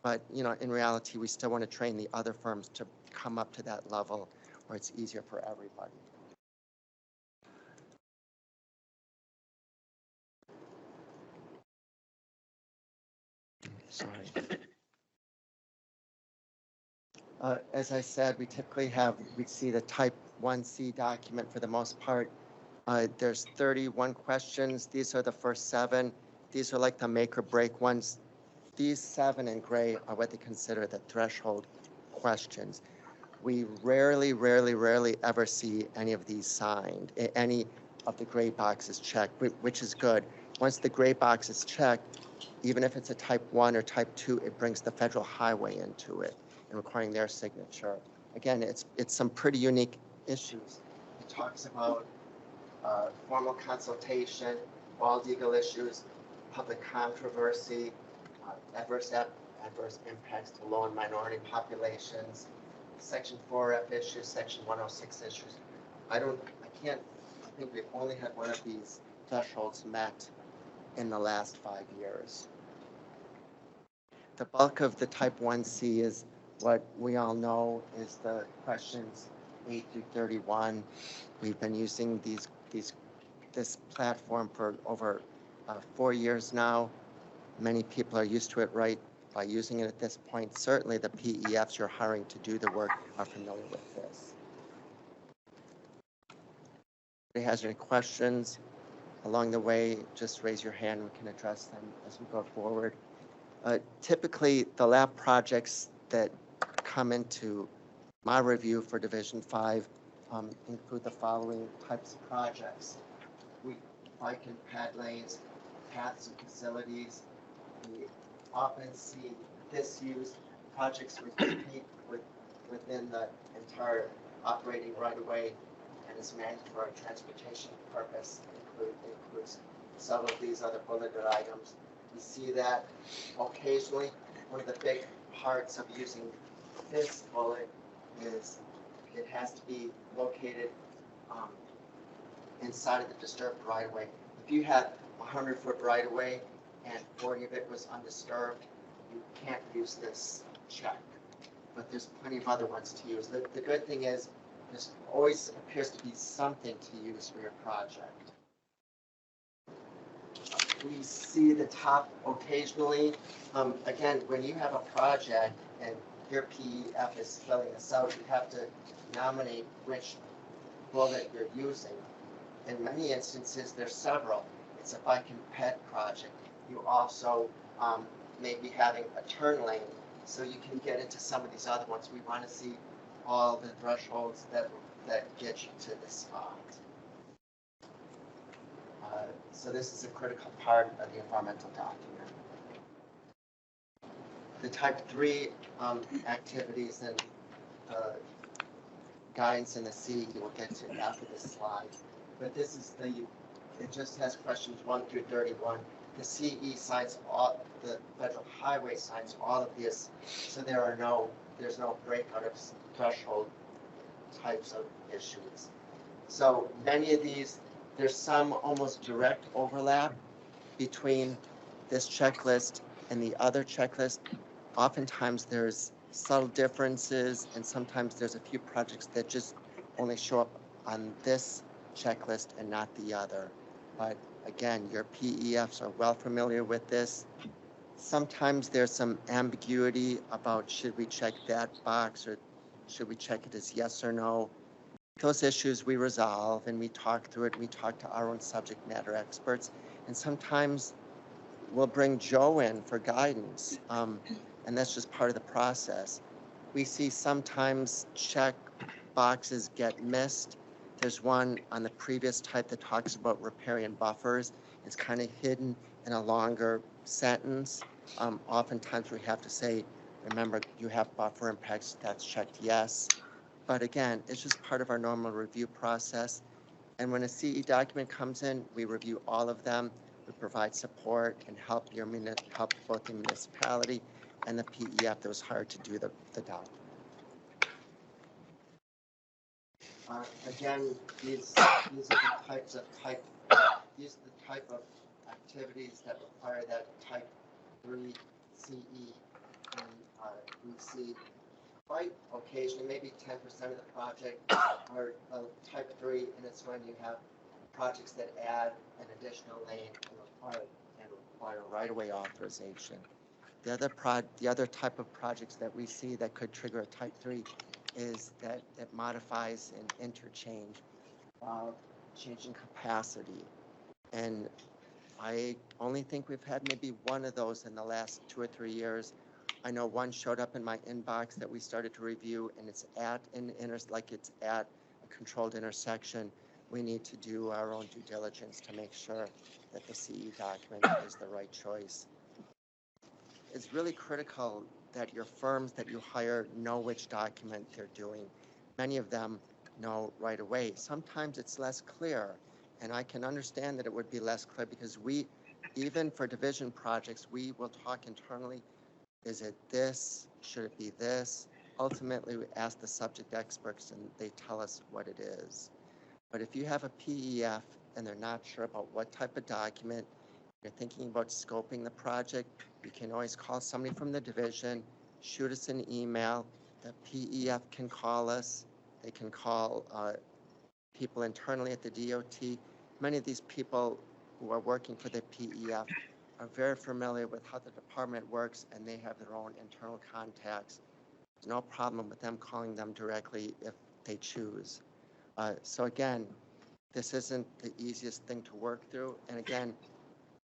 But in reality, we still want to train the other firms to come up to that level where it's easier for everybody. Sorry. As I said, we see the Type 1C document for the most part There's 31 questions. These are the first 7. These are like the make or break ones. These 7 in gray are what they consider the threshold questions. We rarely ever see any of these signed, any of the gray boxes checked, which is good. Once the gray box is checked, even if it's a type 1 or type 2, it brings the federal highway into it and requiring their signature. Again, it's some pretty unique issues. It talks about formal consultation, all legal issues, public controversy, adverse impacts to low and minority populations, Section 4F issues, Section 106 issues. I think we've only had one of these thresholds met in the last 5 years. The bulk of the type 1C is what we all know is the questions 8 through 31. We've been using this platform for over 4 years now. Many people are used to it right by using it at this point. Certainly the PEFs you're hiring to do the work are familiar with this. If anybody has any questions along the way, just raise your hand. We can address them as we go forward. Typically, the LAPP projects that come into my review for Division 5 include the following types of projects. Bike and ped lanes, paths and facilities. We often see disuse projects within the entire operating right-of-way and is meant for a transportation purpose. Includes several of these other bulleted items. We see that occasionally. One of the big parts of using this bullet is it has to be located inside of the disturbed right-of-way. If you had 100-foot right-of-way and 40 of it was undisturbed, you can't use this check. But there's plenty of other ones to use. The good thing is there's always appears to be something to use for your project. We see the top occasionally. Again, when you have a project and your PEF is filling this out, you have to nominate which bullet you're using. In many instances, there's several. It's a bike and ped project. You also may be having a turn lane, so you can get into some of these other ones. We want to see all the thresholds that get you to this spot. So this is a critical part of the environmental document. The type 3 activities and guidance in the C you will get to after this slide. But this is it just has questions 1 through 31. The CE signs all, the federal highway signs all of this, so there's no breakout of threshold types of issues. So many of these, there's some almost direct overlap between this checklist and the other checklist. Oftentimes there's subtle differences, and sometimes there's a few projects that just only show up on this checklist and not the other. But again, your PEFs are well familiar with this. Sometimes there's some ambiguity about should we check that box or should we check it as yes or no. Those issues we resolve and we talk through it. We talk to our own subject matter experts, and sometimes we'll bring Joe in for guidance, and that's just part of the process. We see sometimes check boxes get missed. There's one on the previous type that talks about riparian buffers. It's kind of hidden in a longer sentence. Oftentimes we have to say, remember, you have buffer impacts, that's checked yes. But again, it's just part of our normal review process. And when a CE document comes in, we review all of them. We provide support and help both the municipality and the PEF that was hired to do the document. Again, these are the types of activities that require that type 3 CE. And we see quite occasionally, maybe 10% of the project are type 3, and it's when you have projects that add an additional lane and require right-of-way authorization. The other type of projects that we see that could trigger a type 3 is that it modifies an interchange. changing capacity. And I only think we've had maybe one of those in the last 2 or 3 years. I know one showed up in my inbox that we started to review, and it's at it's at a controlled intersection. We need to do our own due diligence to make sure that the CE document is the right choice. It's really critical that your firms that you hire know which document they're doing. Many of them know right away. Sometimes it's less clear, and I can understand that it would be less clear because we, even for division projects, we will talk internally. Is it this? Should it be this? Ultimately, we ask the subject experts and they tell us what it is. But if you have a PEF and they're not sure about what type of document, you're thinking about scoping the project, you can always call somebody from the division, shoot us an email. The PEF can call us. They can call people internally at the DOT. Many of these people who are working for the PEF are very familiar with how the department works, and they have their own internal contacts. There's no problem with them calling them directly if they choose. So again, this isn't the easiest thing to work through. And again,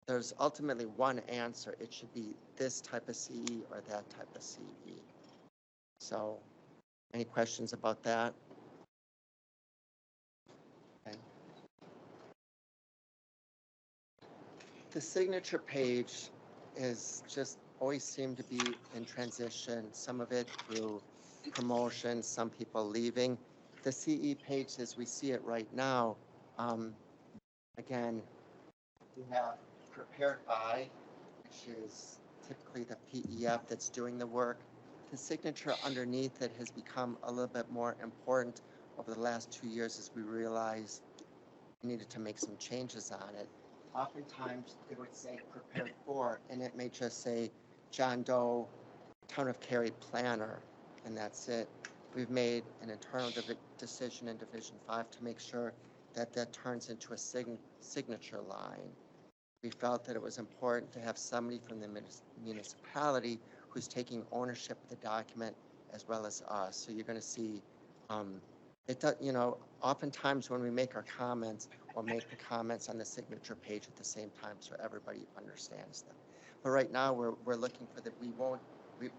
there's ultimately one answer. It should be this type of CE or that type of CE. So any questions about that? Okay. The signature page is just always seemed to be in transition, some of it through promotion, some people leaving. The CE page as we see it right now, again, we have prepared by, which is typically the PEF that's doing the work. The signature underneath it has become a little bit more important over the last 2 years as we realized we needed to make some changes on it. Oftentimes, it would say prepared for, and it may just say John Doe, Town of Cary Planner, and that's it. We've made an internal decision in Division 5 to make sure that that turns into a signature line. We felt that it was important to have somebody from the municipality who's taking ownership of the document as well as us. So you're going to see, oftentimes when we make our comments, we'll make the comments on the signature page at the same time so everybody understands them. But right now we're looking for that.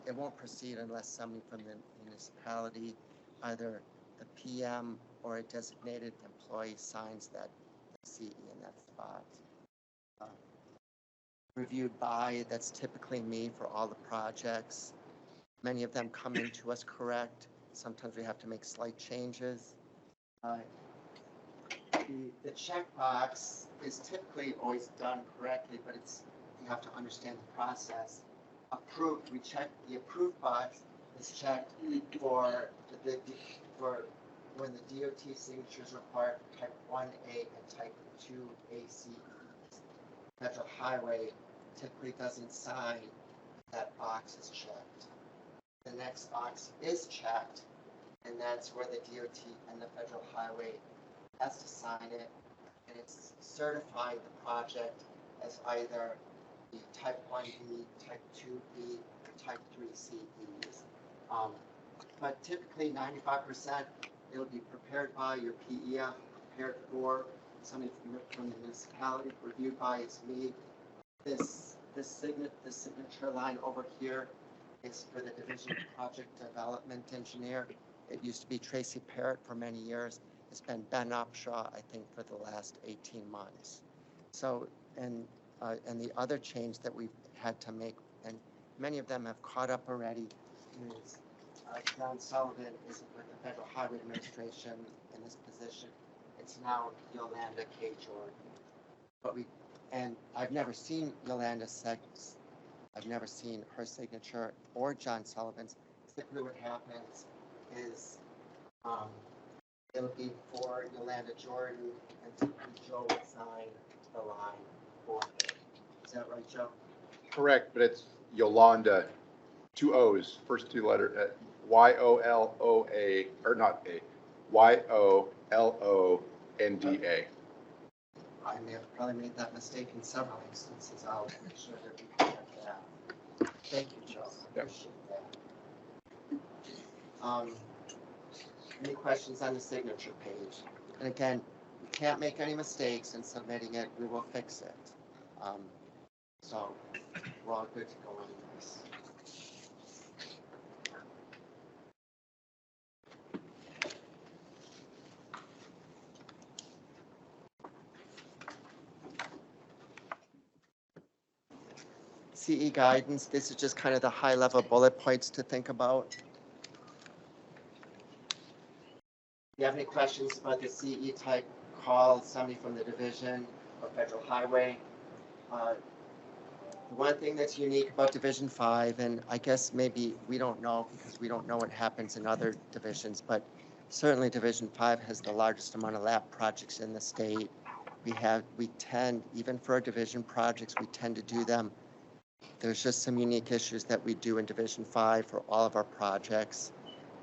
It won't proceed unless somebody from the municipality, either the PM or a designated employee, signs that CE in that spot. Reviewed by, that's typically me for all the projects. Many of them come into us correct. Sometimes we have to make slight changes. The checkbox is typically always done correctly, but you have to understand the process. Approved, we check the approved box is checked for when the DOT signature is required for type 1A and type 2A CEs. Federal Highway typically doesn't sign that box is checked. The next box is checked, and that's where the DOT and the Federal Highway has to sign it, and it's certified the project as either the type 1B, type 2B, or type 3 CEs. But typically 95% it'll be prepared by your PEF, prepared for somebody from the municipality, reviewed by is me. This signature line over here is for the Division of Project Development Engineer. It used to be Tracy Parrott for many years. It's been Ben Upshaw, I think, for the last 18 months. So, and the other change that we've had to make, and many of them have caught up already, is John Sullivan is with the Federal Highway Administration in this position. It's now Yolanda K. Jordan. And I've never seen Yolanda's I've never seen her signature or John Sullivan's. Typically what happens is it'll be for Yolanda Jordan, and typically Joe will sign the line for her. Is that right, Joe? Correct, but it's Yolanda, 2 O's, first 2 letters, Y-O-L-O-A, or not A, Y-O-L-O-N-D-A. I may have probably made that mistake in several instances. I'll make sure that we correct that. Thank you, Joe. I appreciate that. Any questions on the signature page? And again, can't make any mistakes in submitting it, we will fix it. So we're all good to go on this. CE guidance, this is just kind of the high level bullet points to think about. If you have any questions about the CE type, call somebody from the division or Federal Highway. The one thing that's unique about Division 5, and I guess maybe we don't know because we don't know what happens in other divisions, but certainly Division 5 has the largest amount of LAPP projects in the state. We tend, even for our division projects, we tend to do them. There's just some unique issues that we do in Division 5 for all of our projects.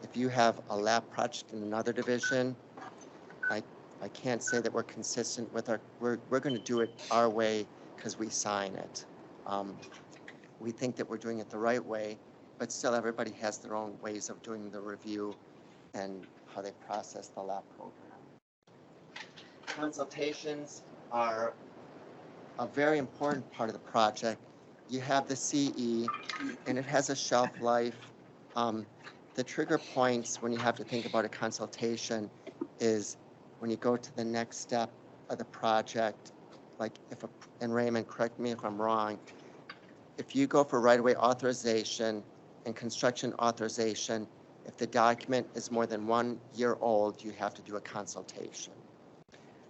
If you have a LAPP project in another division, I can't say that we're consistent with we're going to do it our way because we sign it. We think that we're doing it the right way, but still everybody has their own ways of doing the review and how they process the LAPP program. Consultations are a very important part of the project. You have the CE, and it has a shelf life. The trigger points when you have to think about a consultation is when you go to the next step of the project, like and Raymond, correct me if I'm wrong, if you go for right-of-way authorization and construction authorization, if the document is more than 1 year old, you have to do a consultation.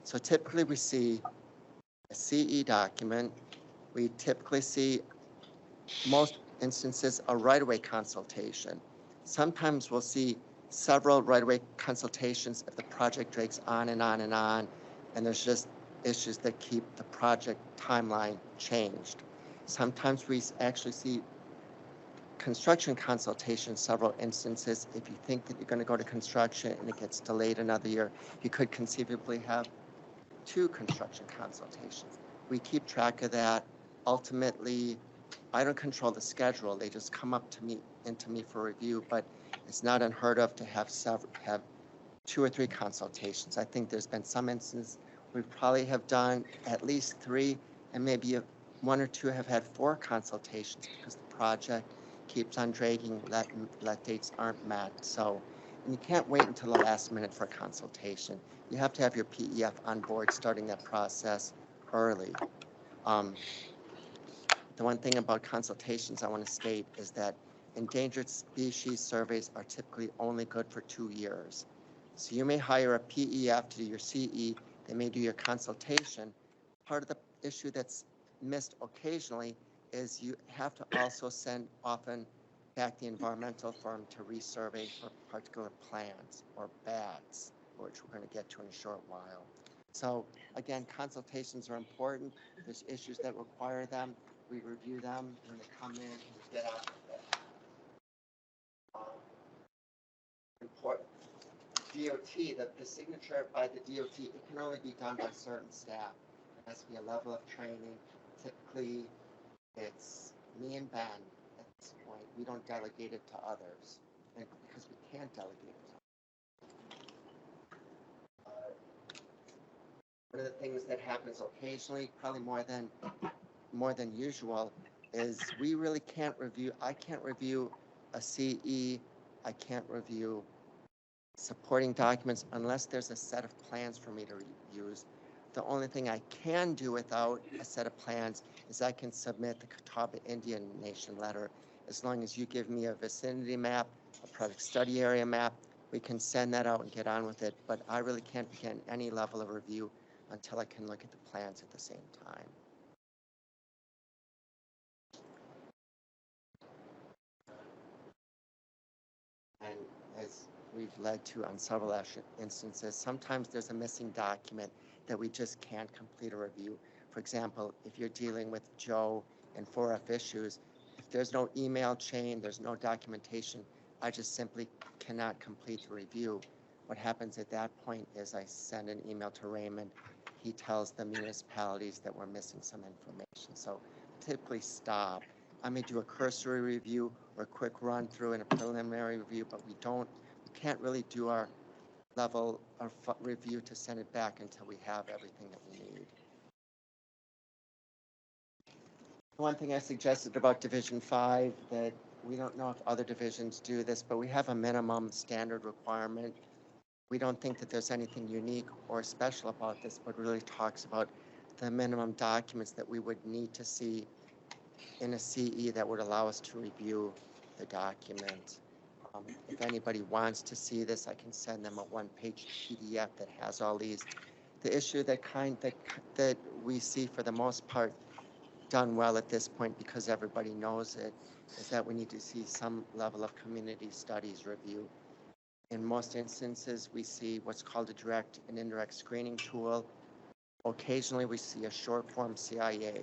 So typically we see a CE document. We typically see, most instances, a right-of-way consultation. Sometimes we'll see several right-of-way consultations if the project drags on and on and on, and there's just issues that keep the project timeline changed. Sometimes we actually see construction consultation, several instances. If you think that you're going to go to construction and it gets delayed another year, you could conceivably have 2 construction consultations. We keep track of that. Ultimately, I don't control the schedule. They just come up to me for review, but it's not unheard of to have 2 or 3 consultations. I think there's been some instances we probably have done at least 3, and maybe 1 or 2 have had 4 consultations because the project keeps on dragging, let dates aren't met. So, and you can't wait until the last minute for a consultation. You have to have your PEF on board starting that process early. The one thing about consultations I want to state is that endangered species surveys are typically only good for 2 years. So you may hire a PEF to do your CE, they may do your consultation. Part of the issue that's missed occasionally is you have to also send often back the environmental firm to resurvey for particular plants or bats, which we're going to get to in a short while. So again, consultations are important. There's issues that require them. We review them when they come in and we get out with it. Important. DOT, the signature by the DOT, it can only be done by certain staff. It has to be a level of training. Typically, it's me and Ben at this point. We don't delegate it to others because we can't delegate it. One of the things that happens occasionally, probably more than usual, is we really can't review. I can't review a CE. I can't review supporting documents unless there's a set of plans for me to use. The only thing I can do without a set of plans is I can submit the Catawba Indian Nation letter. As long as you give me a vicinity map, a project study area map, we can send that out and get on with it. But I really can't begin any level of review until I can look at the plans at the same time. And as we've led to on several instances, sometimes there's a missing document that we just can't complete a review. For example, if you're dealing with Joe and 4F issues, if there's no email chain, there's no documentation, I just simply cannot complete the review. What happens at that point is I send an email to Raymond. He tells the municipalities that we're missing some information. So typically stop. I may do a cursory review or a quick run through and a preliminary review, but we can't really do our level of review to send it back until we have everything that we need. One thing I suggested about Division 5, that we don't know if other divisions do this, but we have a minimum standard requirement. We don't think that there's anything unique or special about this, but really talks about the minimum documents that we would need to see in a CE that would allow us to review the document. If anybody wants to see this, I can send them a one-page PDF that has all these. The issue that we see for the most part done well at this point, because everybody knows it, is that we need to see some level of community studies review. In most instances, we see what's called a direct and indirect screening tool. Occasionally, we see a short form CIA.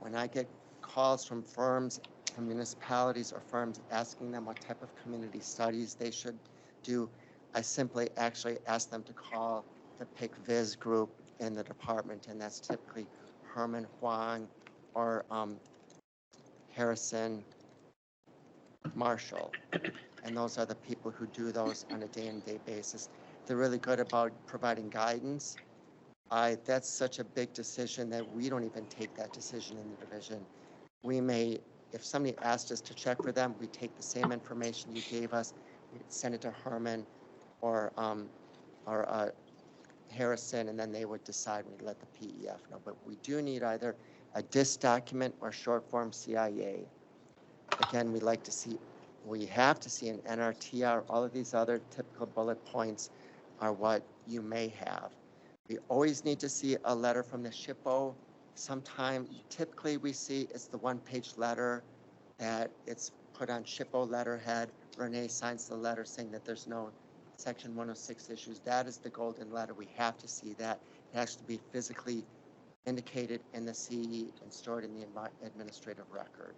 When I get calls from firms, from municipalities or firms asking them what type of community studies they should do, I simply actually ask them to call the Pick Viz group in the department, and that's typically Herman Huang or Harrison Marshall. And those are the people who do those on a day-to-day basis. They're really good about providing guidance. That's such a big decision that we don't even take that decision in the division. We may, if somebody asked us to check for them, we take the same information you gave us, we'd send it to Herman or Harrison, and then they would decide. We'd let the PEF know. But we do need either a DIS document or short form CIA. Again, we have to see an NRTR. All of these other typical bullet points are what you may have. We always need to see a letter from the SHPO. Typically we see it's the one-page letter that it's put on SHPO letterhead. Renee signs the letter saying that there's no Section 106 issues. That is the golden letter. We have to see that. It has to be physically indicated in the CE and stored in the administrative record.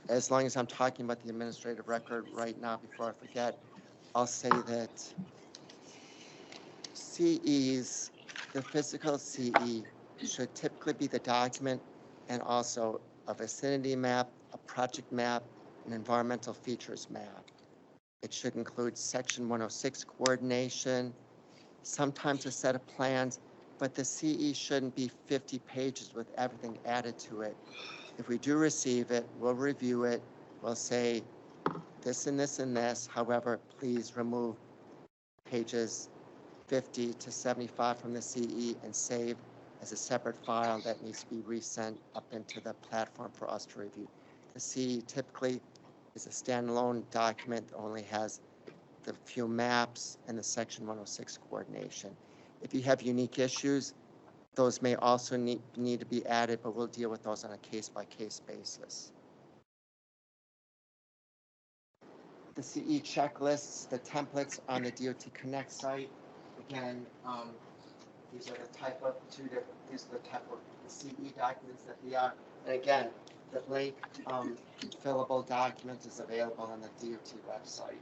As long as I'm talking about the administrative record right now, before I forget, I'll say that CEs, the physical CE, should typically be the document and also a vicinity map, a project map, an environmental features map. It should include Section 106 coordination, sometimes a set of plans, but the CE shouldn't be 50 pages with everything added to it. If we do receive it, we'll review it. We'll say this and this and this. However, please remove pages 50 to 75 from the CE and save as a separate file that needs to be resent up into the platform for us to review. The CE typically is a standalone document that only has the few maps and the Section 106 coordination. If you have unique issues, those may also need to be added, but we'll deal with those on a case-by-case basis. The CE checklists, the templates on the DOT Connect site. Again, these are the type of CE documents that we are. And again, the blank fillable document is available on the DOT website.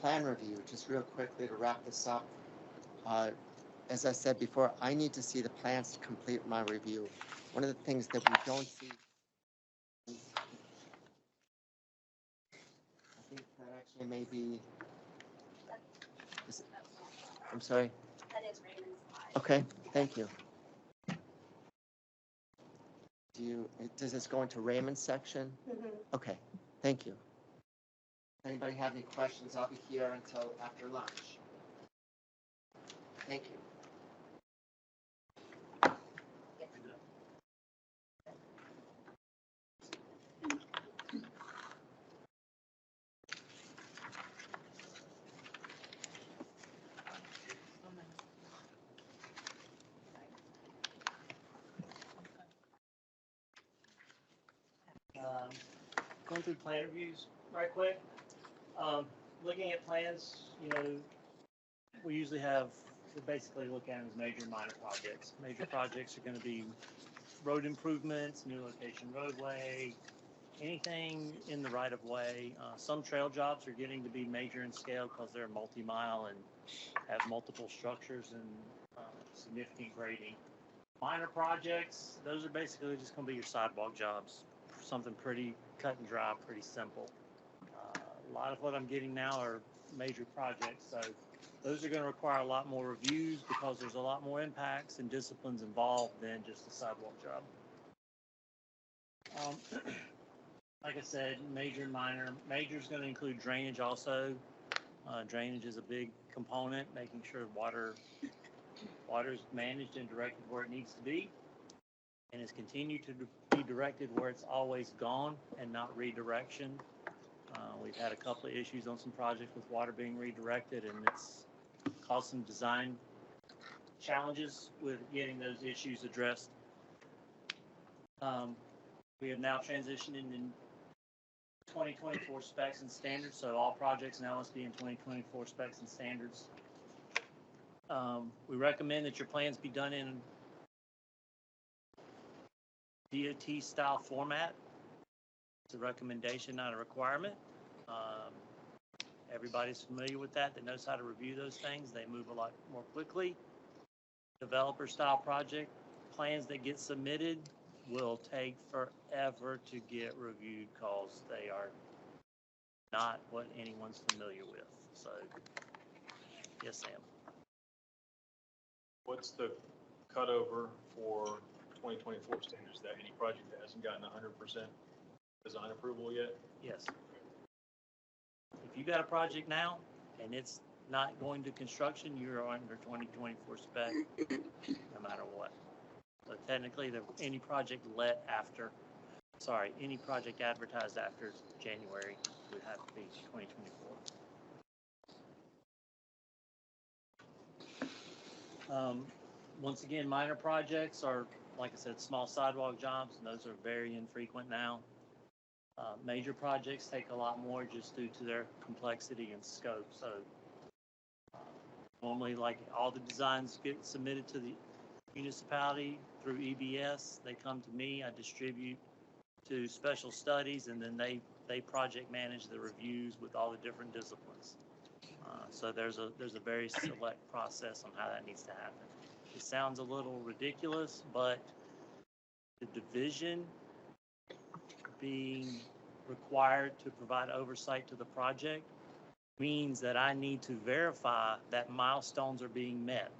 Plan review, just real quickly to wrap this up. As I said before, I need to see the plans to complete my review. One of the things that we don't see, I think that actually may be, I'm sorry. That is Raymond's slide. Okay, thank you. Does this go into Raymond's section? Mm-hmm. Okay, thank you. Anybody have any questions? I'll be here until after lunch. Thank you. Going through plan reviews right quick. Looking at plans, we usually we basically look at them as major and minor projects. Major projects are going to be road improvements, new location roadway, anything in the right of way. Some trail jobs are getting to be major in scale because they're multi-mile and have multiple structures and significant grading. Minor projects, those are basically just going to be your sidewalk jobs. something pretty cut and dry, pretty simple. A lot of what I'm getting now are major projects, so those are going to require a lot more reviews because there's a lot more impacts and disciplines involved than just a sidewalk job. Like I said, major and minor. Major is going to include drainage also. Drainage is a big component, making sure water is managed and directed where it needs to be, and is continued to be directed where it's always gone and not redirection. We've had a couple of issues on some projects with water being redirected, and it's caused some design challenges with getting those issues addressed. We have now transitioned into 2024 specs and standards, so all projects now must be in 2024 specs and standards. We recommend that your plans be done in DOT style format. It's a recommendation, not a requirement. Everybody's familiar with that knows how to review those things. They move a lot more quickly. Developer style project plans that get submitted will take forever to get reviewed because they are not what anyone's familiar with. So, yes, Sam. What's the cutover for 2024 standards? That any project that hasn't gotten 100% design approval yet? Yes. If you got a project now and it's not going to construction, you're under 2024 spec, no matter what. So technically, any project any project advertised after January would have to be 2024. Once again, minor projects are, like I said, small sidewalk jobs, and those are very infrequent now. Major projects take a lot more just due to their complexity and scope. So normally, like all the designs get submitted to the municipality through EBS. They come to me, I distribute to special studies, and then they project manage the reviews with all the different disciplines. So there's a very select process on how that needs to happen. It sounds a little ridiculous, but the division being required to provide oversight to the project means that I need to verify that milestones are being met.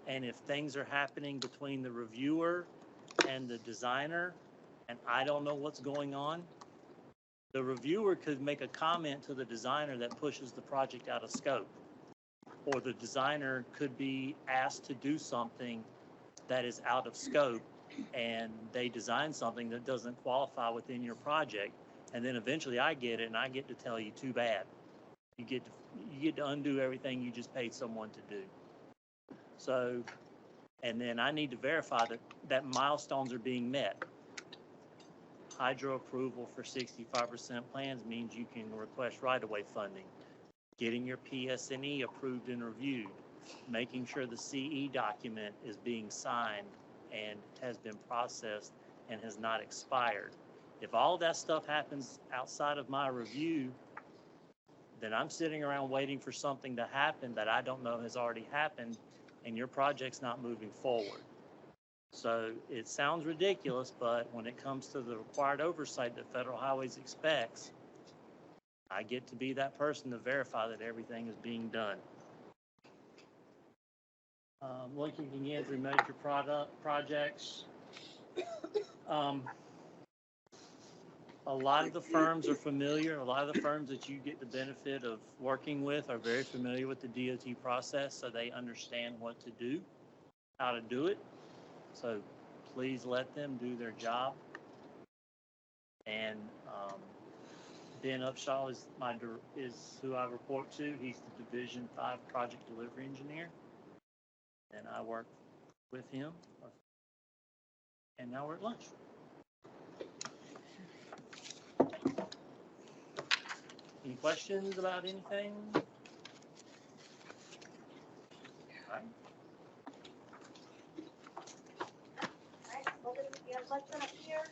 And if things are happening between the reviewer and the designer, and I don't know what's going on, the reviewer could make a comment to the designer that pushes the project out of scope. Or the designer could be asked to do something that is out of scope, and they design something that doesn't qualify within your project. And then eventually I get it, and I get to tell you, too bad. You get to undo everything you just paid someone to do. So, and then I need to verify that milestones are being met. Hydro approval for 65% plans means you can request right-of-way funding. Getting your PS&E approved and reviewed. Making sure the CE document is being signed and has been processed and has not expired. If all that stuff happens outside of my review, then I'm sitting around waiting for something to happen that I don't know has already happened, and your project's not moving forward. So it sounds ridiculous, but when it comes to the required oversight that Federal Highways expects, I get to be that person to verify that everything is being done. Looking again through major projects, a lot of the firms are familiar. A lot of the firms that you get the benefit of working with are very familiar with the DOT process, so they understand what to do, how to do it. So please let them do their job. And Ben Upshaw is who I report to. He's the Division 5 Project Delivery Engineer, and I work with him. And now we're at lunch. Any questions about anything? All right. All right, well, we have lunch up here.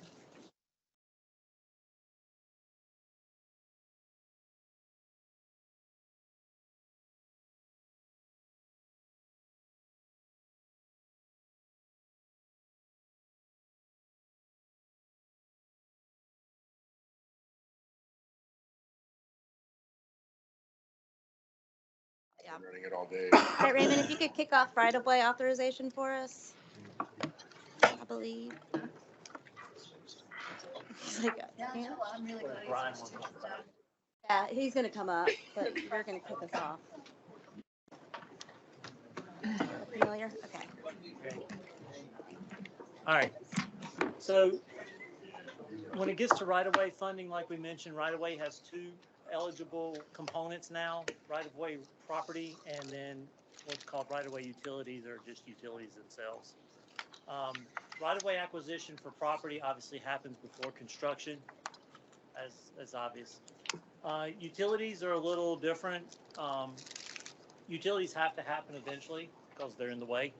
Yeah. been running it all day. All right, Raymond, if you could kick off right-of-way authorization for us, I believe. He's like, "Yeah." I'm really glad Brian he's wants switched to- it up. Yeah, he's gonna come up, but you're gonna kick us off. Familiar? Okay. All right, so when it gets to right-of-way funding, like we mentioned, right-of-way has two eligible components now, right-of-way property and then what's called right-of-way utilities or just utilities themselves. Right-of-way acquisition for property obviously happens before construction, as obvious. Utilities are a little different. Utilities have to happen eventually because they're in the way.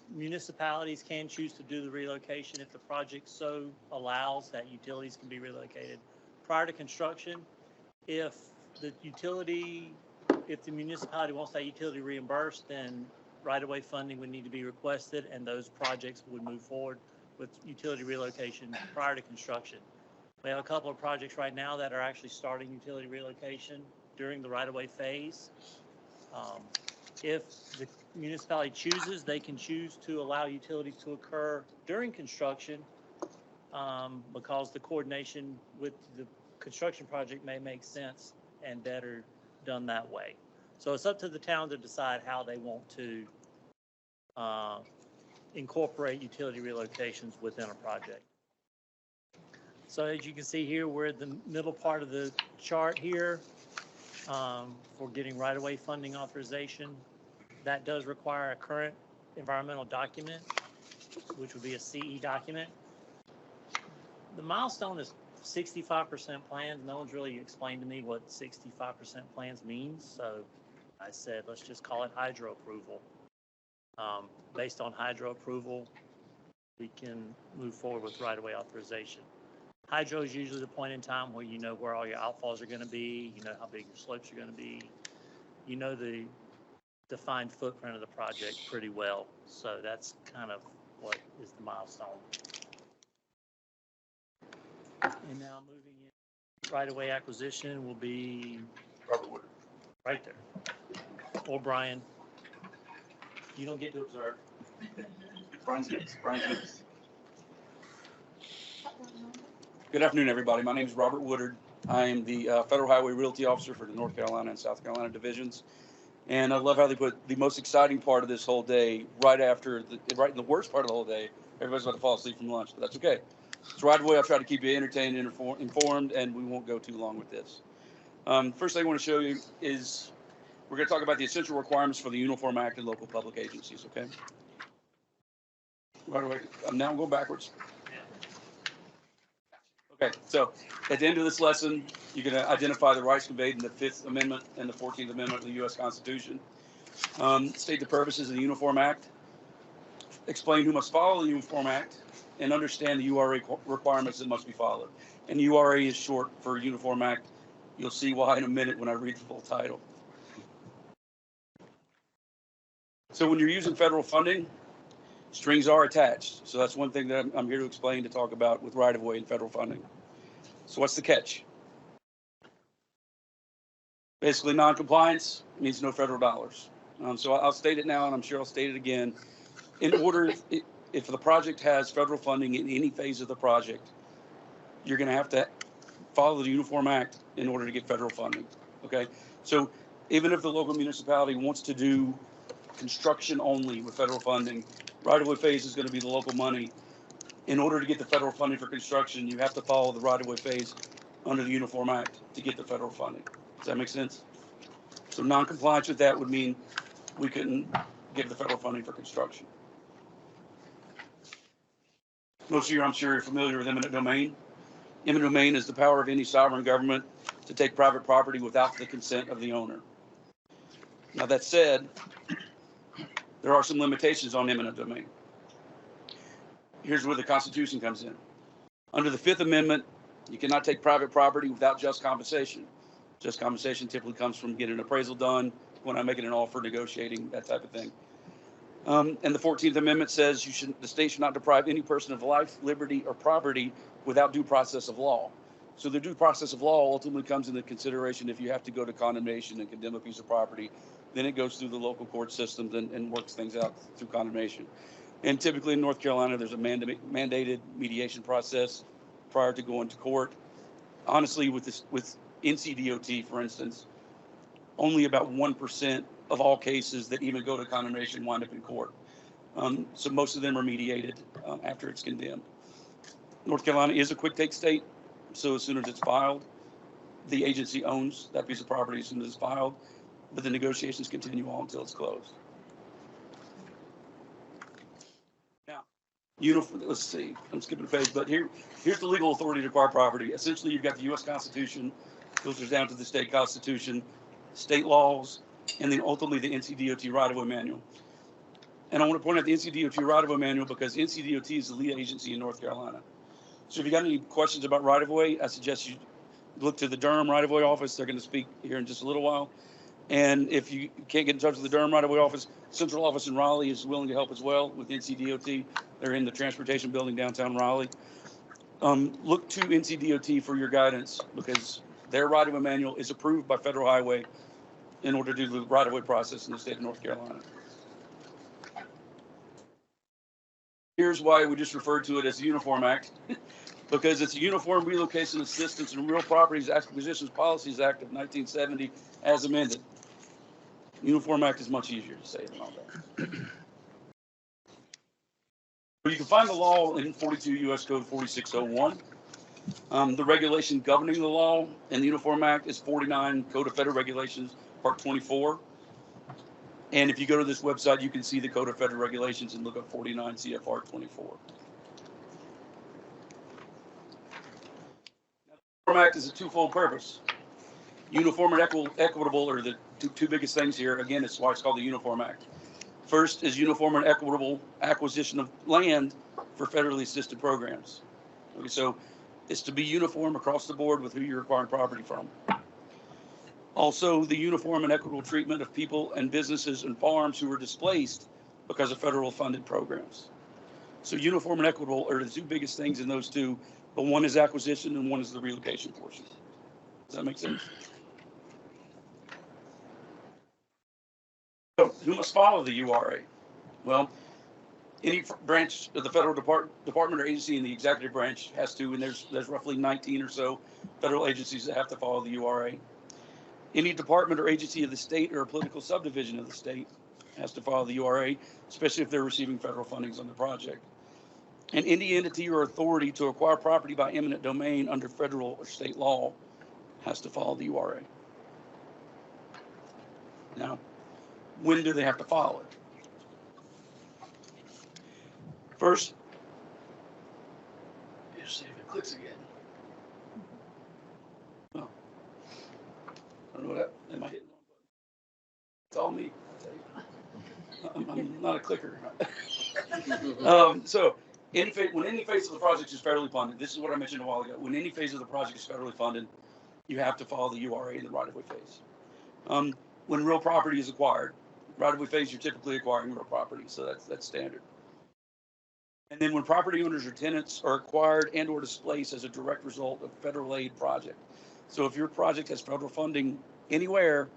Municipalities can choose to do the relocation if the project so allows that utilities can be relocated prior to construction. If the municipality wants that utility reimbursed, then right-of-way funding would need to be requested and those projects would move forward with utility relocation prior to construction. We have a couple of projects right now that are actually starting utility relocation during the right-of-way phase. If the municipality chooses, they can choose to allow utilities to occur during construction because the coordination with the construction project may make sense and better done that way. So it's up to the town to decide how they want to incorporate utility relocations within a project. So as you can see here, we're at the middle part of the chart here for getting right-of-way funding authorization. That does require a current environmental document, which would be a CE document. The milestone is 65% plans. No one's really explained to me what 65% plans means, so I said, let's just call it hydro approval. Based on hydro approval, we can move forward with right-of-way authorization. Hydro is usually the point in time where you know where all your outfalls are going to be, you know how big your slopes are going to be, you know the defined footprint of the project pretty well. So that's kind of what is the milestone. And now moving in, right-of-way acquisition will be Robert Wood. right there. Or Brian. You don't get to observe. Brian Smith. Good afternoon, everybody. My name is Robert Woodard. I am the Federal Highway Realty Officer for the North Carolina and South Carolina divisions. And I love how they put the most exciting part of this whole day right in the worst part of the whole day. Everybody's about to fall asleep from lunch, but that's okay. So right away, I'll try to keep you entertained and informed, and we won't go too long with this. First thing I want to show you is we're going to talk about the essential requirements for the Uniform Act and local public agencies, okay? Right away, I'm now going backwards. Okay, so at the end of this lesson, you're going to identify the rights conveyed in the 5th Amendment and the 14th Amendment of the U.S. Constitution. State the purposes of the Uniform Act. Explain who must follow the Uniform Act and understand the URA requirements that must be followed. And URA is short for Uniform Act. You'll see why in a minute when I read the full title. So when you're using federal funding, strings are attached. So that's one thing that I'm here to explain, to talk about with right-of-way and federal funding. So what's the catch? Basically, non-compliance means no federal dollars. So I'll state it now, and I'm sure I'll state it again. In order, if the project has federal funding in any phase of the project, you're going to have to follow the Uniform Act in order to get federal funding. Okay? So even if the local municipality wants to do construction only with federal funding, right-of-way phase is going to be the local money. In order to get the federal funding for construction, you have to follow the right-of-way phase under the Uniform Act to get the federal funding. Does that make sense? So non-compliance with that would mean we couldn't get the federal funding for construction. Most of you, I'm sure, are familiar with eminent domain. Eminent domain is the power of any sovereign government to take private property without the consent of the owner. Now, that said, there are some limitations on eminent domain. Here's where the Constitution comes in. Under the 5th Amendment, you cannot take private property without just compensation. Just compensation typically comes from getting an appraisal done, when I'm making an offer, negotiating, that type of thing. And the 14th Amendment says the state should not deprive any person of life, liberty, or property without due process of law. So the due process of law ultimately comes into consideration if you have to go to condemnation and condemn a piece of property. Then it goes through the local court systems and works things out through condemnation. And typically in North Carolina, there's a mandated mediation process prior to going to court. Honestly, with NCDOT, for instance, only about 1% of all cases that even go to condemnation wind up in court. So most of them are mediated after it's condemned. North Carolina is a quick take state, so as soon as it's filed, the agency owns that piece of property as soon as it's filed, but the negotiations continue on until it's closed. Now, let's see, I'm skipping a page, but here's the legal authority to acquire property. Essentially, you've got the U.S. Constitution, filters down to the state constitution, state laws, and then ultimately the NCDOT right-of-way manual. And I want to point out the NCDOT right-of-way manual because NCDOT is the lead agency in North Carolina. So if you got any questions about right-of-way, I suggest you look to the Durham right-of-way office. They're going to speak here in just a little while. And if you can't get in touch with the Durham right-of-way office, central office in Raleigh is willing to help as well with NCDOT. They're in the transportation building downtown Raleigh. Look to NCDOT for your guidance because their right-of-way manual is approved by Federal Highway in order to do the right-of-way process in the state of North Carolina. Here's why we just referred to it as the Uniform Act, because it's a Uniform Relocation Assistance and Real Properties Acquisitions Policies Act of 1970 as amended. Uniform Act is much easier to say than all that. You can find the law in 42 U.S. Code 4601. The regulation governing the law in the Uniform Act is 49 Code of Federal Regulations, Part 24. And if you go to this website, you can see the Code of Federal Regulations and look up 49 CFR 24. The Uniform Act is a twofold purpose. Uniform and equitable are the two biggest things here. Again, it's why it's called the Uniform Act. First is uniform and equitable acquisition of land for federally assisted programs. Okay, so it's to be uniform across the board with who you're acquiring property from. Also, the uniform and equitable treatment of people and businesses and farms who were displaced because of federal funded programs. So uniform and equitable are the two biggest things in those two, but one is acquisition and one is the relocation portion. Does that make sense? So who must follow the URA? Well, any branch of the federal department or agency in the executive branch has to, and there's roughly 19 or so federal agencies that have to follow the URA. Any department or agency of the state or a political subdivision of the state has to follow the URA, especially if they're receiving federal fundings on the project. And any entity or authority to acquire property by eminent domain under federal or state law has to follow the URA. Now, when do they have to follow it? First, let's see if it clicks again. Oh, I don't know what that might hit. It's all me. I'm not a clicker. So when any phase of the project is federally funded, this is what I mentioned a while ago. When any phase of the project is federally funded, you have to follow the URA in the right-of-way phase. When real property is acquired, right-of-way phase, you're typically acquiring real property, so that's standard. And then when property owners or tenants are acquired and or displaced as a direct result of federal aid project. So if your project has federal funding anywhere,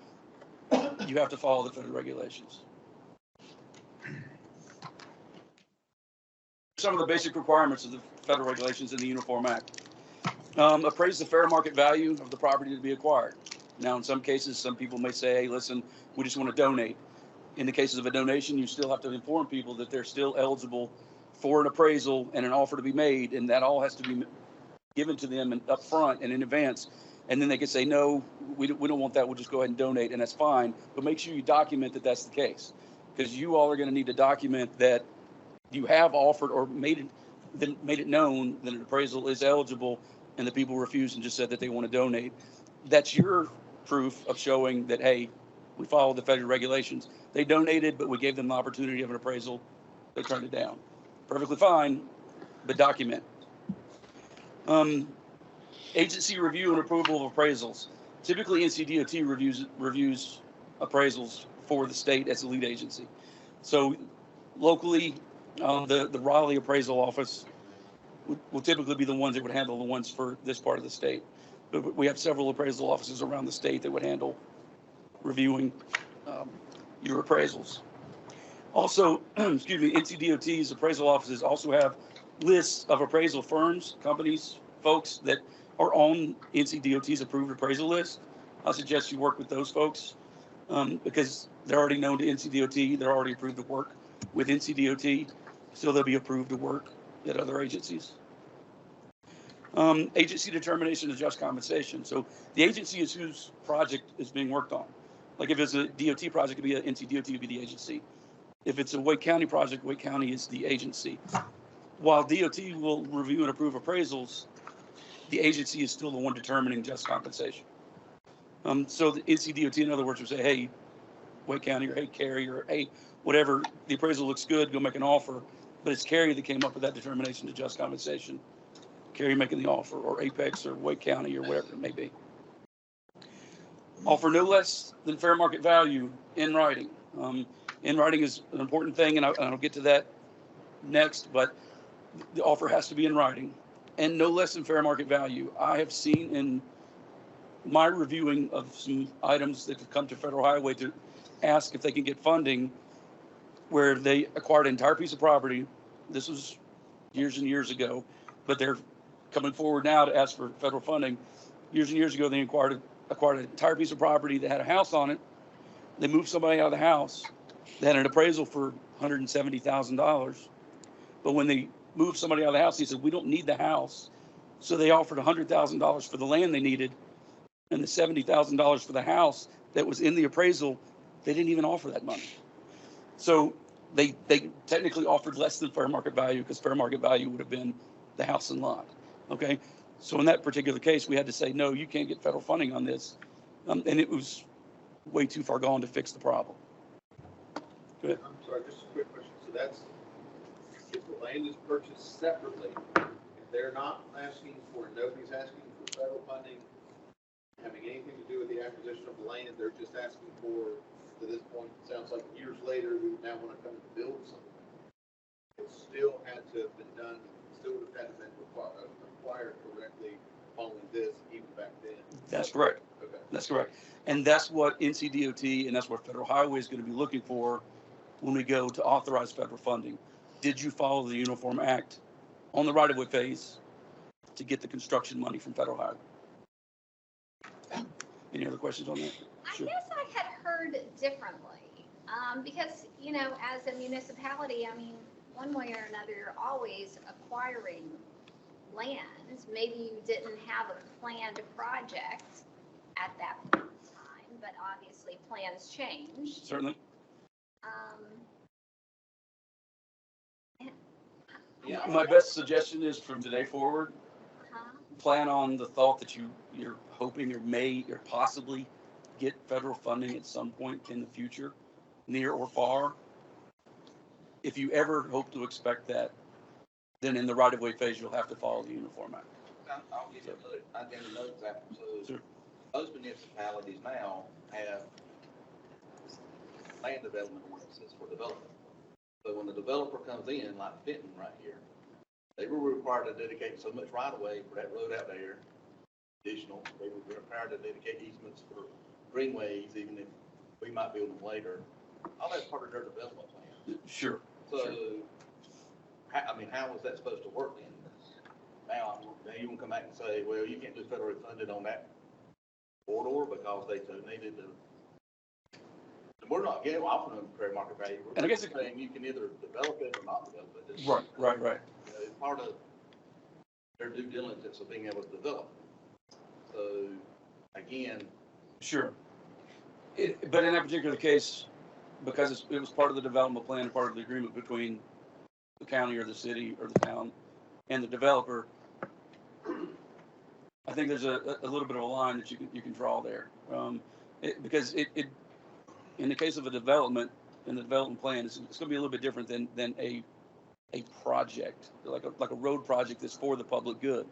you have to follow the federal regulations. Some of the basic requirements of the federal regulations in the Uniform Act. Appraise the fair market value of the property to be acquired. Now, in some cases, some people may say, hey, listen, we just want to donate. In the cases of a donation, you still have to inform people that they're still eligible for an appraisal and an offer to be made, and that all has to be given to them up front and in advance. And then they can say, no, we don't want that, we'll just go ahead and donate, and that's fine. But make sure you document that that's the case, because you all are going to need to document that you have offered or made it known that an appraisal is eligible, and the people refused and just said that they want to donate. That's your proof of showing that, hey, we followed the federal regulations. They donated, but we gave them the opportunity of an appraisal. They turned it down. Perfectly fine, but document. Agency review and approval of appraisals. Typically, NCDOT reviews appraisals for the state as the lead agency. So locally, the Raleigh Appraisal Office will typically be the ones that would handle the ones for this part of the state. But we have several appraisal offices around the state that would handle reviewing your appraisals. Also, excuse me, NCDOT's appraisal offices also have lists of appraisal firms, companies, folks that are on NCDOT's approved appraisal list. I suggest you work with those folks because they're already known to NCDOT. They're already approved to work with NCDOT, so they'll be approved to work at other agencies. Agency determination of just compensation. So the agency is whose project is being worked on. Like if it's a DOT project, it'd be NCDOT would be the agency. If it's a Wake County project, Wake County is the agency. While DOT will review and approve appraisals, the agency is still the one determining just compensation. So the NCDOT, in other words, would say, hey, Wake County, or hey, Cary, or hey, whatever, the appraisal looks good, go make an offer. But it's Cary that came up with that determination to just compensation. Cary making the offer, or Apex, or Wake County, or whatever it may be. Offer no less than fair market value in writing. In writing is an important thing, and I'll get to that next, but the offer has to be in writing, and no less than fair market value. I have seen in my reviewing of some items that have come to Federal Highway to ask if they can get funding, where they acquired an entire piece of property. This was years and years ago, but they're coming forward now to ask for federal funding. Years and years ago, they acquired an entire piece of property that had a house on it. They moved somebody out of the house. They had an appraisal for $170,000. But when they moved somebody out of the house, he said, we don't need the house. So they offered $100,000 for the land they needed, and the $70,000 for the house that was in the appraisal. They didn't even offer that money. So they technically offered less than fair market value, because fair market value would have been the house and lot. Okay. So in that particular case, we had to say, no, you can't get federal funding on this. And it was way too far gone to fix the problem. Go ahead. I'm sorry, just a quick question. So that's, if the land is purchased separately, if they're not asking for, nobody's asking for federal funding, having anything to do with the acquisition of the land, they're just asking for, to this point, it sounds like years later, we now want to come and build something. It still had to have been done, still would have had to have been acquired correctly following this, even back then. That's correct. Okay. That's correct. And that's what NCDOT and that's what Federal Highway is going to be looking for when we go to authorize federal funding. Did you follow the Uniform Act on the right-of-way phase to get the construction money from Federal Highway? Any other questions on that? Sure. I guess I had heard differently, because, you know, as a municipality, I mean, one way or another, you're always acquiring land. Maybe you didn't have a planned project at that point in time, but obviously plans change. Certainly. My best suggestion is from today forward, plan on the thought that you're hoping or may or possibly get federal funding at some point in the future, near or far. If you ever hope to expect that, then in the right-of-way phase, you'll have to follow the Uniform Act. I'll give you another example. So Sure. most municipalities now have land development ordinances for development. So when the developer comes in, like Benton right here, they were required to dedicate so much right of way for that road out there. Additional, they were required to dedicate easements for greenways, even if we might build them later. All that's part of their development plan. Sure. So, sure. I mean, how was that supposed to work then? Now you want to come back and say, well, you can't do federal funded on that corridor because they donated to. We're not getting offering them fair market value. We're And I guess saying you can either develop it or not develop it. It's, right. You know, it's part of their due diligence of being able to develop. So, again. Sure. But in that particular case, because it was part of the development plan, part of the agreement between the county or the city or the town and the developer, I think there's a little bit of a line that you can draw there. Because in the case of a development, in the development plan, it's going to be a little bit different than a project, like a road project that's for the public good.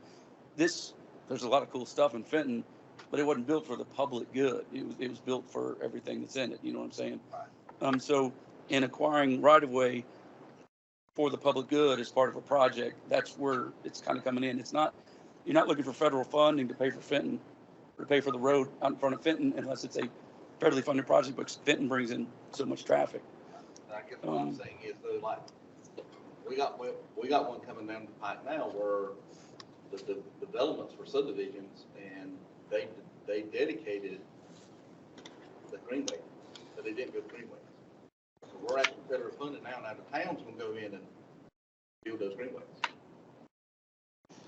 There's a lot of cool stuff in Fenton, but it wasn't built for the public good. It was built for everything that's in it. You know what I'm saying? So in acquiring right of way, for the public good as part of a project, that's where it's kind of coming in. It's not, you're not looking for federal funding to pay for Fenton or to pay for the road out in front of Fenton unless it's a federally funded project, but Fenton brings in so much traffic. I guess what I'm saying is though, like, we got one coming down the pike now where the developments for subdivisions and they dedicated the greenway, but they didn't go greenways. So we're asking federal funding now the town's gonna go in and build those greenways.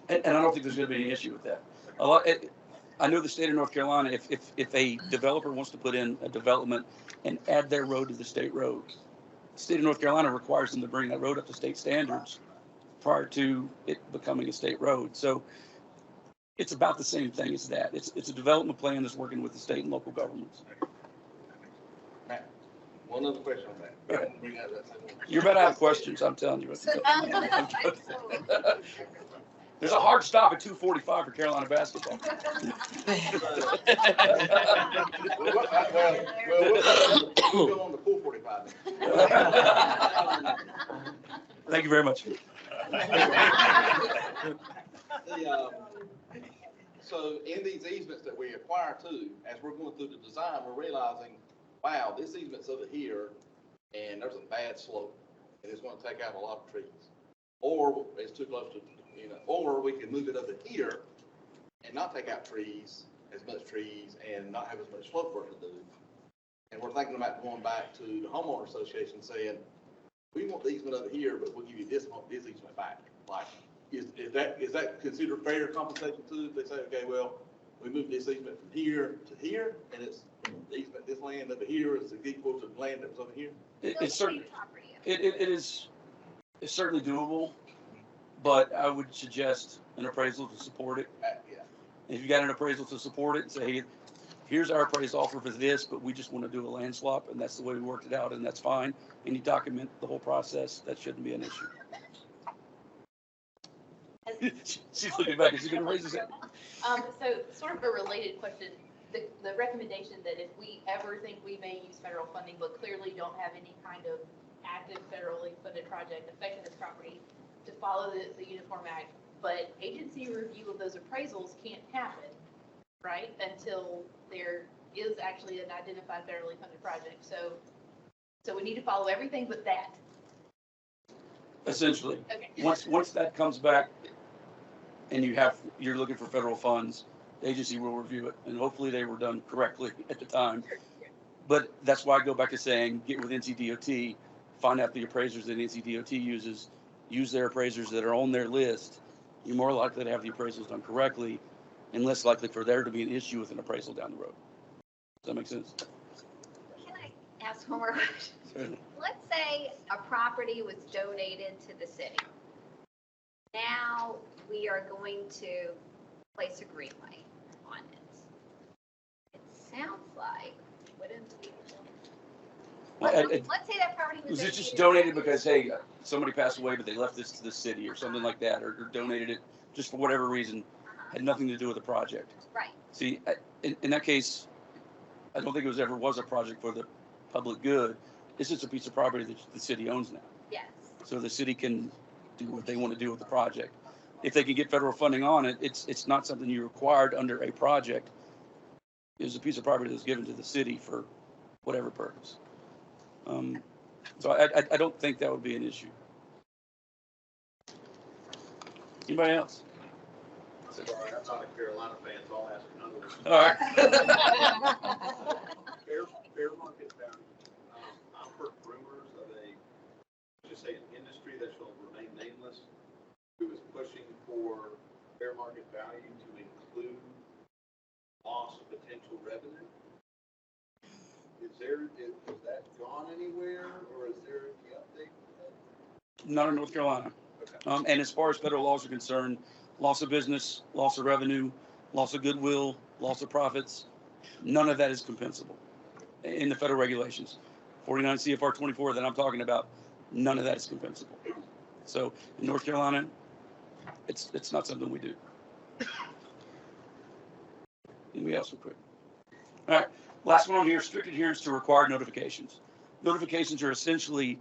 And I don't think there's going to be any issue with that. I know the state of North Carolina, if a developer wants to put in a development and add their road to the state road, the state of North Carolina requires them to bring that road up to state standards prior to it becoming a state road. So it's about the same thing as that. It's a development plan that's working with the state and local governments. Matt, one other question on that. You're about out of questions, I'm telling you. There's a hard stop at 2:45 for Carolina basketball. We'll go on to 4:45. Thank you very much. So in these easements that we acquire too, as we're going through the design, we're realizing, wow, this easement's over here and there's a bad slope and it's going to take out a lot of trees. Or it's too close to, or we can move it over here and not take out as much trees and not have as much slope work to do. And we're thinking about going back to the homeowner association saying, we want the easement over here, but we'll give you this easement back. Like, is that considered fair compensation too? If they say, okay, well, we moved this easement from here to here, and it's the easement, this land over here is equal to the land that was over here? It's certainly, it's certainly doable, but I would suggest an appraisal to support it. Yeah. If you got an appraisal to support it and say, hey, here's our appraisal offer for this, but we just want to do a land swap, and that's the way we worked it out, and that's fine. And you document the whole process, that shouldn't be an issue. She's looking back, is she going to raise his hand? So sort of a related question, the recommendation that if we ever think we may use federal funding, but clearly don't have any kind of active federally funded project affecting this property, to follow the Uniform Act, but agency review of those appraisals can't happen, right, until there is actually an identified federally funded project. So we need to follow everything but that. Essentially. Okay. Once that comes back and you're looking for federal funds, the agency will review it, and hopefully they were done correctly at the time. But that's why I go back to saying, get with NCDOT, find out the appraisers that NCDOT uses, use their appraisers that are on their list. You're more likely to have the appraisals done correctly and less likely for there to be an issue with an appraisal down the road. Does that make sense? Can I ask one more question? Let's say a property was donated to the city. Now we are going to place a greenway on it. It sounds like, wouldn't we? Let's say that property was Was it just donated because, hey, somebody passed away, but they left this to the city or something like that, or donated it just for whatever reason, had nothing to do with the project? Right. See, in that case, I don't think it was a project for the public good. It's just a piece of property that the city owns now. Yes. So the city can do what they want to do with the project. If they can get federal funding on it, it's not something you required under a project. It was a piece of property that was given to the city for whatever purpose. So I don't think that would be an issue. Anybody else? Sorry, I'm not a Carolina fan, so I'll ask another one. All right. Fair market value. I've heard rumors of just say an industry that shall remain nameless, who is pushing for fair market value to include loss of potential revenue. Is that gone anywhere, or is there any update? Not in North Carolina. Okay. And as far as federal laws are concerned, loss of business, loss of revenue, loss of goodwill, loss of profits, none of that is compensable in the federal regulations. 49 CFR 24 that I'm talking about, none of that is compensable. So in North Carolina, it's not something we do. Anybody else real quick? All right, last one on here, strict adherence to required notifications. Notifications are essentially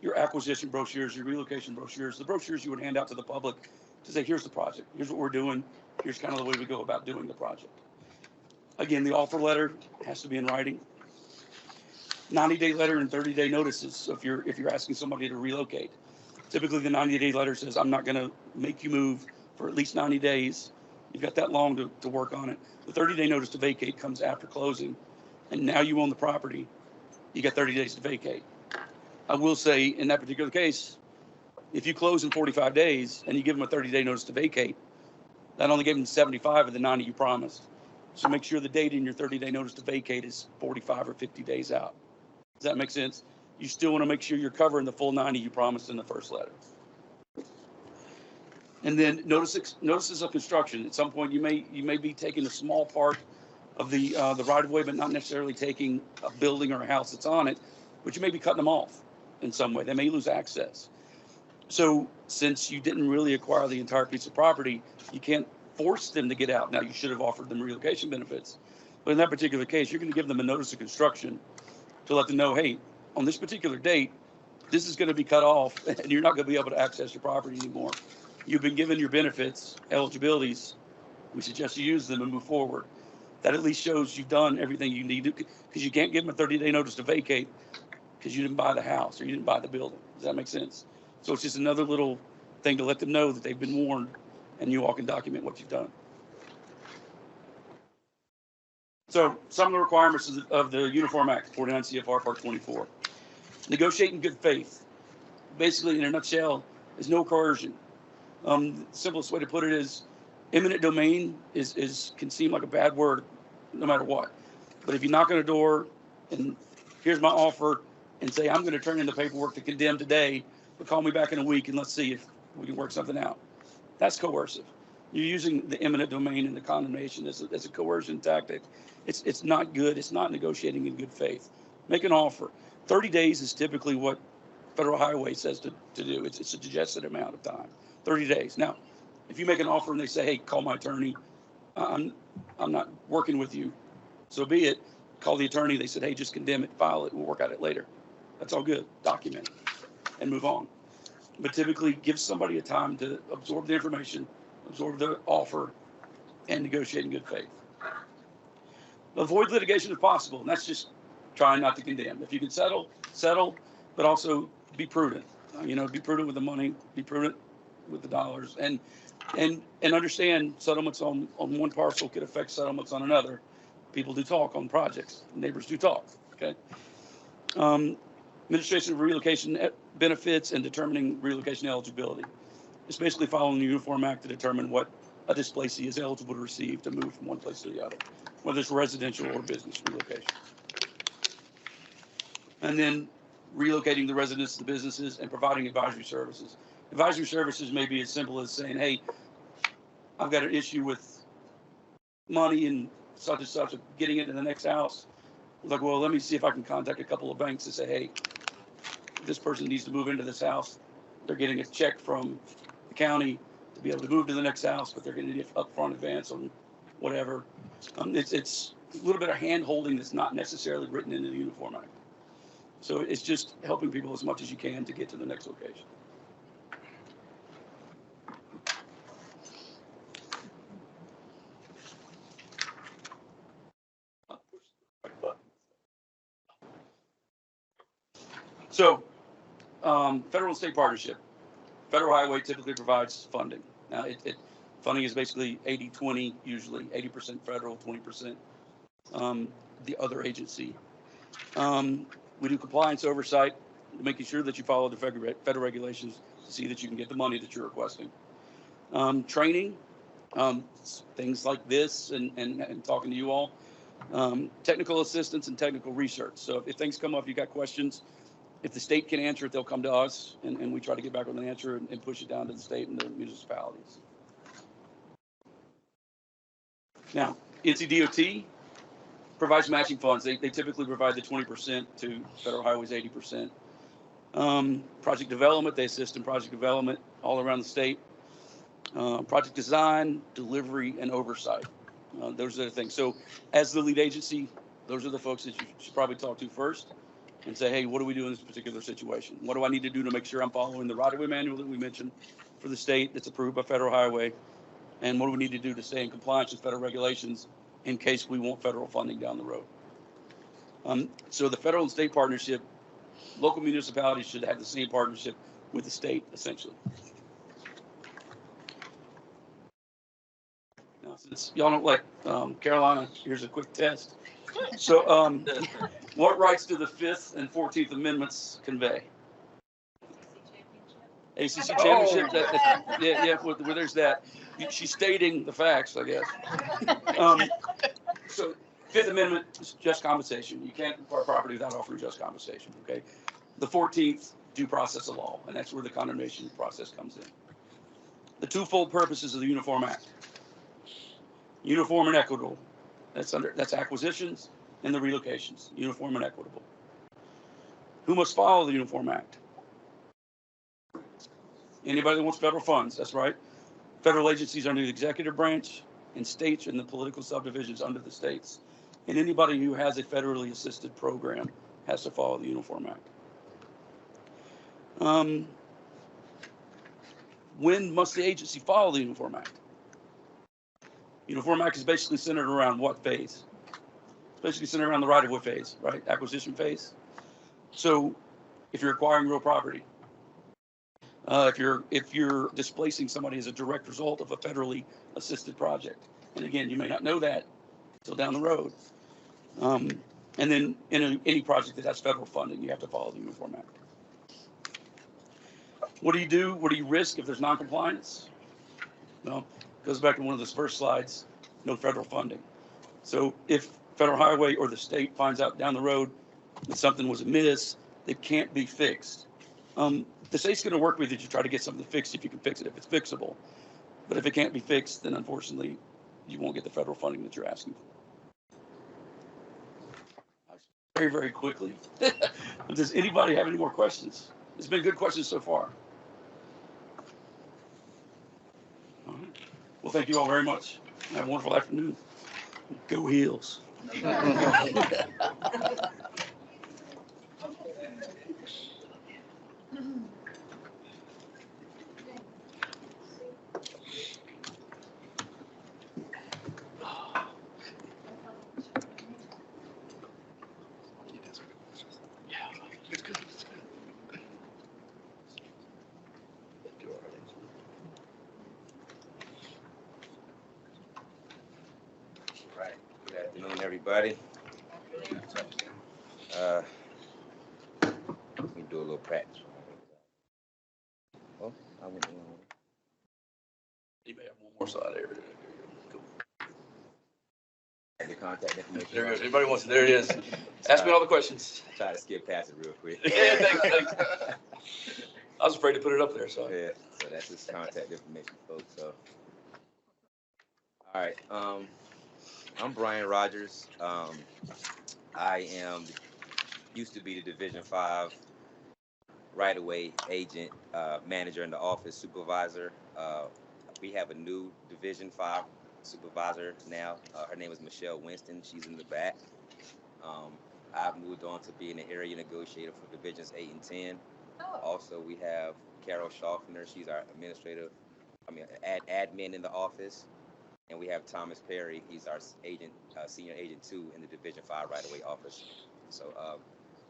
your acquisition brochures, your relocation brochures, the brochures you would hand out to the public to say, here's the project, here's what we're doing, here's kind of the way we go about doing the project. Again, the offer letter has to be in writing. 90-day letter and 30-day notices. So if you're asking somebody to relocate, typically the 90-day letter says, I'm not going to make you move for at least 90 days. You've got that long to work on it. The 30-day notice to vacate comes after closing, and now you own the property. You got 30 days to vacate. I will say in that particular case, if you close in 45 days and you give them a 30-day notice to vacate, that only gave them 75 of the 90 you promised. So make sure the date in your 30-day notice to vacate is 45 or 50 days out. Does that make sense? You still want to make sure you're covering the full 90 you promised in the first letter. And then notices of construction. At some point, you may be taking a small part of the right-of-way, but not necessarily taking a building or a house that's on it, but you may be cutting them off in some way. They may lose access. So since you didn't really acquire the entire piece of property, you can't force them to get out. Now, you should have offered them relocation benefits. But in that particular case, you're going to give them a notice of construction to let them know, hey, on this particular date, this is going to be cut off and you're not going to be able to access your property anymore. You've been given your benefits, eligibilities. We suggest you use them and move forward. That at least shows you've done everything you need to, because you can't give them a 30-day notice to vacate because you didn't buy the house or you didn't buy the building. Does that make sense? So it's just another little thing to let them know that they've been warned and you all can document what you've done. So some of the requirements of the Uniform Act, 49 CFR Part 24. Negotiate in good faith. Basically, in a nutshell, is no coercion. The simplest way to put it is eminent domain can seem like a bad word no matter what. But if you knock on a door and here's my offer and say, I'm going to turn in the paperwork to condemn today, but call me back in a week and let's see if we can work something out. That's coercive. You're using the eminent domain and the condemnation as a coercion tactic. It's not good. It's not negotiating in good faith. Make an offer. 30 days is typically what Federal Highway says to do. It's a suggested amount of time, 30 days. Now, if you make an offer and they say, hey, call my attorney, I'm not working with you, so be it. Call the attorney. They said, hey, just condemn it, file it, we'll work out it later. That's all good. Document it and move on. But typically give somebody a time to absorb the information, absorb the offer, and negotiate in good faith. Avoid litigation if possible, and that's just trying not to condemn. If you can settle, but also be prudent. Be prudent with the money, be prudent with the dollars, and understand settlements on one parcel could affect settlements on another. People do talk on projects. Neighbors do talk. Okay. Administration of relocation benefits and determining relocation eligibility. It's basically following the Uniform Act to determine what a displacee is eligible to receive to move from one place to the other, whether it's residential or business relocation. And then relocating the residents to the businesses and providing advisory services. Advisory services may be as simple as saying, hey, I've got an issue with money and such, of getting it in the next house. Like, well, let me see if I can contact a couple of banks and say, hey, this person needs to move into this house. They're getting a check from the county to be able to move to the next house, but they're going to need an upfront advance on whatever. It's a little bit of hand holding that's not necessarily written into the Uniform Act. So it's just helping people as much as you can to get to the next location. So, federal and state partnership. Federal Highway typically provides funding. Now, funding is basically 80-20, usually 80% federal, 20% the other agency. We do compliance oversight, making sure that you follow the federal regulations to see that you can get the money that you're requesting. Training, things like this and talking to you all. Technical assistance and technical research. So if things come up, you got questions, if the state can answer it, they'll come to us, and we try to get back with an answer and push it down to the state and the municipalities. Now, NCDOT provides matching funds. They typically provide the 20% to Federal Highway's 80%. Project development, they assist in project development all around the state. Project design, delivery, and oversight. Those are the things. So as the lead agency, those are the folks that you should probably talk to first. and say, hey, what do we do in this particular situation? What do I need to do to make sure I'm following the right-of-way manual that we mentioned for the state that's approved by Federal Highway? And what do we need to do to stay in compliance with federal regulations in case we want federal funding down the road? So the federal and state partnership, local municipalities should have the same partnership with the state, essentially. Now, since y'all don't like Carolina, here's a quick test. So what rights do the 5th and 14th Amendments convey? ACC championship, yeah, where there's that. She's stating the facts, I guess. So 5th Amendment is just compensation. You can't acquire property without offering just compensation, okay? The 14th, due process of law, and that's where the condemnation process comes in. The twofold purposes of the Uniform Act. Uniform and equitable. That's acquisitions and the relocations, uniform and equitable. Who must follow the Uniform Act? Anybody that wants federal funds, that's right. Federal agencies under the executive branch and states and the political subdivisions under the states. And anybody who has a federally assisted program has to follow the Uniform Act. When must the agency follow the Uniform Act? Uniform Act is basically centered around what phase? It's basically centered around the right-of-way phase, right? Acquisition phase. So if you're acquiring real property, if you're displacing somebody as a direct result of a federally assisted project, and again, you may not know that until down the road. And then in any project that has federal funding, you have to follow the Uniform Act. What do you do? What do you risk if there's noncompliance? Well, it goes back to one of those first slides, no federal funding. So if Federal Highway or the state finds out down the road that something was amiss that can't be fixed, the state's going to work with you to try to get something fixed if you can fix it, if it's fixable. But if it can't be fixed, then unfortunately, you won't get the federal funding that you're asking for. Very, very quickly. Does anybody have any more questions? It's been good questions so far. All right. Well, thank you all very much. Have a wonderful afternoon. Go Heels. Right. Good afternoon, everybody. Let me do a little practice. Oh, I went in. You may have one more slide there. Cool. The contact information. There it goes. Everybody wants it. There it is. Ask me all the questions. Try to skip past it real quick. Yeah, thanks. I was afraid to put it up there, so. Yeah, so that's his contact information, folks. So, all right. I'm Brian Rogers. I used to be the Division 5 right-of-way agent, manager in the office, supervisor. We have a new Division 5 supervisor now. Her name is Michelle Winston. She's in the back. I've moved on to being an area negotiator for Divisions 8 and 10. Also, we have Carol Schaffner. She's our admin in the office. And we have Thomas Perry. He's our agent, senior agent 2 in the Division 5 right-of-way office. So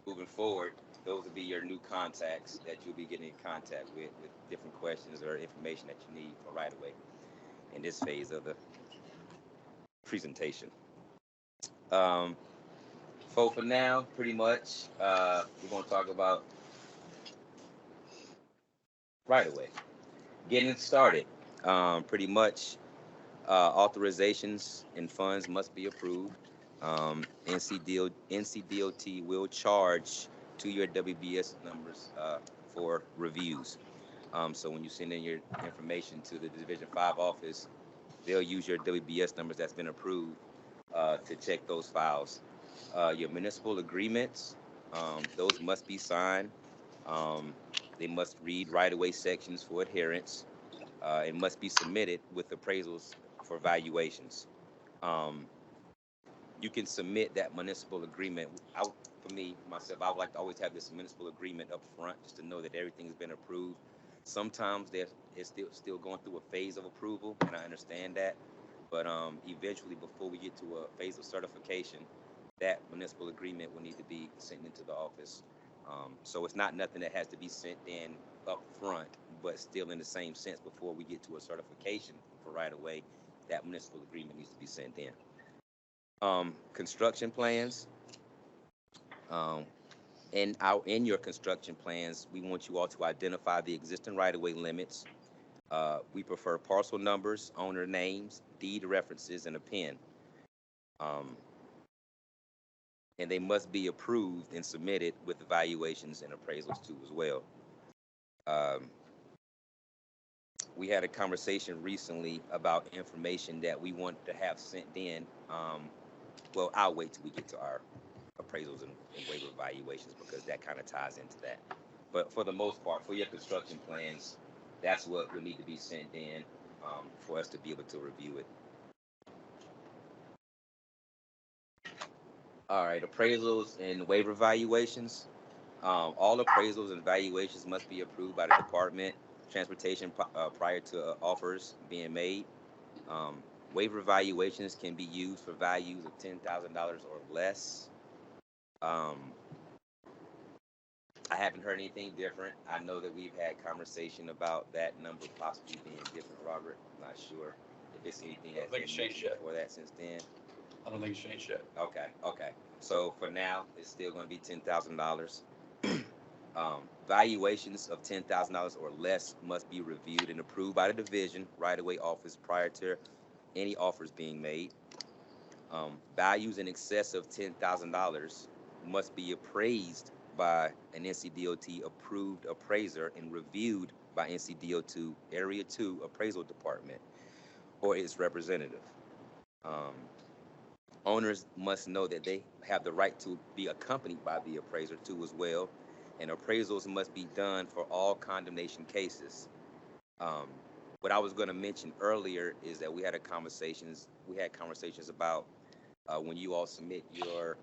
moving forward, those will be your new contacts that you'll be getting in contact with different questions or information that you need for right-of-way in this phase of the presentation. For now, pretty much, we're going to talk about right-of-way. Getting it started, pretty much. Authorizations and funds must be approved. NCDOT will charge to your WBS numbers for reviews. So when you send in your information to the Division 5 office, they'll use your WBS numbers that's been approved to check those files. Your municipal agreements, those must be signed. They must read right-of-way sections for adherence. It must be submitted with appraisals for valuations. You can submit that municipal agreement. for me, myself, I would like to always have this municipal agreement up front, just to know that everything's been approved. Sometimes it's still going through a phase of approval, and I understand that. But eventually, before we get to a phase of certification, that municipal agreement will need to be sent into the office. So it's not nothing that has to be sent in up front, but still in the same sense, before we get to a certification for right of way, that municipal agreement needs to be sent in. Construction plans. In your construction plans, we want you all to identify the existing right-of-way limits. We prefer parcel numbers, owner names, deed references, and a PIN. And they must be approved and submitted with evaluations and appraisals too as well. We had a conversation recently about information that we want to have sent in. Well, I'll wait till we get to our appraisals and waiver evaluations, because that kind of ties into that. But for the most part, for your construction plans, that's what will need to be sent in for us to be able to review it. All right, appraisals and waiver evaluations. All appraisals and evaluations must be approved by the Department of Transportation prior to offers being made. Waiver evaluations can be used for values of $10,000 or less. I haven't heard anything different. I know that we've had conversation about that number possibly being different, Robert. I'm not sure if it's anything that's been changed before that since then. I don't think it's changed yet. Okay. So for now, it's still going to be $10,000. Valuations of $10,000 or less must be reviewed and approved by the division right-of-way office prior to any offers being made. Values in excess of $10,000 must be appraised by an NCDOT approved appraiser and reviewed by NCDOT Area 2 Appraisal Department or its representative. Owners must know that they have the right to be accompanied by the appraiser too as well, and appraisals must be done for all condemnation cases. What I was going to mention earlier is that we had conversations about when you all submit your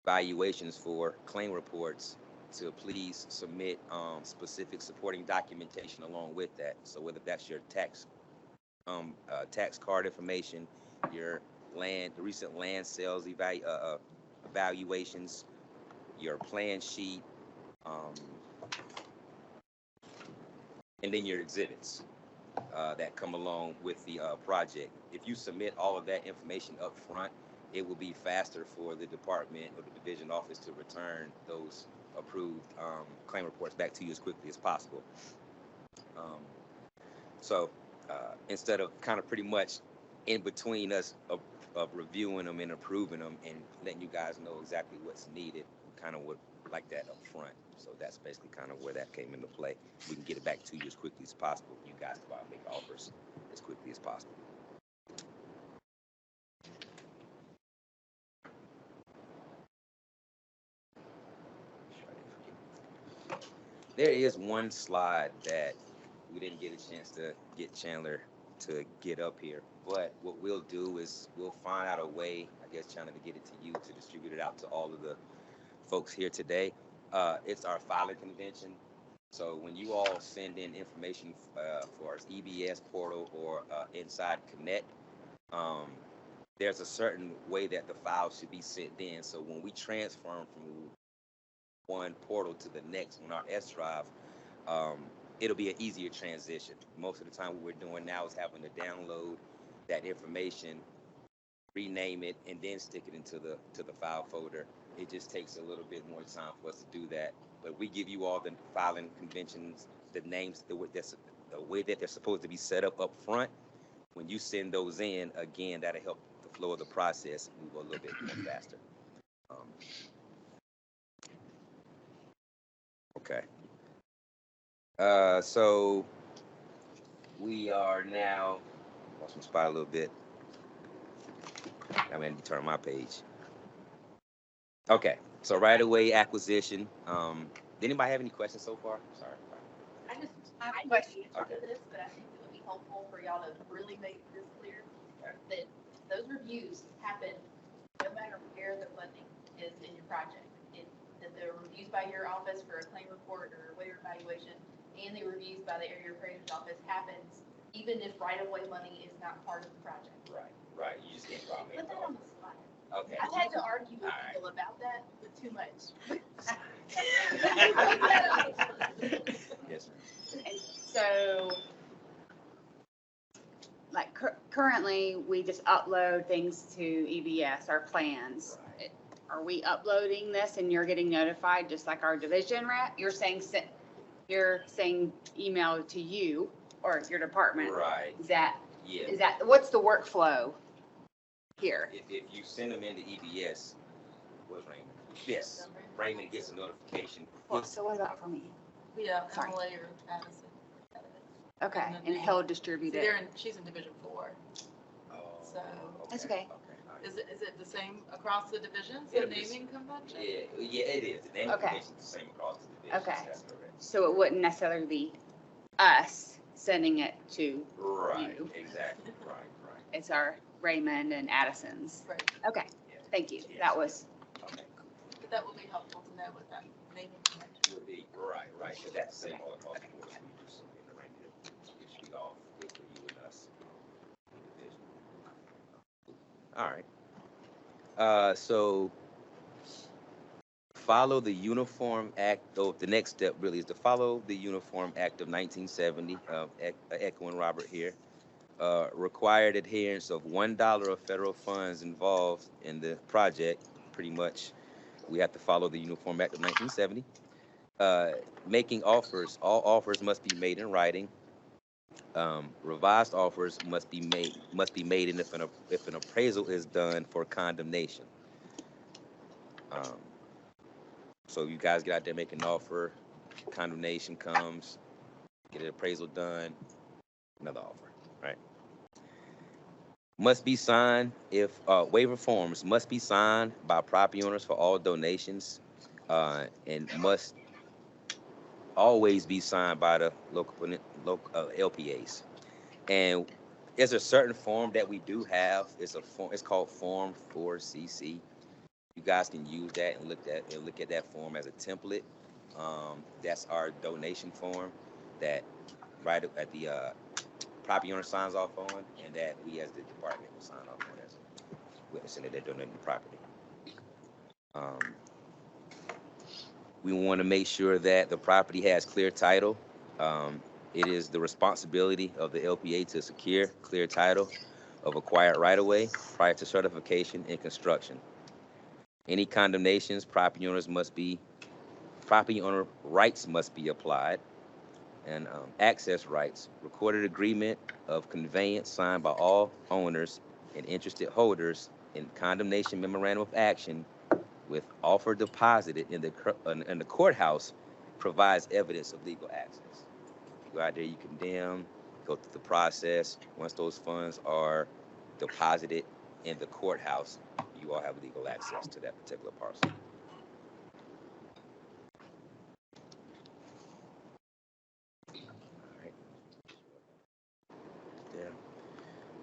valuations for claim reports, to please submit specific supporting documentation along with that. So whether that's your tax card information, your the recent land sales evaluations, your plan sheet, and then your exhibits that come along with the project. If you submit all of that information up front, it will be faster for the department or the division office to return those approved claim reports back to you as quickly as possible. So instead of kind of pretty much in between us of reviewing them and approving them and letting you guys know exactly what's needed, we kind of would like that up front. So that's basically kind of where that came into play. We can get it back to you as quickly as possible. You guys go out and make offers as quickly as possible. There is one slide that we didn't get a chance to get Chandler to get up here, but what we'll do is we'll find out a way, I guess, Chandler, to get it to you to distribute it out to all of the folks here today. It's our filing convention. So when you all send in information for our EBS portal or Inside Connect, there's a certain way that the files should be sent in. So when we transfer them from one portal to the next on our S drive, it'll be an easier transition. Most of the time what we're doing now is having to download that information, rename it, and then stick it into the file folder. It just takes a little bit more time for us to do that. But we give you all the filing conventions, the names, the way that they're supposed to be set up front. When you send those in, again, that'll help the flow of the process move a little bit more faster. Okay. So we are now, lost my spot a little bit. I'm going to turn my page. Okay, so right away acquisition. Did anybody have any questions so far? Sorry. I have a question to this, but I think it would be helpful for y'all to really make this clear, that those reviews happen no matter where the funding is in your project. the reviews by your office for a claim report or waiver evaluation and the reviews by the area appraiser's office happens even if right-of-way money is not part of the project. Right, you just can't drop it. Put that on the slide. Okay. I've had to argue with people about that, but too much. Yes, ma'am. And so, like currently, we just upload things to EBS, our plans. Are we uploading this and you're getting notified just like our division rep? You're saying email to you or your department? Right. Is that, Yeah. what's the workflow here? If you send them into EBS, what's Raymond? Yes, Raymond gets a notification. Well, so what about for me? Yeah, Sorry. Emily or Addison. Okay, and he'll distribute See, it. she's in Division 4. So, That's okay. is it the same across the divisions, the It'll be- naming convention? Yeah, it is. The name Okay. is the same across the divisions. Okay. That's correct. So it wouldn't necessarily be us sending it to Right, you. exactly, right. It's our Raymond and Addison's. Right. Okay, thank you. That was, Okay. But that would be helpful to know what that naming convention. Would be, right, because that's the same all across the board. We just, arrange it. It should be all good for you and us. All right. So follow the Uniform Act, the next step really is to follow the Uniform Act of 1970, echoing Robert here. Required adherence of $1 of federal funds involved in the project. Pretty much, we have to follow the Uniform Act of 1970. Making offers, all offers must be made in writing. Revised offers must be made, and if an appraisal is done for condemnation. So you guys get out there, make an offer, condemnation comes, get an appraisal done, another offer, right? Must be signed waiver forms must be signed by property owners for all donations, and must always be signed by the local LPAs. And there's a certain form that we do have. It's called Form 4CC. You guys can use that and look at that form as a template. That's our donation form that right at the property owner signs off on, and that we as the department will sign off on as witnessing that they're donating the property. We want to make sure that the property has clear title. It is the responsibility of the LPA to secure clear title of acquired right-of-way prior to certification and construction. Any condemnations, property owner rights must be applied, and access rights, recorded agreement of conveyance signed by all owners and interested holders in condemnation memorandum of action with offer deposited in the courthouse provides evidence of legal access. You go out there, you condemn, go through the process. Once those funds are deposited in the courthouse, you all have legal access to that particular parcel.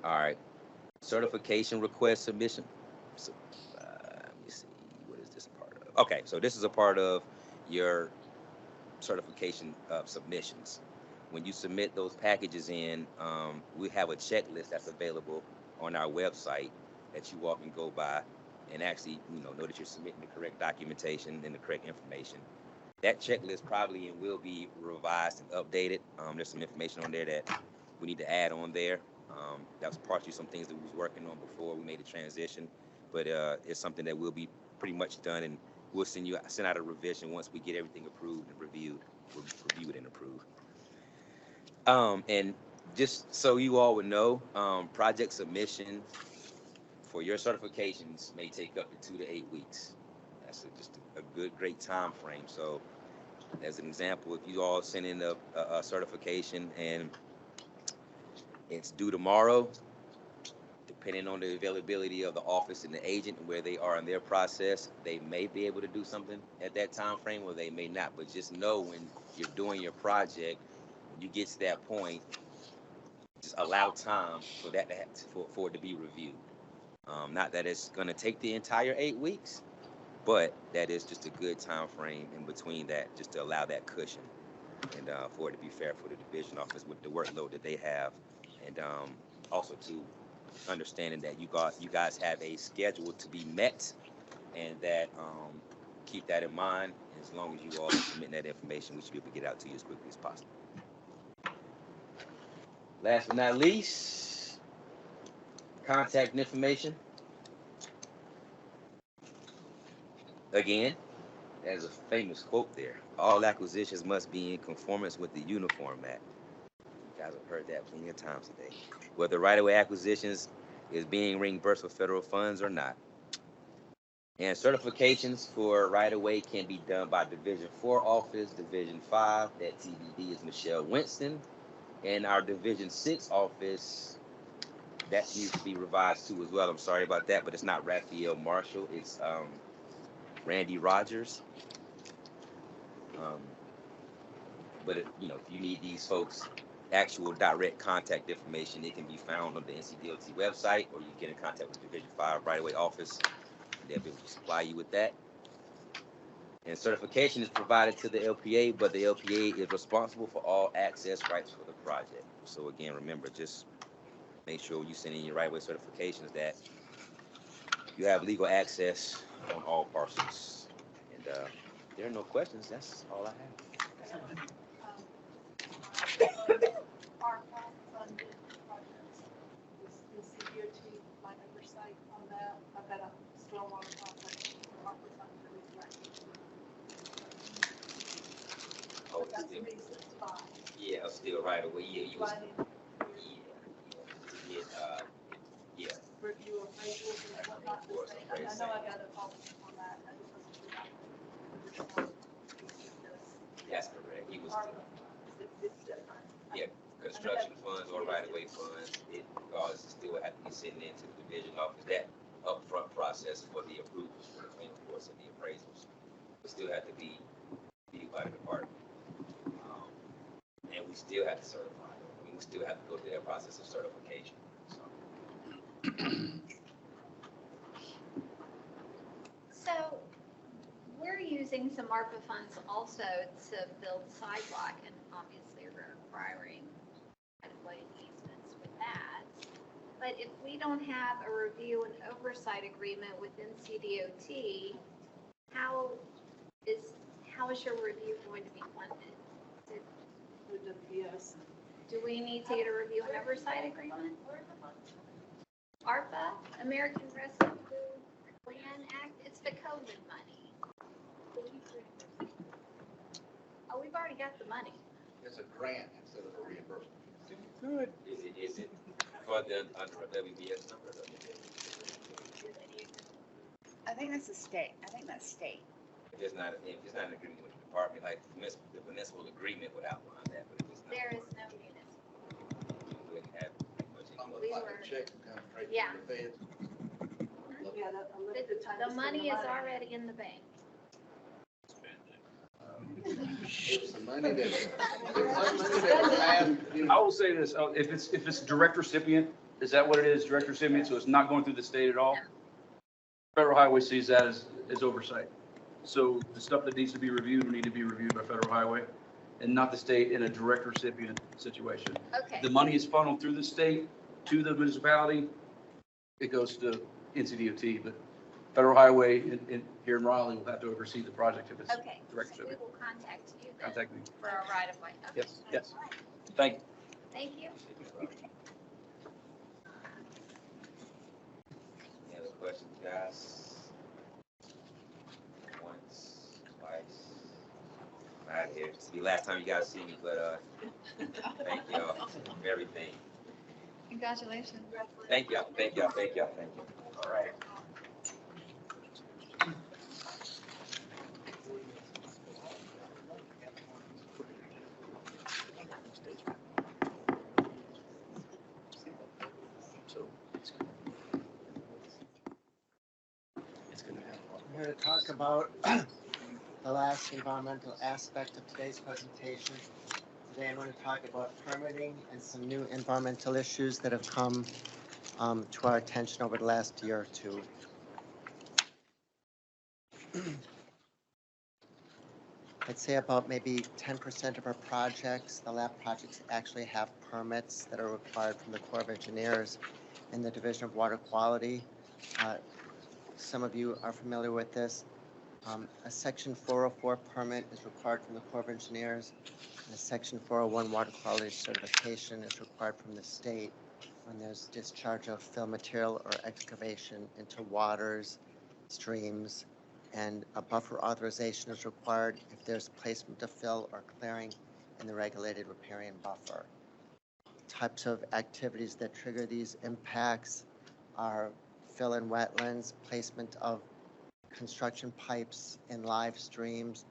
All right. Certification request submission. So, let me see, what is this a part of? Okay, so this is a part of your certification submissions. When you submit those packages in, we have a checklist that's available on our website that you all can go by and actually, know that you're submitting the correct documentation and the correct information. That checklist probably will be revised and updated. There's some information on there that we need to add on there. That was partially some things that we was working on before we made the transition, but it's something that will be pretty much done, and we'll send out a revision once we get everything approved and reviewed and approved. And just so you all would know, project submission for your certifications may take up to 2 to 8 weeks. That's just a great time frame. So as an example, if you all send in a certification and it's due tomorrow, depending on the availability of the office and the agent and where they are in their process, they may be able to do something at that time frame or they may not. But just know when you're doing your project, when you get to that point, just allow time for that for it to be reviewed. Not that it's going to take the entire 8 weeks, But that is just a good time frame in between that, just to allow that cushion and for it to be fair for the division office with the workload that they have. And also to understanding that you guys have a schedule to be met, and that keep that in mind. As long as you all are submitting that information, we should be able to get out to you as quickly as possible. Last but not least, contact information. Again, there's a famous quote there. All acquisitions must be in conformance with the Uniform Act. You guys have heard that plenty of times today. Whether right-of-way acquisitions is being reimbursed with federal funds or not. And certifications for right-of-way can be done by Division 4 office, Division 5, that TBD is Michelle Winston, and our Division 6 office, that needs to be revised too as well. I'm sorry about that, but it's not Raphael Marshall, it's Randy Rogers. But if you need these folks' actual direct contact information, it can be found on the NCDOT website, or you get in contact with Division 5 right-of-way office. They'll be able to supply you with that. And certification is provided to the LPA, but the LPA is responsible for all access rights for the project. So again, remember, just make sure you send in your right-of-way certifications that you have legal access on all parcels. And there are no questions. That's all I have. Our funded projects, is CDOT my oversight on that? I've got a stormwater project for ARPA funds for reflecting. Oh, That's still, reasons why. yeah, still right away. Yeah, you was, Why didn't yeah. review appraisals and whatnot to say? I know I got a policy on that. I just wasn't sure about it. That's correct. He was, It's different. yeah, construction funds or right-of-way funds. It regardless, it still have to be sitting into the division office. That upfront process for the approvals for the claim reports and the appraisals will still have to be viewed by the department. And we still have to certify it. I mean, we still have to go through that process of certification. So. So we're using some ARPA funds also to build sidewalk, and obviously we're requiring right-of-way easements with that. But if we don't have a review and oversight agreement with NCDOT, how is your review going to be funded? Yes. Do we need to get a review and oversight agreement? ARPA, American Rescue Plan Act, it's the COVID money. Oh, we've already got the money. It's a grant instead of a reimbursement. Good. Is it funded under a WBS number? I think that's state. If it's not an agreement with the department, like the municipal agreement would outline that, but if it's not. There is no municipal. You wouldn't have much. We Like were- a check come straight Yeah. from the feds. Yeah, a limited time. to The spend money is already in the bank. It's the money that, it's the money that was asked. I will say this, if it's direct recipient, is that what it is, direct recipient, so it's not going through the state at all? Federal Highway sees that as oversight. So the stuff that needs to be reviewed will need to be reviewed by Federal Highway and not the state in a direct recipient situation. Okay. The money is funneled through the state to the municipality, it goes to NCDOT, but Federal Highway here in Raleigh will have to oversee the project if it's Okay, direct so we recipient. will contact you then Contact me. for a right of way. Okay. Yes. Thank you. Thank you. Any other questions, guys? Once, twice. I'm out of here. It's the last time you guys see me, but thank y'all for everything. Congratulations. Thank y'all. All right. I'm here to talk about the last environmental aspect of today's presentation. Today I'm going to talk about permitting and some new environmental issues that have come to our attention over the last year or two. I'd say about maybe 10% of our projects, the LAPP projects, actually have permits that are required from the Corps of Engineers and the Division of Water Quality. Some of you are familiar with this. A Section 404 permit is required from the Corps of Engineers, and a Section 401 water quality certification is required from the state when there's discharge of fill material or excavation into waters, streams, and a buffer authorization is required if there's placement of fill or clearing in the regulated riparian buffer. Types of activities that trigger these impacts are fill in wetlands, placement of construction pipes in live streams,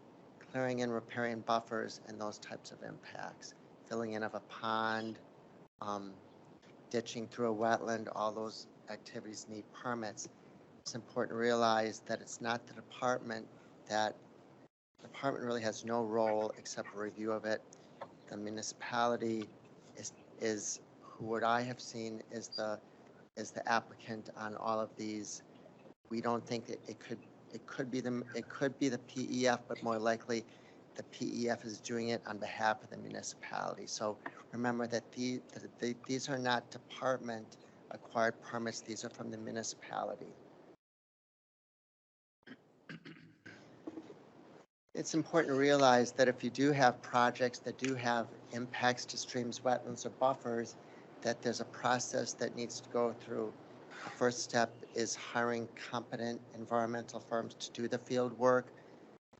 clearing in riparian buffers, and those types of impacts. Filling in of a pond, ditching through a wetland, all those activities need permits. It's important to realize that it's not the department really has no role except for review of it. The municipality is who what I have seen is the applicant on all of these. We don't think that it could be the PEF, but more likely the PEF is doing it on behalf of the municipality. So remember that these are not department acquired permits, these are from the municipality. It's important to realize that if you do have projects that do have impacts to streams, wetlands, or buffers, that there's a process that needs to go through. The first step is hiring competent environmental firms to do the field work.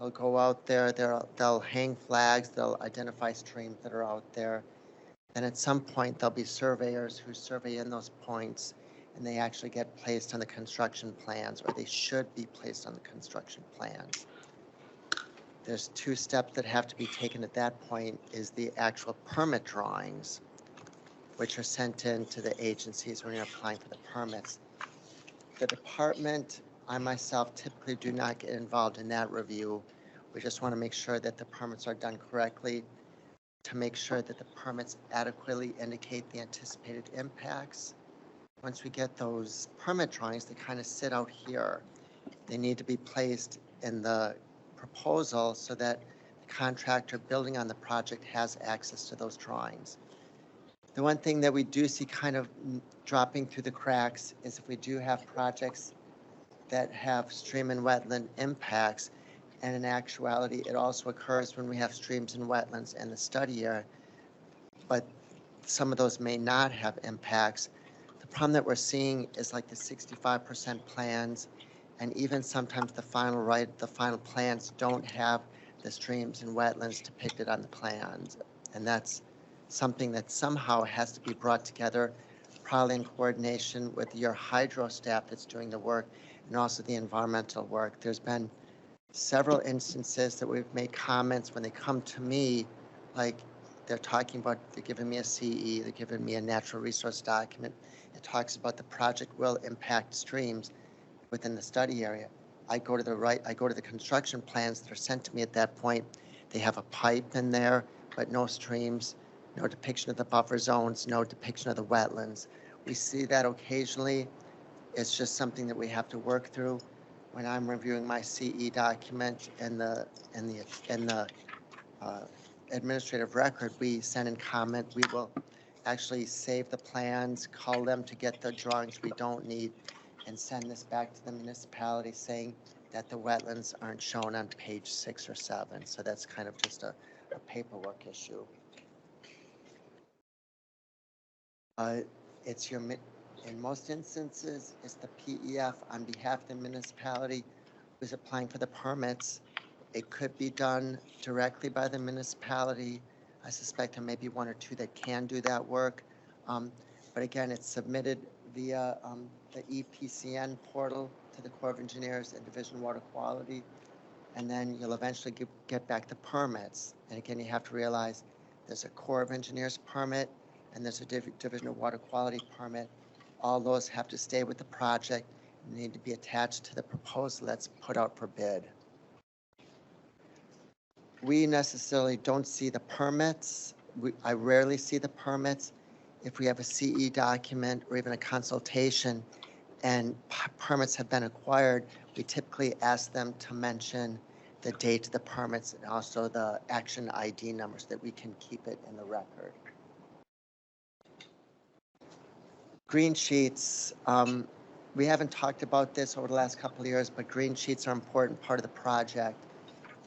They'll go out there, they'll hang flags, they'll identify streams that are out there. Then at some point, there'll be surveyors who survey in those points, and they actually get placed on the construction plans, or they should be placed on the construction plans. There's two steps that have to be taken at that point is the actual permit drawings, which are sent in to the agencies when you're applying for the permits. The department, I myself typically do not get involved in that review. We just want to make sure that the permits are done correctly, to make sure that the permits adequately indicate the anticipated impacts. Once we get those permit drawings, they kind of sit out here. They need to be placed in the proposal so that the contractor building on the project has access to those drawings. The one thing that we do see kind of dropping through the cracks is if we do have projects that have stream and wetland impacts, and in actuality, it also occurs when we have streams and wetlands in the study area, but some of those may not have impacts. The problem that we're seeing is like the 65% plans, and even sometimes the final plans don't have the streams and wetlands depicted on the plans, and that's something that somehow has to be brought together, probably in coordination with your hydro staff that's doing the work and also the environmental work. There's been several instances that we've made comments when they come to me, like they're talking about, they're giving me a CE, they're giving me a natural resource document. It talks about the project will impact streams within the study area. I go to the construction plans that are sent to me at that point. They have a pipe in there, but no streams, no depiction of the buffer zones, no depiction of the wetlands. We see that occasionally. It's just something that we have to work through. When I'm reviewing my CE document and the administrative record, we send in comment. We will actually save the plans, call them to get the drawings we don't need, and send this back to the municipality saying that the wetlands aren't shown on page 6 or 7. So that's kind of just a paperwork issue. In most instances, it's the PEF on behalf of the municipality who's applying for the permits. It could be done directly by the municipality. I suspect there may be one or two that can do that work. But again, it's submitted via the EPCN portal to the Corps of Engineers and Division of Water Quality. And then you'll eventually get back the permits. And again, you have to realize there's a Corps of Engineers permit and there's a Division of Water Quality permit. All those have to stay with the project and need to be attached to the proposal that's put out for bid. We necessarily don't see the permits. I rarely see the permits. If we have a CE document or even a consultation and permits have been acquired, we typically ask them to mention the date of the permits and also the action ID numbers that we can keep it in the record. Green sheets, we haven't talked about this over the last couple of years, but green sheets are an important part of the project.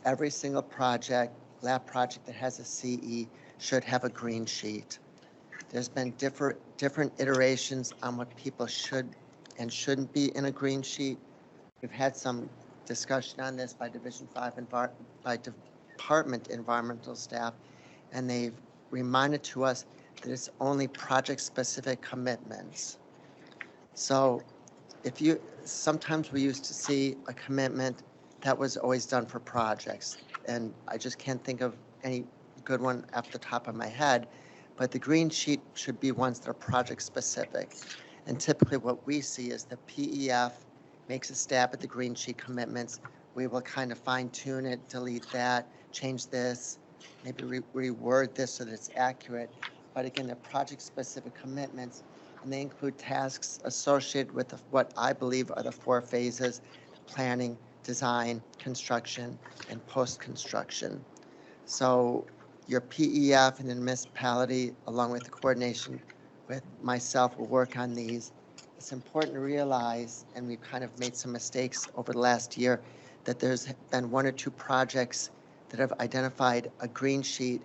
Every single project, lab project that has a CE should have a green sheet. There's been different iterations on what people should and shouldn't be in a green sheet. We've had some discussion on this by Division 5 by department environmental staff, and they've reminded to us that it's only project-specific commitments. So sometimes we used to see a commitment that was always done for projects, and I just can't think of any good one off the top of my head, but the green sheet should be ones that are project-specific. And typically what we see is the PEF makes a stab at the green sheet commitments. We will kind of fine-tune it, delete that, change this, maybe reword this so that it's accurate. But again, they're project-specific commitments, and they include tasks associated with what I believe are the 4 phases: planning, design, construction, and post-construction. So your PEF and the municipality, along with the coordination with myself, will work on these. It's important to realize, and we've kind of made some mistakes over the last year, that there's been 1 or 2 projects that have identified a green sheet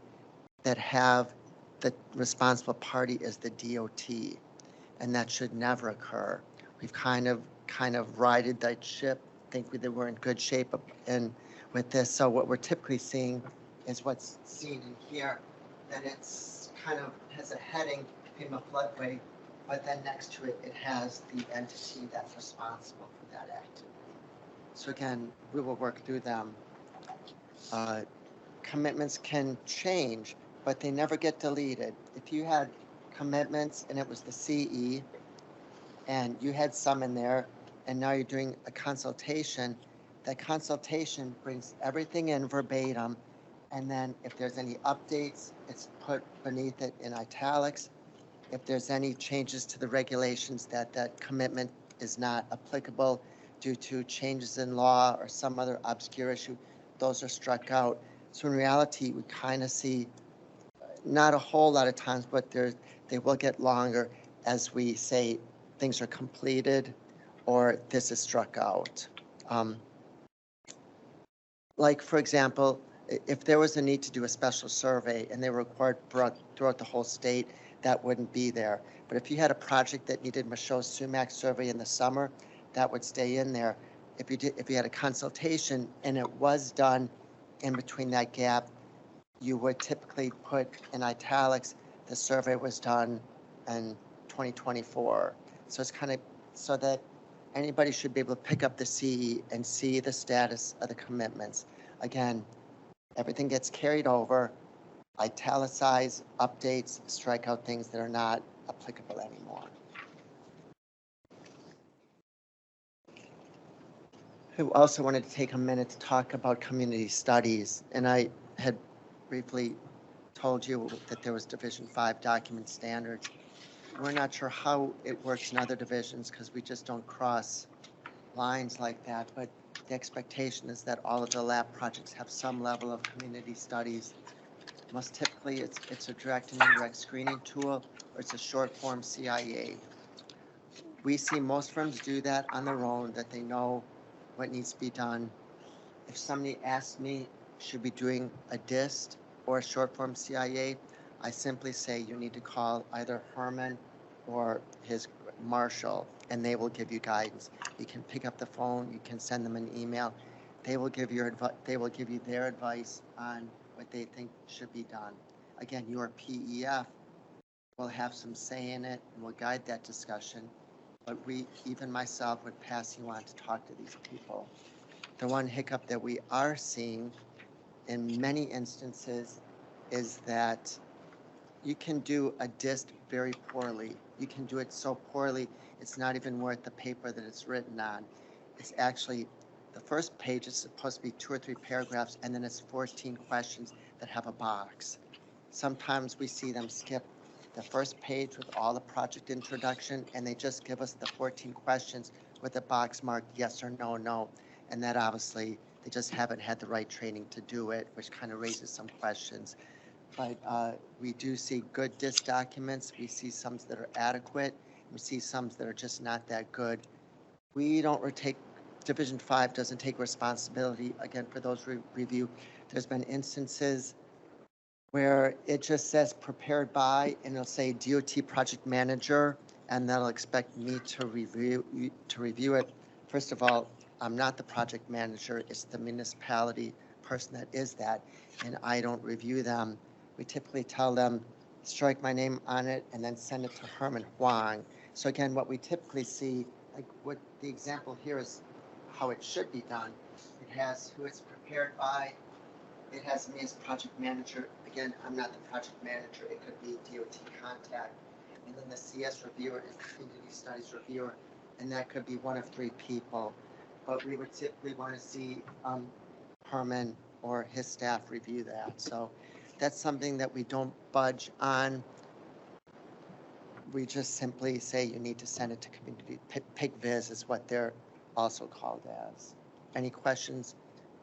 that have the responsible party as the DOT, and that should never occur. We've kind of righted that ship, think that we're in good shape with this. So what we're typically seeing is what's seen in here, that it's kind of has a heading, FEMA floodway, but then next to it, it has the entity that's responsible for that activity. So again, we will work through them. Commitments can change, but they never get deleted. If you had commitments and it was the CE, and you had some in there, and now you're doing a consultation, that consultation brings everything in verbatim, and then if there's any updates, it's put beneath it in italics. If there's any changes to the regulations that commitment is not applicable due to changes in law or some other obscure issue, those are struck out. So in reality, we kind of see not a whole lot of times, but they will get longer as we say things are completed or this is struck out. Like, for example, if there was a need to do a special survey and they were required throughout the whole state, that wouldn't be there. But if you had a project that needed Michelle Sumac survey in the summer, that would stay in there. If you had a consultation and it was done in between that gap, you would typically put in italics, the survey was done in 2024. So it's kind of so that anybody should be able to pick up the CE and see the status of the commitments. Again, everything gets carried over, italicize, updates, strike out things that are not applicable anymore. I also wanted to take a minute to talk about community studies, and I had briefly told you that there was Division 5 document standards. We're not sure how it works in other divisions because we just don't cross lines like that, but the expectation is that all of the lab projects have some level of community studies. Most typically, it's a direct and indirect screening tool, or it's a short form CIA. We see most firms do that on their own, that they know what needs to be done. If somebody asks me, should be doing a DIST or a short form CIA, I simply say you need to call either Herman or his marshal, and they will give you guidance. You can pick up the phone, you can send them an email. They will give you their advice on what they think should be done. Again, your PEF will have some say in it and will guide that discussion, but even myself, would pass you on to talk to these people. The one hiccup that we are seeing in many instances is that you can do a DIST very poorly. You can do it so poorly, it's not even worth the paper that it's written on. It's actually, the first page is supposed to be 2 or 3 paragraphs, and then it's 14 questions that have a box. Sometimes we see them skip the first page with all the project introduction, and they just give us the 14 questions with a box marked yes or no, no. And that obviously, they just haven't had the right training to do it, which kind of raises some questions. But we do see good DIS documents. We see some that are adequate. We see some that are just not that good. We don't take, Division 5 doesn't take responsibility, again, for those review. There's been instances where it just says prepared by, and it'll say DOT project manager, and that'll expect me to review it. First of all, I'm not the project manager, it's the municipality person that is that, and I don't review them. We typically tell them, strike my name on it, and then send it to Herman Huang. So again, what we typically see, like what the example here is how it should be done. It has who it's prepared by, it has me as project manager. Again, I'm not the project manager, it could be DOT contact. And then the CS reviewer is the community studies reviewer, and that could be one of 3 people. But we would typically want to see Herman or his staff review that. So that's something that we don't budge on. We just simply say you need to send it to community. PICVIZ is what they're also called as. Any questions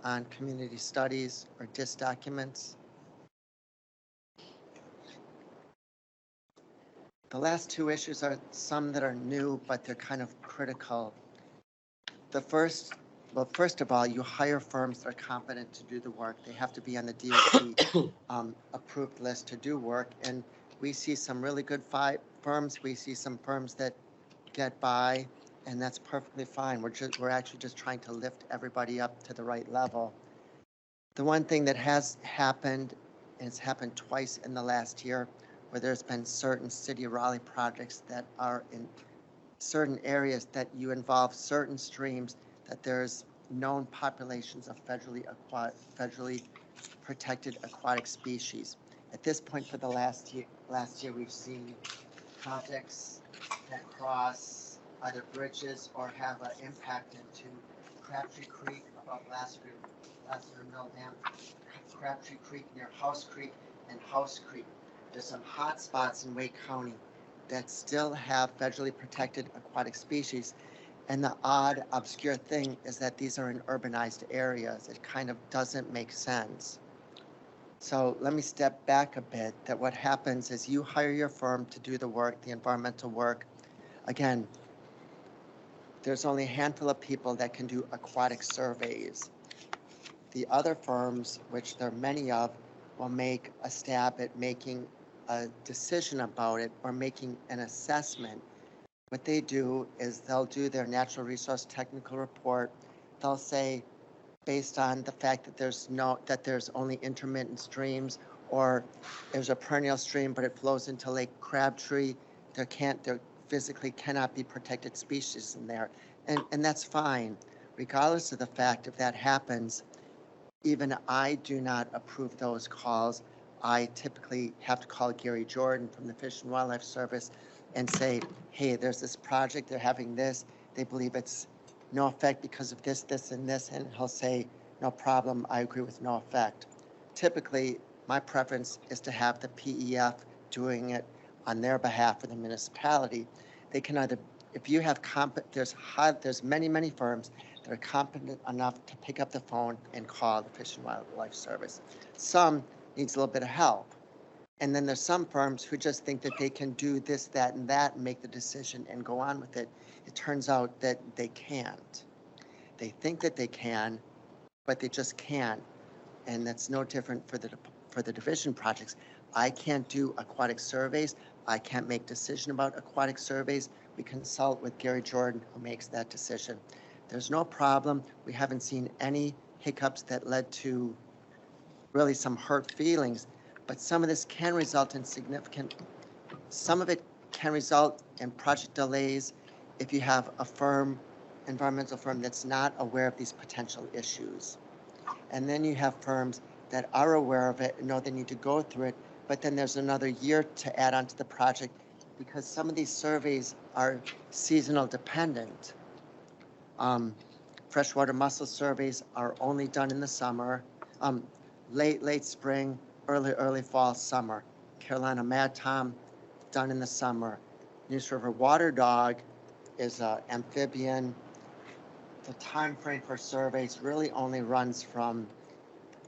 on community studies or DIS documents? The last 2 issues are some that are new, but they're kind of critical. The first, well, first of all, you hire firms that are competent to do the work. They have to be on the DOT approved list to do work. And we see some really good firms. We see some firms that get by, and that's perfectly fine. We're actually just trying to lift everybody up to the right level. The one thing that has happened, and it's happened twice in the last year, where there's been certain City of Raleigh projects that are in certain areas that you involve certain streams, that there's known populations of federally protected aquatic species. At this point for the last year we've seen projects that cross either bridges or have an impact into Crabtree Creek above Lassiter Mill Dam, Crabtree Creek near House Creek, and House Creek. There's some hot spots in Wake County that still have federally protected aquatic species. And the odd, obscure thing is that these are in urbanized areas. It kind of doesn't make sense. So let me step back a bit, that what happens is you hire your firm to do the work, the environmental work. Again, there's only a handful of people that can do aquatic surveys. The other firms, which there are many of, will make a stab at making a decision about it or making an assessment. What they do is they'll do their natural resource technical report. They'll say, based on the fact that there's only intermittent streams, or there's a perennial stream but it flows into Lake Crabtree, there physically cannot be protected species in there, and that's fine. Regardless of the fact if that happens, even I do not approve those calls. I typically have to call Gary Jordan from the Fish and Wildlife Service and say, hey, there's this project, they're having this, they believe it's no effect because of this, this, and this, and he'll say, no problem, I agree with no effect. Typically, my preference is to have the PEF doing it on their behalf for the municipality. They can either, if you have there's many firms that are competent enough to pick up the phone and call the Fish and Wildlife Service. Some needs a little bit of help. And then there's some firms who just think that they can do this, that, and that, and make the decision and go on with it. It turns out that they can't. They think that they can, but they just can't. And that's no different for the division projects. I can't do aquatic surveys. I can't make decision about aquatic surveys. We consult with Gary Jordan, who makes that decision. There's no problem. We haven't seen any hiccups that led to really some hurt feelings, but some of this can result in some of it can result in project delays if you have a environmental firm that's not aware of these potential issues. And then you have firms that are aware of it and know they need to go through it, but then there's another year to add on to the project because some of these surveys are seasonal dependent. Freshwater mussel surveys are only done in the summer. Late spring, early fall, summer. Carolina Mad Tom, done in the summer. Neuse River Water Dog is an amphibian. The time frame for surveys really only runs from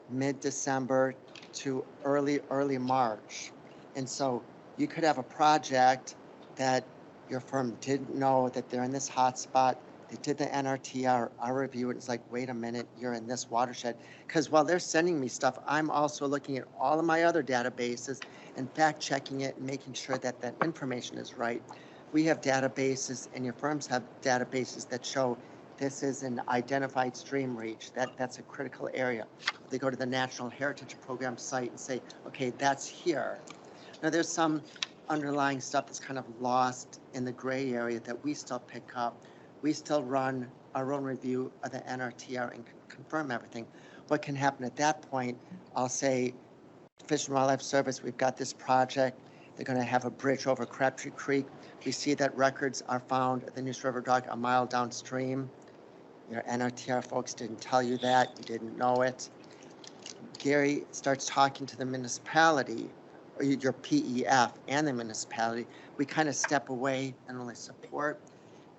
mid-December to early March. And so you could have a project that your firm didn't know that they're in this hotspot. They did the NRTR, our review, and it's like, wait a minute, you're in this watershed. Because while they're sending me stuff, I'm also looking at all of my other databases and fact checking it and making sure that that information is right. We have databases, and your firms have databases that show this is an identified stream reach. That's a critical area. They go to the National Heritage Program site and say, okay, that's here. Now, there's some underlying stuff that's kind of lost in the gray area that we still pick up. We still run our own review of the NRTR and confirm everything. What can happen at that point, I'll say, Fish and Wildlife Service, we've got this project. They're going to have a bridge over Crabtree Creek. We see that records are found at the Neuse River Dog a mile downstream. Your NRTR folks didn't tell you that. You didn't know it. Gary starts talking to the municipality, or your PEF and the municipality. We kind of step away and only support.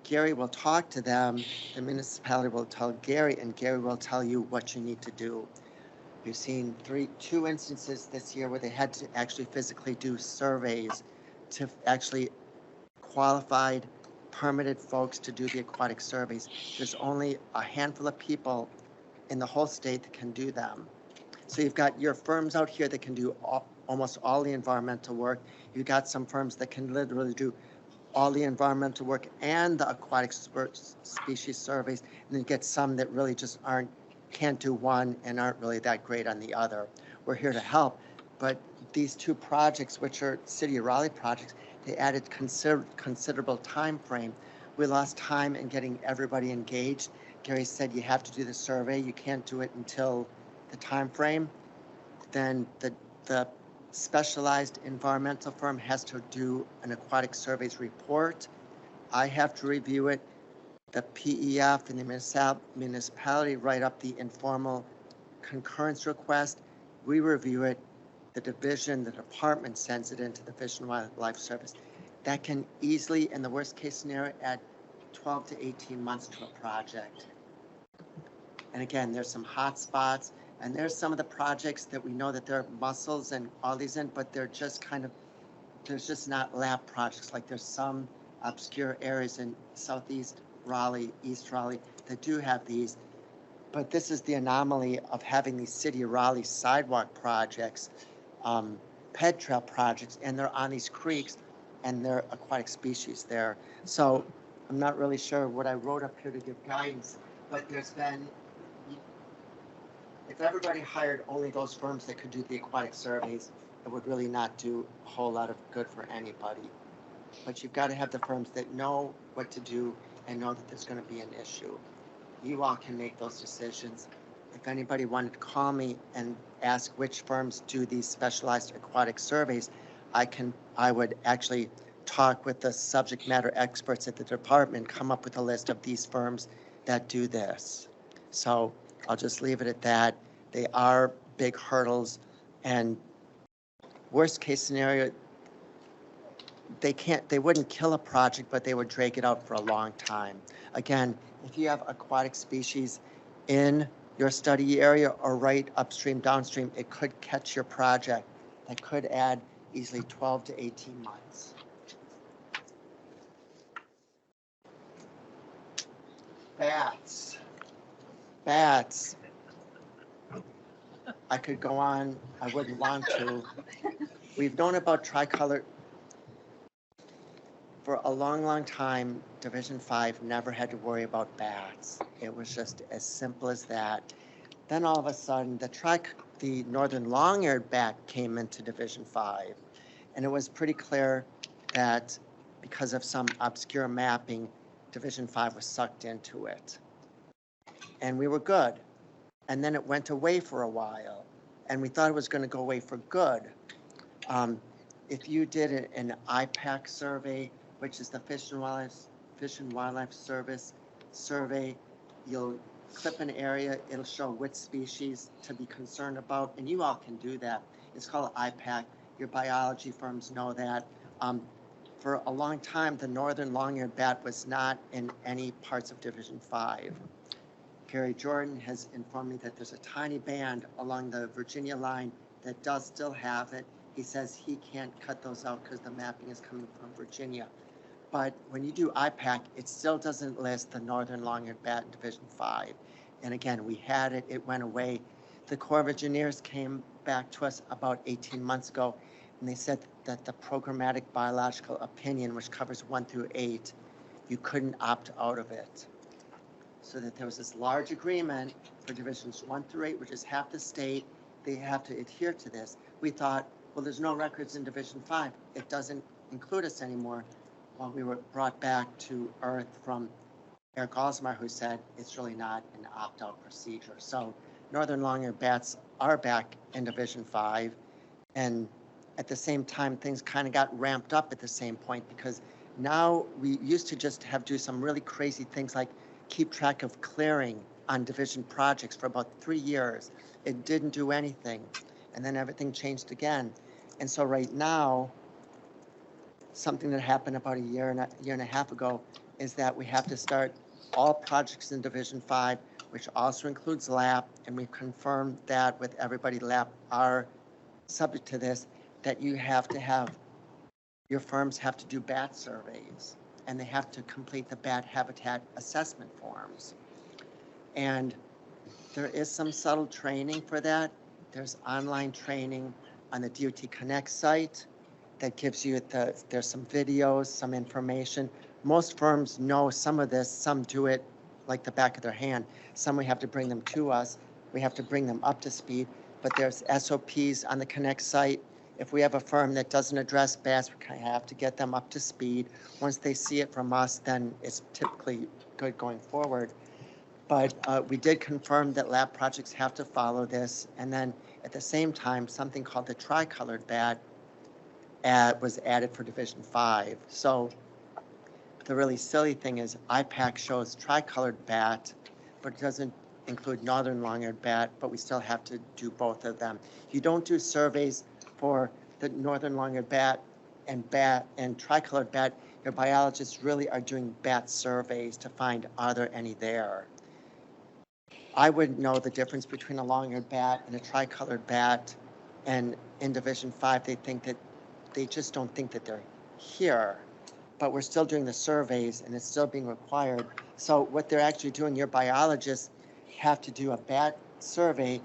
Gary will talk to them, the municipality will tell Gary, and Gary will tell you what you need to do. We've seen two instances this year where they had to actually physically do surveys to actually qualified, permitted folks to do the aquatic surveys. There's only a handful of people in the whole state that can do them. So you've got your firms out here that can do almost all the environmental work. You've got some firms that can literally do all the environmental work and the aquatic species surveys, and then you get some that really just can't do one and aren't really that great on the other. We're here to help, but these two projects, which are City of Raleigh projects, they added considerable time frame. We lost time in getting everybody engaged. Gary said you have to do the survey. You can't do it until the time frame. Then the specialized environmental firm has to do an aquatic surveys report. I have to review it. The PEF and the municipality write up the informal concurrence request. We review it. The division, the department sends it into the Fish and Wildlife Service. That can easily, in the worst case scenario, add 12 to 18 months to a project. And again, there's some hot spots. And there's some of the projects that we know that there are mussels and all these in, but they're just kind of, there's just not LAPP projects. Like there's some obscure areas in southeast Raleigh, East Raleigh that do have these. But this is the anomaly of having these City of Raleigh sidewalk projects, ped trail projects, and they're on these creeks and they're aquatic species there. So I'm not really sure what I wrote up here to give guidance, but there's been, if everybody hired only those firms that could do the aquatic surveys, it would really not do a whole lot of good for anybody. But you've got to have the firms that know what to do and know that there's going to be an issue. You all can make those decisions. If anybody wanted to call me and ask which firms do these specialized aquatic surveys, I would actually talk with the subject matter experts at the department, come up with a list of these firms that do this. So I'll just leave it at that. They are big hurdles, and worst case scenario, they wouldn't kill a project, but they would drag it out for a long time. Again, if you have aquatic species in your study area or right upstream, downstream, it could catch your project. That could add easily 12 to 18 months. Bats. I could go on, I wouldn't want to. We've known about tricolor for a long time. Division 5 never had to worry about bats. It was just as simple as that. Then all of a sudden, the northern long-eared bat came into Division 5, and it was pretty clear that because of some obscure mapping, Division 5 was sucked into it. And we were good. And then it went away for a while, and we thought it was going to go away for good. If you did an IPAC survey, which is the Fish and Wildlife Service survey, you'll clip an area, it'll show which species to be concerned about, and you all can do that. It's called IPAC. Your biology firms know that. For a long time, the northern long-eared bat was not in any parts of Division 5. Gary Jordan has informed me that there's a tiny band along the Virginia line that does still have it. He says he can't cut those out because the mapping is coming from Virginia. But when you do IPAC, it still doesn't list the northern long-eared bat in Division 5. And again, we had it, it went away. The Corps of Engineers came back to us about 18 months ago, and they said that the programmatic biological opinion, which covers 1 through 8, you couldn't opt out of it. So that there was this large agreement for divisions 1 through 8, which is half the state, they have to adhere to this. We thought, well, there's no records in Division 5. It doesn't include us anymore. Well, we were brought back to earth from Eric Alsmar, who said it's really not an opt-out procedure. So northern long-eared bats are back in Division 5, and at the same time, things kind of got ramped up at the same point, because now we used to just do some really crazy things like keep track of clearing on division projects for about 3 years. It didn't do anything, and then everything changed again. And so right now, something that happened about a year and a half ago is that we have to start all projects in Division 5, which also includes LAPP, and we've confirmed that with everybody. LAPP are subject to this, that you have to have, your firms have to do bat surveys, and they have to complete the bat habitat assessment forms. And there is some subtle training for that. There's online training on the DOT Connect site that gives you there's some videos, some information. Most firms know some of this, some do it like the back of their hand. Some we have to bring them to us. We have to bring them up to speed, but there's SOPs on the Connect site. If we have a firm that doesn't address bats, we kind of have to get them up to speed. Once they see it from us, then it's typically good going forward. But we did confirm that lab projects have to follow this. And then at the same time, something called the tricolored bat was added for Division 5. So the really silly thing is IPAC shows tricolored bat, but it doesn't include northern long-eared bat, but we still have to do both of them. You don't do surveys for the northern long-eared bat and tricolored bat. Your biologists really are doing bat surveys to find, are there any there? I wouldn't know the difference between a long-eared bat and a tricolored bat, and in Division 5 they just don't think that they're here, but we're still doing the surveys and it's still being required. So what they're actually doing, your biologists have to do a bat survey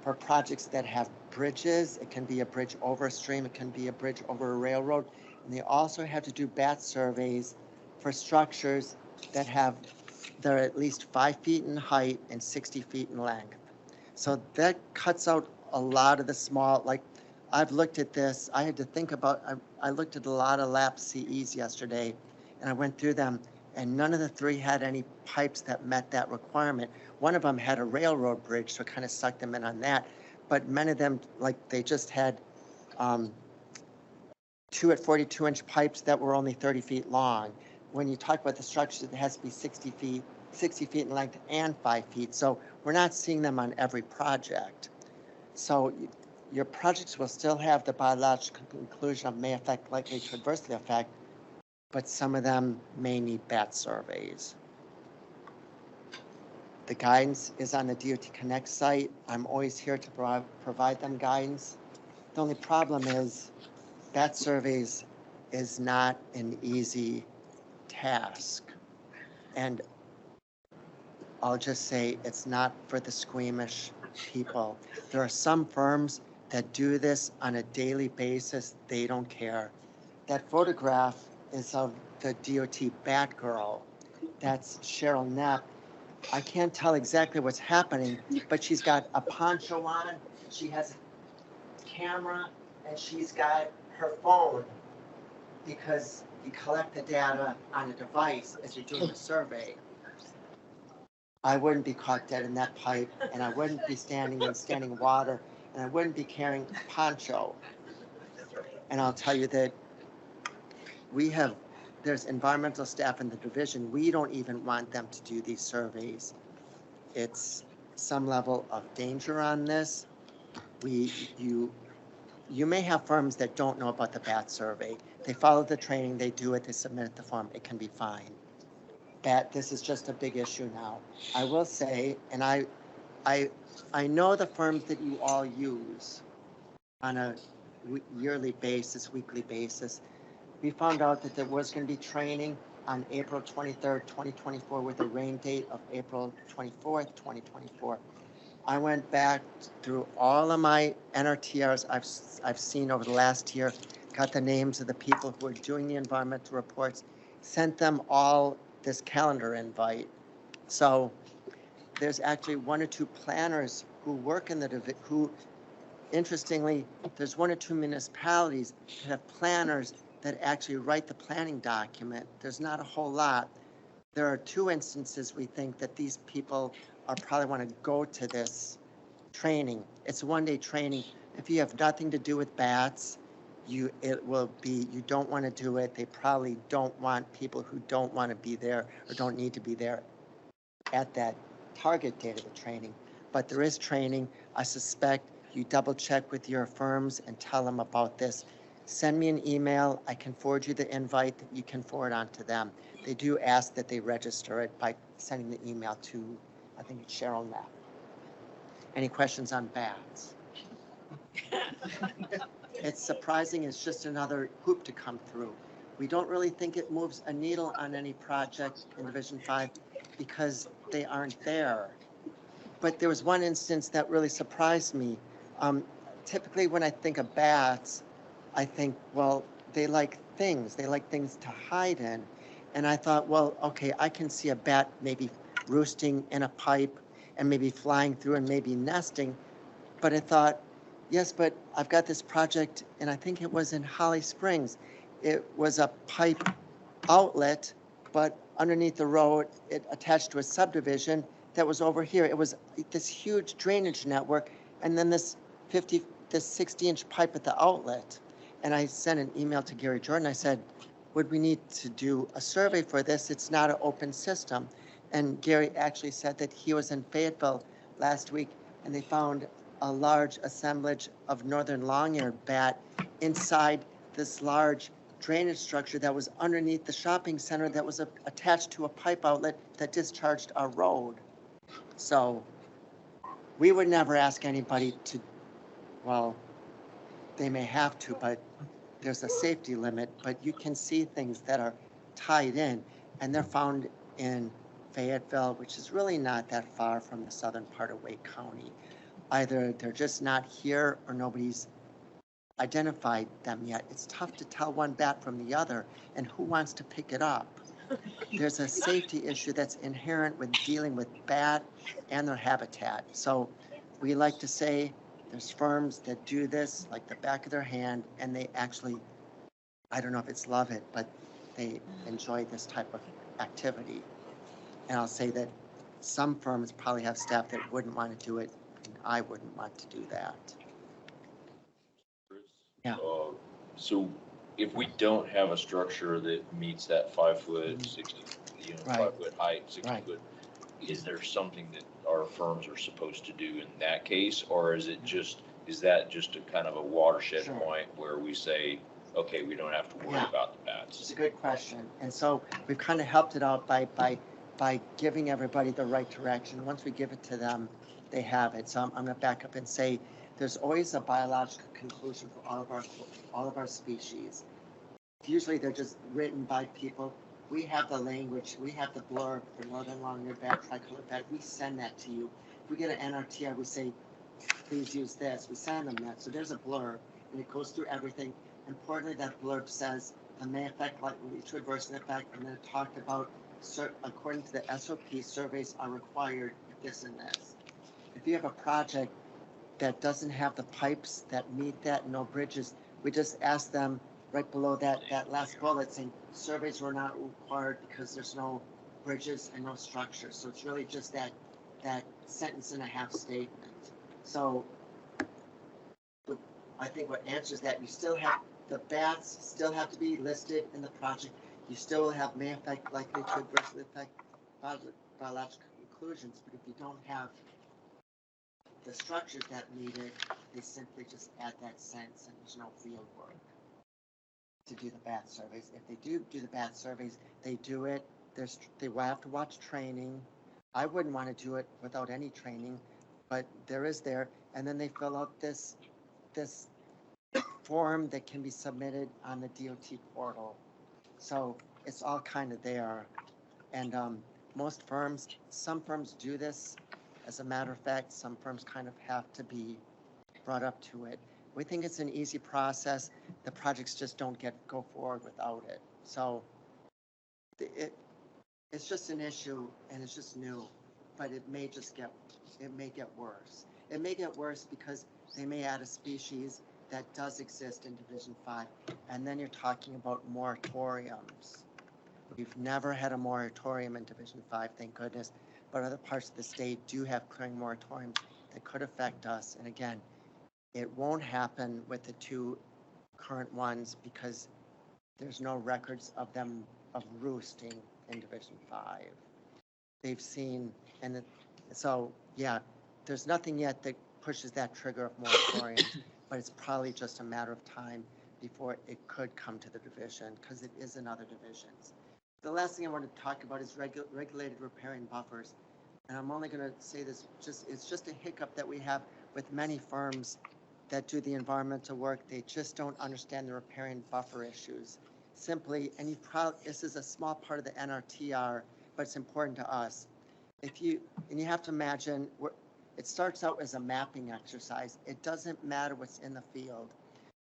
for projects that have bridges. It can be a bridge over a stream, it can be a bridge over a railroad, and they also have to do bat surveys for structures that they're at least 5 feet in height and 60 feet in length. So that cuts out a lot of the small, like I've looked at this, I had to think about, I looked at a lot of LAPP CEs yesterday, and I went through them, and none of the 3 had any pipes that met that requirement. One of them had a railroad bridge, so it kind of sucked them in on that. But many of them, like they just had 2 at 42-inch pipes that were only 30 feet long. When you talk about the structures, it has to be 60 feet in length and 5 feet. So we're not seeing them on every project. So your projects will still have the biological conclusion of may affect, likely to adversely affect, but some of them may need bat surveys. The guidance is on the DOT Connect site. I'm always here to provide them guidance. The only problem is bat surveys is not an easy task. And I'll just say it's not for the squeamish people. There are some firms that do this on a daily basis. They don't care. That photograph is of the DOT Batgirl. That's Cheryl Knapp. I can't tell exactly what's happening, but she's got a poncho on, she has a camera, and she's got her phone, because you collect the data on a device as you're doing the survey. I wouldn't be caught dead in that pipe, and I wouldn't be standing in standing water, and I wouldn't be carrying a poncho. And I'll tell you that there's environmental staff in the division. We don't even want them to do these surveys. It's some level of danger on this. you may have firms that don't know about the BAT survey. They follow the training, they do it, they submit the form, it can be fine. BAT, this is just a big issue now. I will say, and I know the firms that you all use on a yearly basis, weekly basis. We found out that there was going to be training on April 23rd, 2024, with a rain date of April 24th, 2024. I went back through all of my NRTRs I've seen over the last year, got the names of the people who are doing the environmental reports, sent them all this calendar invite. So there's actually one or two planners who work in the who, interestingly, there's one or two municipalities that have planners that actually write the planning document. There's not a whole lot. There are two instances we think that these people are probably want to go to this training. It's a one-day training. If you have nothing to do with bats, you don't want to do it. They probably don't want people who don't want to be there or don't need to be there at that target date of the training. But there is training. I suspect you double check with your firms and tell them about this. Send me an email. I can forward you the invite that you can forward on to them. They do ask that they register it by sending the email to, I think it's Cheryl Knapp. Any questions on bats? It's surprising. It's just another hoop to come through. We don't really think it moves a needle on any project in Division 5 because they aren't there. But there was one instance that really surprised me. Typically when I think of bats, I think, well, they like things. They like things to hide in. And I thought, well, okay, I can see a bat maybe roosting in a pipe and maybe flying through and maybe nesting. But I thought, yes, but I've got this project, and I think it was in Holly Springs. It was a pipe outlet, but underneath the road, it attached to a subdivision that was over here. It was this huge drainage network, and then this 60-inch pipe at the outlet. And I sent an email to Gary Jordan. I said, would we need to do a survey for this? It's not an open system. And Gary actually said that he was in Fayetteville last week, and they found a large assemblage of northern long-eared bat inside this large drainage structure that was underneath the shopping center that was attached to a pipe outlet that discharged our road. So we would never ask anybody to, well, they may have to, but there's a safety limit, but you can see things that are tied in, and they're found in Fayetteville, which is really not that far from the southern part of Wake County. Either they're just not here or nobody's identified them yet. It's tough to tell one bat from the other, and who wants to pick it up? There's a safety issue that's inherent with dealing with bat and their habitat. So we like to say there's firms that do this like the back of their hand, and they actually, I don't know if it's love it, but they enjoy this type of activity. And I'll say that some firms probably have staff that wouldn't want to do it, and I wouldn't want to do that. Yeah. So if we don't have a structure that meets that 5 foot, 60, Right. 5 foot height, 60 Right. foot, is there something that our firms are supposed to do in that case? Or is that just a kind of a watershed Sure. point where we say, okay, we don't have to worry Yeah. about the bats? It's a good question. And so we've kind of helped it out by giving everybody the right direction. Once we give it to them, they have it. So I'm going to back up and say there's always a biological conclusion for all of our species. Usually they're just written by people. We have the language, we have the blurb for northern long-eared bat, tricolored bat. We send that to you. If we get an NRTR, we say, please use this. We send them that. So there's a blurb, and it goes through everything. Importantly, that blurb says the may affect likely to adverse effect, and then it talked about, according to the SOP, surveys are required if this and this. If you have a project that doesn't have the pipes that meet that, no bridges, we just ask them right below that last bullet saying surveys were not required because there's no bridges and no structure. So it's really just that sentence and a half statement. So I think what answers that, you still have, the bats still have to be listed in the project. You still have may affect likely to adversely affect biological conclusions, but if you don't have the structures that meet it, they simply just add that sentence and there's no field work to do the bath surveys. If they do the bath surveys, they do it. They will have to watch training. I wouldn't want to do it without any training, but there is there. And then they fill out this form that can be submitted on the DOT portal. So it's all kind of there. And some firms do this. As a matter of fact, some firms kind of have to be brought up to it. We think it's an easy process. The projects just don't go forward without it. So it's just an issue and it's just new, but it may get worse. It may get worse because they may add a species that does exist in Division 5, and then you're talking about moratoriums. We've never had a moratorium in Division 5, thank goodness, but other parts of the state do have clearing moratoriums that could affect us. And again, it won't happen with the two current ones because there's no records of them roosting in Division 5. They've seen, and so, yeah, there's nothing yet that pushes that trigger of moratoriums, but it's probably just a matter of time before it could come to the division because it is in other divisions. The last thing I want to talk about is regulated riparian buffers. And I'm only going to say this, it's just a hiccup that we have with many firms that do the environmental work. They just don't understand the riparian buffer issues. Simply, and this is a small part of the NRTR, but it's important to us. You have to imagine, it starts out as a mapping exercise. It doesn't matter what's in the field.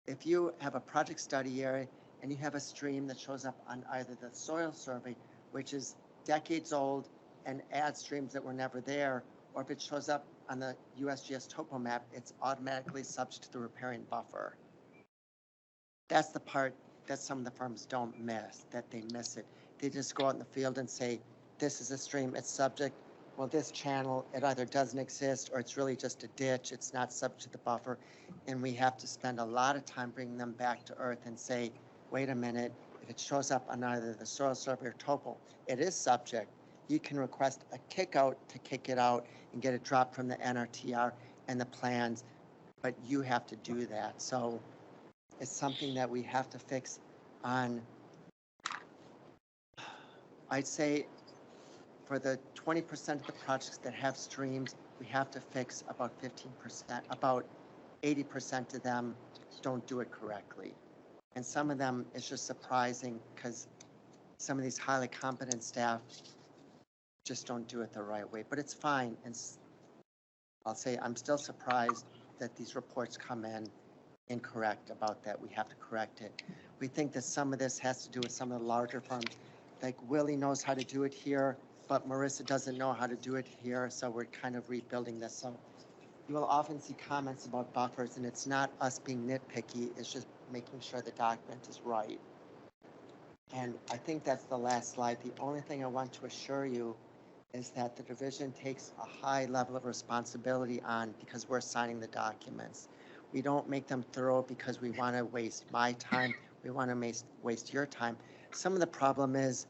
If you have a project study area and you have a stream that shows up on either the soil survey, which is decades old and adds streams that were never there, or if it shows up on the USGS topo map, it's automatically subject to the riparian buffer. That's the part that some of the firms don't miss, that they miss it. They just go out in the field and say, this is a stream, it's subject. Well, this channel, it either doesn't exist or it's really just a ditch. It's not subject to the buffer. And we have to spend a lot of time bringing them back to earth and say, wait a minute, if it shows up on either the soil survey or topo, it is subject. You can request a kick out to kick it out and get it dropped from the NRTR and the plans, but you have to do that. So it's something that we have to fix on, I'd say, for the 20% of the projects that have streams, we have to fix about 15%. About 80% of them don't do it correctly. And some of them, it's just surprising because some of these highly competent staff just don't do it the right way. But it's fine. And I'll say I'm still surprised that these reports come in incorrect about that. We have to correct it. We think that some of this has to do with some of the larger firms. Like Willie knows how to do it here, but Marissa doesn't know how to do it here, so we're kind of rebuilding this. So you will often see comments about buffers, and it's not us being nitpicky, it's just making sure the document is right. And I think that's the last slide. The only thing I want to assure you is that the division takes a high level of responsibility on because we're signing the documents. We don't make them thorough because we want to waste my time, we want to waste your time. Some of the problem is,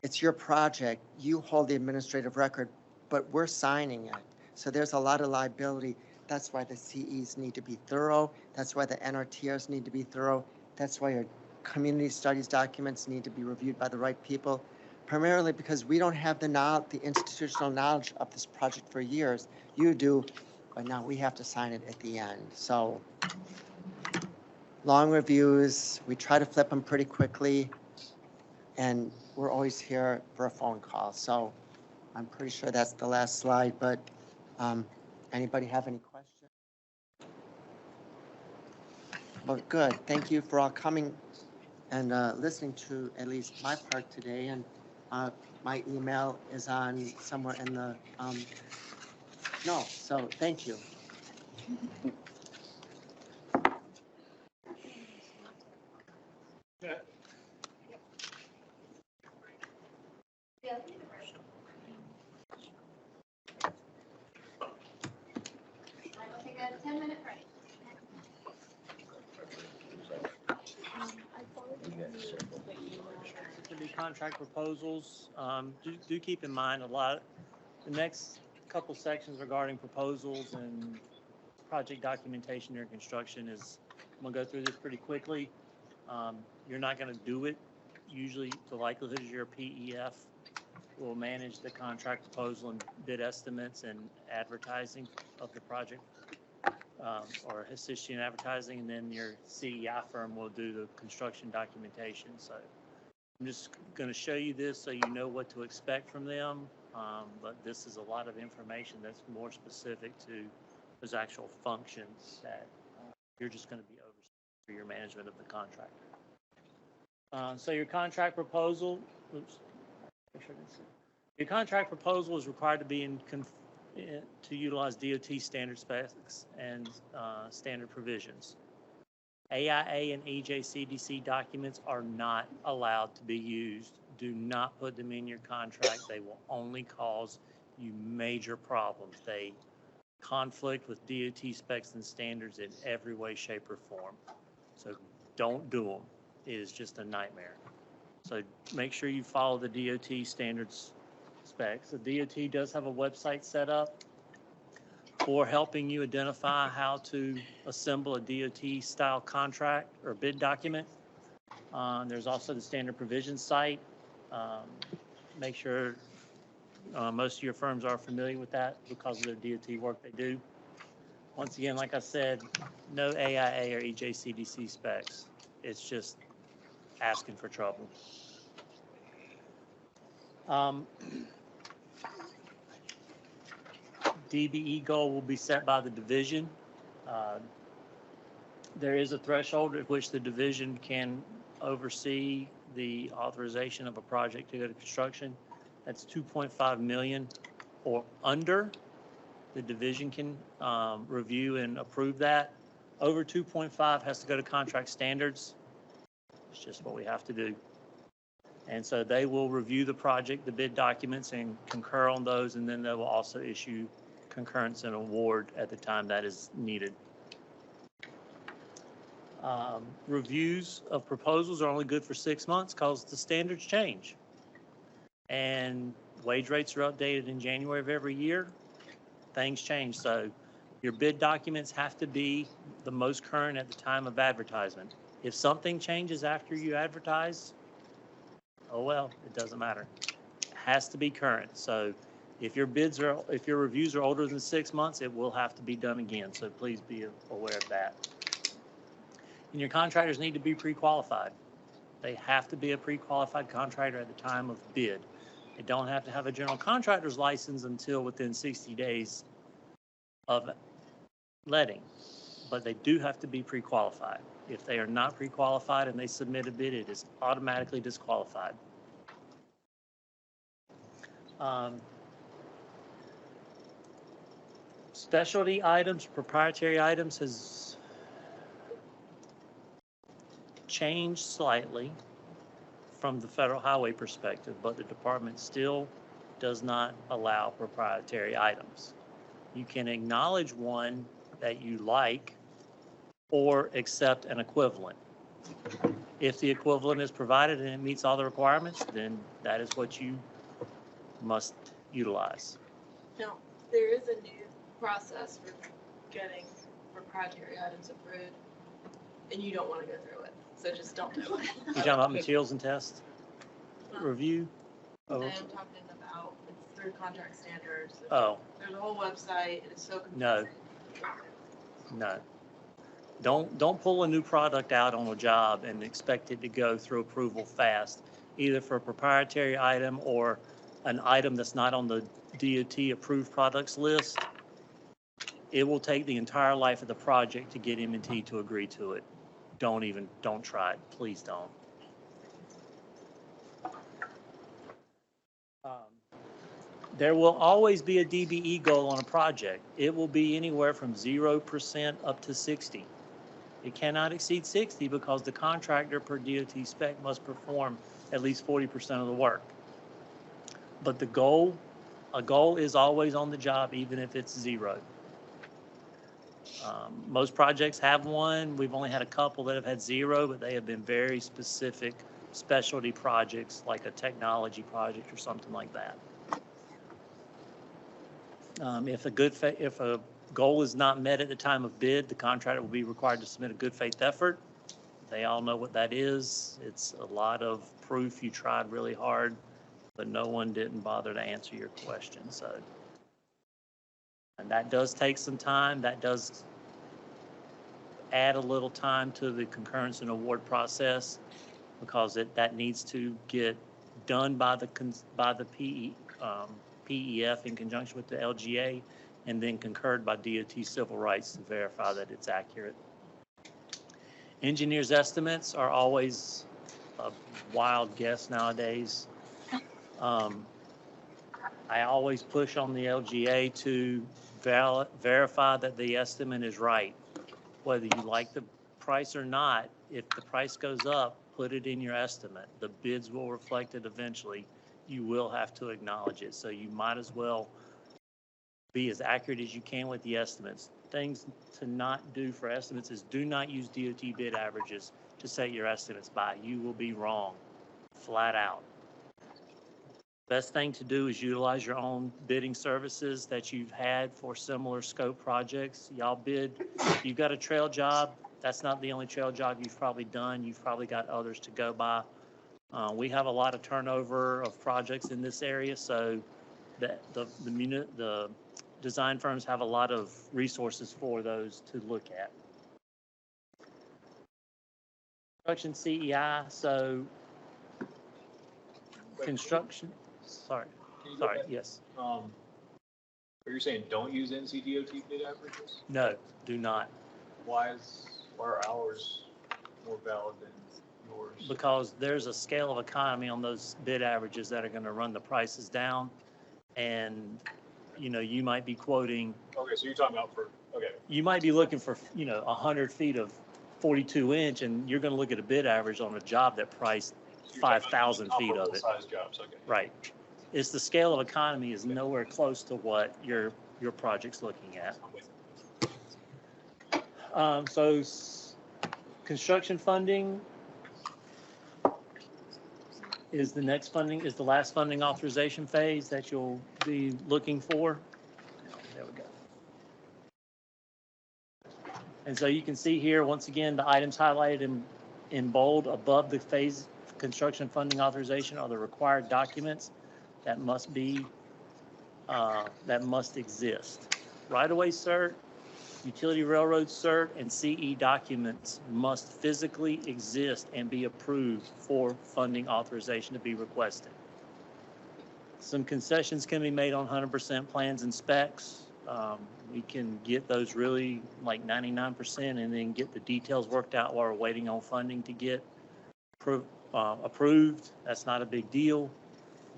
it's your project, you hold the administrative record, but we're signing it. So there's a lot of liability. That's why the CEs need to be thorough. That's why the NRTRs need to be thorough. That's why your community studies documents need to be reviewed by the right people, primarily because we don't have the institutional knowledge of this project for years. You do, but now we have to sign it at the end. So long reviews, we try to flip them pretty quickly, and we're always here for a phone call. So I'm pretty sure that's the last slide, but anybody have any questions? Well, good. Thank you for all coming and listening to at least my part today. And my email is on somewhere in the, so thank you. We'll take a 10-minute break. To be contract proposals, do keep in mind the next couple sections regarding proposals and project documentation during construction is, I'm gonna go through this pretty quickly. You're not gonna do it. Usually the likelihood is your PEF will manage the contract proposal and bid estimates and advertising of the project, or assist you in advertising, and then your CEI firm will do the construction documentation. So I'm just gonna show you this so you know what to expect from them. But this is a lot of information that's more specific to those actual functions that you're just going to be overseeing for your management of the contractor. So your contract proposal, your contract proposal is required to be to utilize DOT standard specs and standard provisions. AIA and EJCDC documents are not allowed to be used. Do not put them in your contract. They will only cause you major problems. They conflict with DOT specs and standards in every way, shape, or form. So don't do them. It is just a nightmare. So make sure you follow the DOT standards specs. The DOT does have a website set up for helping you identify how to assemble a DOT style contract or bid document. There's also the standard provisions site. Make sure most of your firms are familiar with that because of their DOT work they do. Once again, like I said, no AIA or EJCDC specs. It's just asking for trouble. DBE goal will be set by the division. There is a threshold at which the division can oversee the authorization of a project to go to construction. That's 2.5 million or under. The division can review and approve that. Over 2.5 has to go to contract standards. It's just what we have to do. And so they will review the project, the bid documents, and concur on those, and then they will also issue concurrence and award at the time that is needed. Reviews of proposals are only good for 6 months because the standards change. And wage rates are updated in January of every year. Things change. So your bid documents have to be the most current at the time of advertisement. If something changes after you advertise, oh well, it doesn't matter. It has to be current. So if your reviews are older than 6 months, it will have to be done again. So please be aware of that. And your contractors need to be pre-qualified. They have to be a pre-qualified contractor at the time of bid. They don't have to have a general contractor's license until within 60 days of letting, but they do have to be pre-qualified. If they are not pre-qualified and they submit a bid, it is automatically disqualified. Specialty items, proprietary items has changed slightly from the federal highway perspective, but the department still does not allow proprietary items. You can acknowledge one that you like or accept an equivalent. If the equivalent is provided and it meets all the requirements, then that is what you must utilize. Now, there is a new process for getting proprietary items approved, and you don't want to go through it, so just don't do it. You're talking about materials and test review? I'm talking about, it's through contract standards. Oh. There's a whole website, and it's so confusing. No. Don't pull a new product out on a job and expect it to go through approval fast, either for a proprietary item or an item that's not on the DOT approved products list. It will take the entire life of the project to get M&T to agree to it. Don't try it. Please don't. There will always be a DBE goal on a project. It will be anywhere from 0% up to 60. It cannot exceed 60 because the contractor per DOT spec must perform at least 40% of the work. But a goal is always on the job, even if it's 0. Most projects have one. We've only had a couple that have had 0, but they have been very specific specialty projects, like a technology project or something like that. If a goal is not met at the time of bid, the contractor will be required to submit a good faith effort. They all know what that is. It's a lot of proof you tried really hard, but no one didn't bother to answer your question, so. And that does take some time. That does add a little time to the concurrence and award process because that needs to get done by the PEF in conjunction with the LGA and then concurred by DOT Civil Rights to verify that it's accurate. Engineers' estimates are always a wild guess nowadays. I always push on the LGA to verify that the estimate is right. Whether you like the price or not, if the price goes up, put it in your estimate. The bids will reflect it eventually. You will have to acknowledge it. So you might as well be as accurate as you can with the estimates. Things to not do for estimates is do not use DOT bid averages to set your estimates by. You will be wrong, flat out. Best thing to do is utilize your own bidding services that you've had for similar scope projects. Y'all bid, you've got a trail job. That's not the only trail job you've probably done. You've probably got others to go by. We have a lot of turnover of projects in this area, so the design firms have a lot of resources for those to look at. Construction CEI, so construction, sorry, yes. Are you saying don't use NCDOT bid averages? No, do not. Why are ours more valid than yours? Because there's a scale of economy on those bid averages that are going to run the prices down. And, you know, you might be quoting. Okay, so you're talking about You might be looking for, 100 feet of 42 inch, and you're going to look at a bid average on a job that priced 5,000 feet of it. Size jobs, okay. Right. It's the scale of economy is nowhere close to what your project's looking at. So construction funding is the last funding authorization phase that you'll be looking for. There we go. And so you can see here, once again, the items highlighted in bold above the phase construction funding authorization are the required documents that must exist. Right-of-way cert, utility railroad cert, and CE documents must physically exist and be approved for funding authorization to be requested. Some concessions can be made on 100% plans and specs. We can get those really like 99% and then get the details worked out while we're waiting on funding to get approved. That's not a big deal,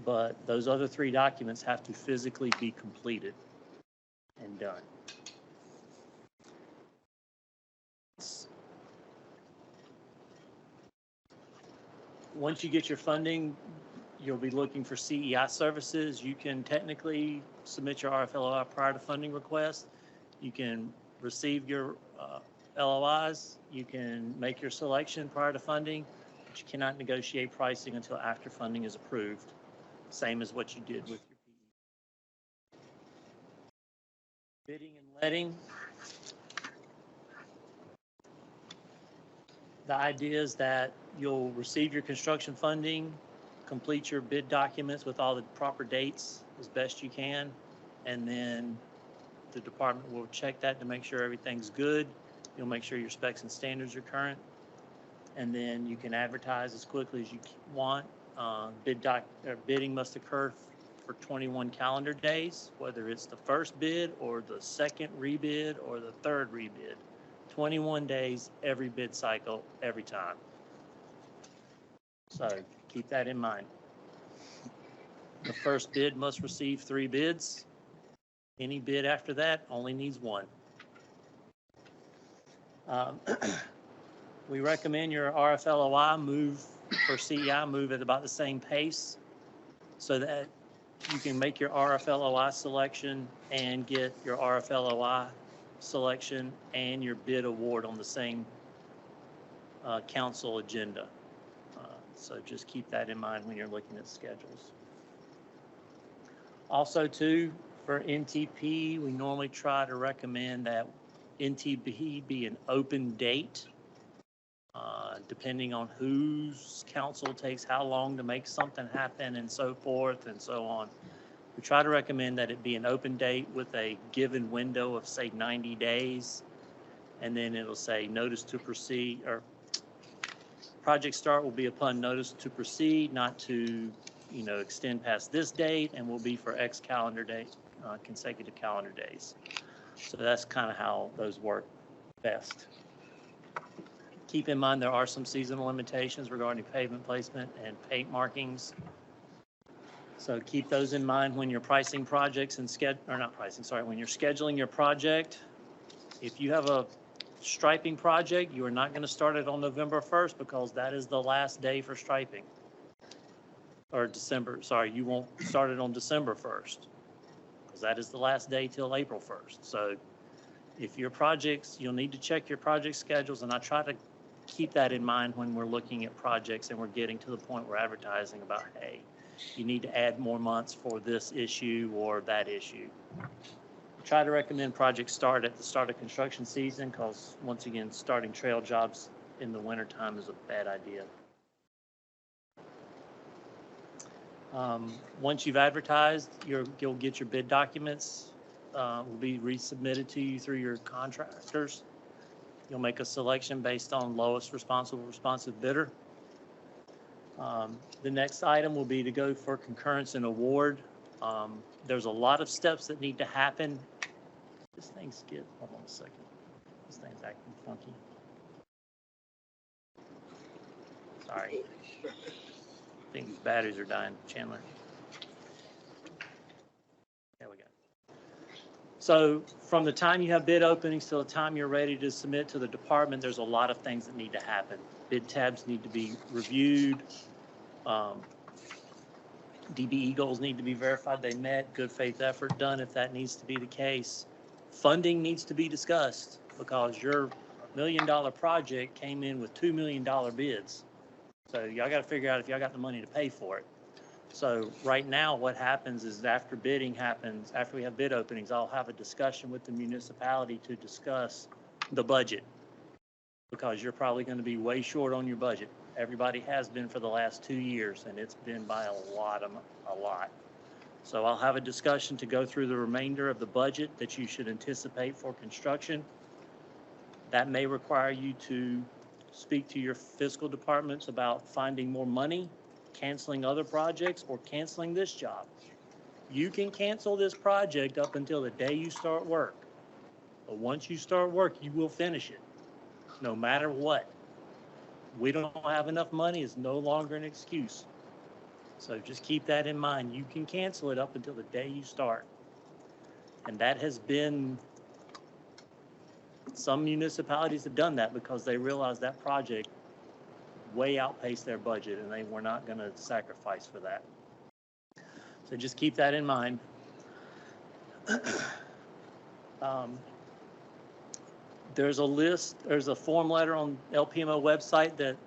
but those other three documents have to physically be completed and done. Once you get your funding, you'll be looking for CEI services. You can technically submit your RFLOI prior to funding request. You can receive your LOIs. You can make your selection prior to funding, but you cannot negotiate pricing until after funding is approved. Same as what you did with your PE. Bidding and letting. The idea is that you'll receive your construction funding, complete your bid documents with all the proper dates as best you can, and then the department will check that to make sure everything's good. You'll make sure your specs and standards are current, and then you can advertise as quickly as you want. Bidding must occur for 21 calendar days, whether it's the first bid or the second rebid or the third rebid. 21 days, every bid cycle, every time. So keep that in mind. The first bid must receive 3 bids. Any bid after that only needs 1. We recommend your RFLOI move for CEI move at about the same pace so that you can make your RFLOI selection and get your RFLOI selection and your bid award on the same council agenda. So just keep that in mind when you're looking at schedules. Also too, For NTP, we normally try to recommend that NTP be an open date, depending on whose council takes how long to make something happen and so forth and so on. We try to recommend that it be an open date with a given window of, say, 90 days. And then it'll say notice to proceed, or project start will be upon notice to proceed, not to, extend past this date, and will be for X calendar day, consecutive calendar days. So that's kind of how those work best. Keep in mind, there are some seasonal limitations regarding pavement placement and paint markings. So keep those in mind when you're pricing projects and when you're scheduling your project. If you have a striping project, you are not going to start it on November 1st because that is the last day for striping. Or you won't start it on December 1st because that is the last day till April 1st. So if your projects, you'll need to check your project schedules, and I try to keep that in mind when we're looking at projects and we're getting to the point where advertising about, hey, you need to add more months for this issue or that issue. Try to recommend projects start at the start of construction season because, once again, starting trail jobs in the wintertime is a bad idea. Once you've advertised, you'll get your bid documents, will be resubmitted to you through your contractors. You'll make a selection based on lowest responsive bidder. The next item will be to go for concurrence and award. There's a lot of steps that need to happen. Hold on a second. This thing's acting funky. Sorry. I think these batteries are dying, Chandler. There we go. So from the time you have bid openings till the time you're ready to submit to the department, there's a lot of things that need to happen. Bid tabs need to be reviewed. DBE goals need to be verified they met. Good faith effort done if that needs to be the case. Funding needs to be discussed because your $1 million project came in with $2 million bids. So y'all got to figure out if y'all got the money to pay for it. So right now what happens is after bidding happens, after we have bid openings, I'll have a discussion with the municipality to discuss the budget because you're probably going to be way short on your budget. Everybody has been for the last 2 years, and it's been by a lot. So I'll have a discussion to go through the remainder of the budget that you should anticipate for construction. That may require you to speak to your fiscal departments about finding more money, canceling other projects, or canceling this job. You can cancel this project up until the day you start work. But once you start work, you will finish it, no matter what. We don't have enough money is no longer an excuse. So just keep that in mind. You can cancel it up until the day you start. And that has been, some municipalities have done that because they realized that project way outpaced their budget and they were not going to sacrifice for that. So just keep that in mind. There's a form letter on LPMO website that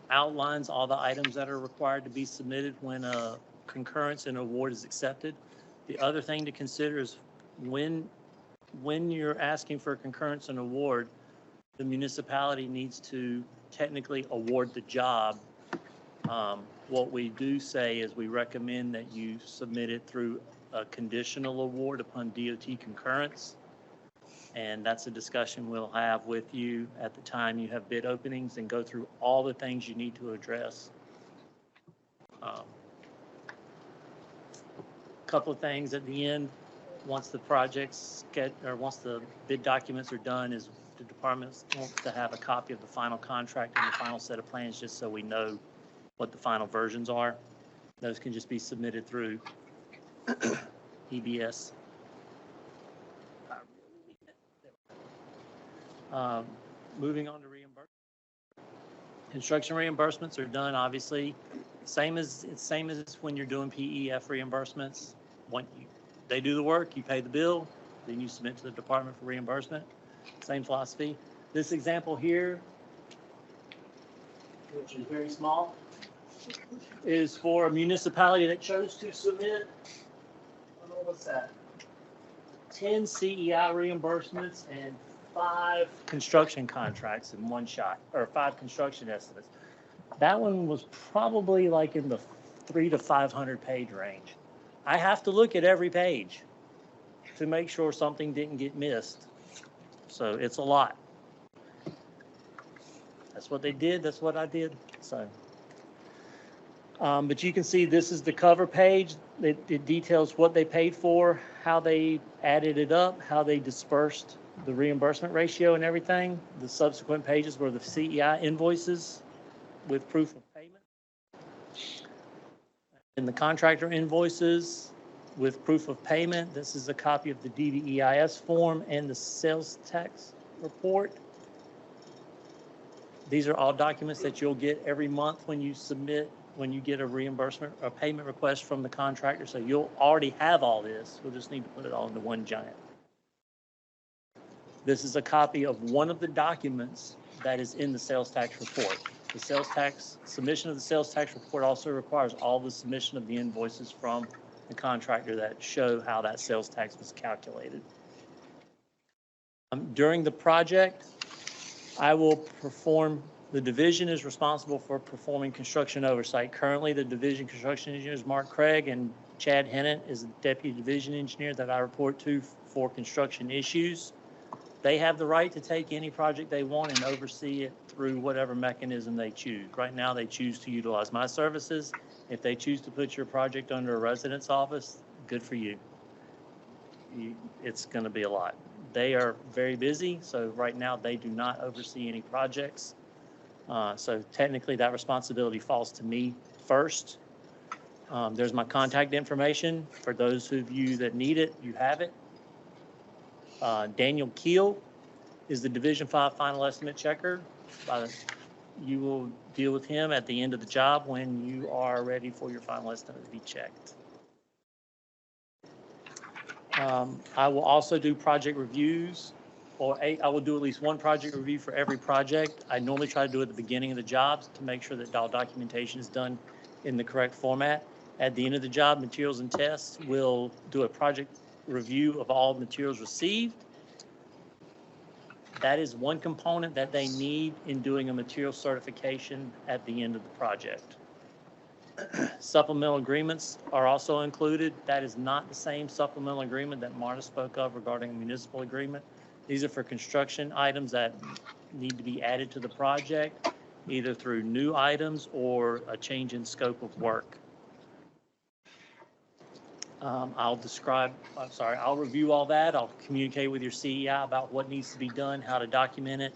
outlines all the items that are required to be submitted when a concurrence and award is accepted. The other thing to consider is when you're asking for a concurrence and award, the municipality needs to technically award the job. What we do say is we recommend that you submit it through a conditional award upon DOT concurrence. And that's a discussion we'll have with you at the time you have bid openings and go through all the things you need to address. A couple of things at the end, once the projects once the bid documents are done, is the department wants to have a copy of the final contract and the final set of plans just so we know what the final versions are. Those can just be submitted through EBS. Moving on to reimbursement. Construction reimbursements are done, obviously, same as when you're doing PEF reimbursements. They do the work, you pay the bill, then you submit to the department for reimbursement. Same philosophy. This example here, which is very small, is for a municipality that chose to submit. What's that? 10 CEI reimbursements and 5 construction contracts in one shot, or 5 construction estimates. That one was probably like in the 300 to 500 page range. I have to look at every page to make sure something didn't get missed. So it's a lot. That's what they did. That's what I did. So, but you can see this is the cover page. It details what they paid for, how they added it up, how they dispersed the reimbursement ratio and everything. The subsequent pages were the CEI invoices with proof of payment. And the contractor invoices with proof of payment. This is a copy of the DVEIS form and the sales tax report. These are all documents that you'll get every month when you submit, when you get a reimbursement or payment request from the contractor. So you'll already have all this. You'll just need to put it all into one giant. This is a copy of one of the documents that is in the sales tax report. The sales tax, submission of the sales tax report also requires all the submission of the invoices from the contractor that show how that sales tax was calculated. During the project, I will perform, the division is responsible for performing construction oversight. Currently, the division construction engineer is Mark Craig, and Chad Hennett is the deputy division engineer that I report to for construction issues. They have the right to take any project they want and oversee it through whatever mechanism they choose. Right now, they choose to utilize my services. If they choose to put your project under a residence office, good for you. It's going to be a lot. They are very busy, so right now they do not oversee any projects. So technically that responsibility falls to me first. There's my contact information. For those of you that need it, you have it. Daniel Keel is the Division 5 final estimate checker. You will deal with him at the end of the job when you are ready for your final estimate to be checked. I will also do project reviews, or I will do at least one project review for every project. I normally try to do it at the beginning of the jobs to make sure that all documentation is done in the correct format. At the end of the job, materials and tests will do a project review of all materials received. That is one component that they need in doing a material certification at the end of the project. Supplemental agreements are also included. That is not the same supplemental agreement that Marta spoke of regarding a municipal agreement. These are for construction items that need to be added to the project, either through new items or a change in scope of work. I'll review all that. I'll communicate with your CEI about what needs to be done, how to document it,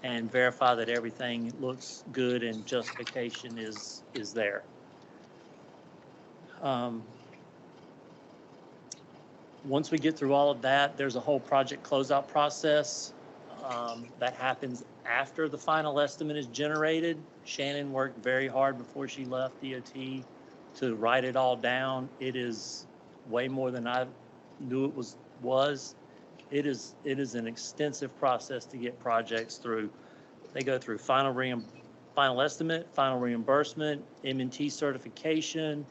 and verify that everything looks good and justification is there. Once we get through all of that, there's a whole project closeout process that happens after the final estimate is generated. Shannon worked very hard before she left DOT to write it all down. It is way more than I knew it was. It is an extensive process to get projects through. They go through final estimate, final reimbursement, M&T certification,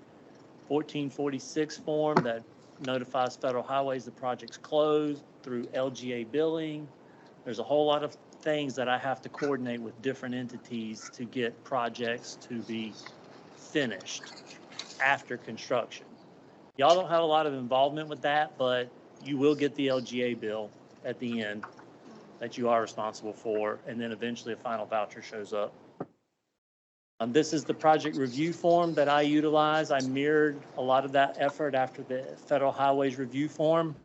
1446 form that notifies federal highways the project's closed, through LGA billing. There's a whole lot of things that I have to coordinate with different entities to get projects to be finished after construction. Y'all don't have a lot of involvement with that, but you will get the LGA bill at the end that you are responsible for, and then eventually a final voucher shows up. This is the project review form that I utilize. I mirrored a lot of that effort after the Federal Highways Review form.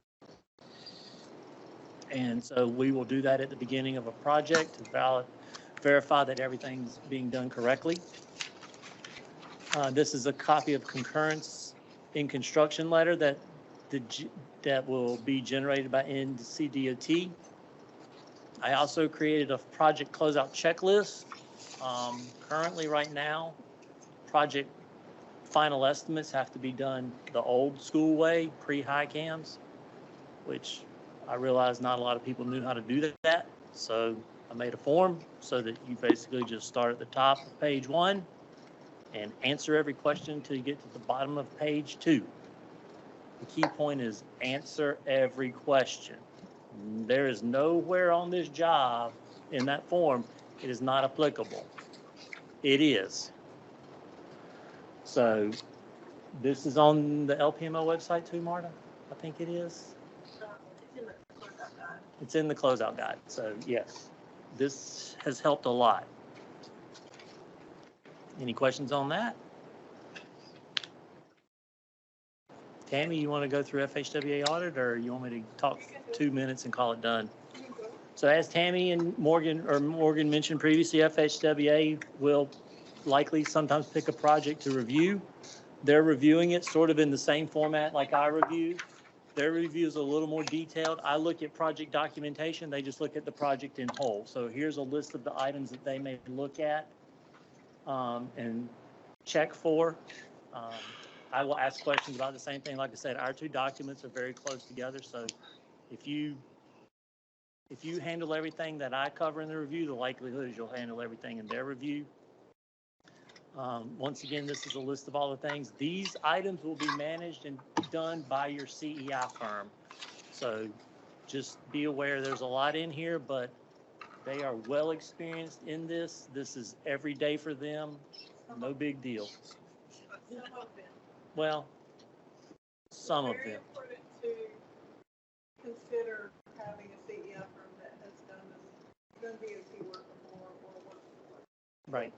And so we will do that at the beginning of a project to verify that everything's being done correctly. This is a copy of concurrence in construction letter that will be generated by NCDOT. I also created a project closeout checklist. Currently, right now, project final estimates have to be done the old school way, pre-high cams, which I realized not a lot of people knew how to do that. So I made a form so that you basically just start at the top of page 1 and answer every question until you get to the bottom of page 2. The key point is answer every question. There is nowhere on this job in that form it is not applicable. It is. So this is on the LPMO website too, Marta? I think it is. It's in the closeout guide. So yes, this has helped a lot. Any questions on that? Tammy, you want to go through FHWA audit, or you want me to talk 2 minutes and call it done? So as Tammy and Morgan mentioned previously, FHWA will likely sometimes pick a project to review. They're reviewing it sort of in the same format like I review. Their review is a little more detailed. I look at project documentation. They just look at the project in whole. So here's a list of the items that they may look at and check for. I will ask questions about the same thing. Like I said, our two documents are very close together. So if you handle everything that I cover in the review, the likelihood is you'll handle everything in their review. Once again, this is a list of all the things. These items will be managed and done by your CEI firm. So just be aware there's a lot in here, but they are well experienced in this. This is every day for them. No big deal. Well, some of them. Very important to consider having a CEI firm that has done DOT work before or work before. Right.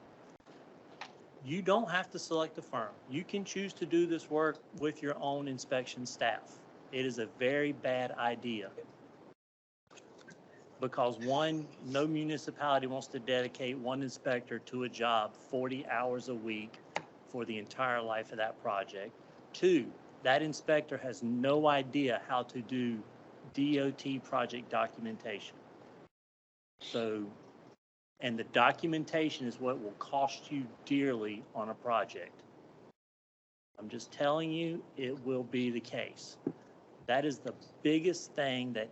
You don't have to select a firm. You can choose to do this work with your own inspection staff. It is a very bad idea. Because one, no municipality wants to dedicate one inspector to a job 40 hours a week for the entire life of that project. Two, that inspector has no idea how to do DOT project documentation. So, and the documentation is what will cost you dearly on a project. I'm just telling you, it will be the case. That is the biggest thing that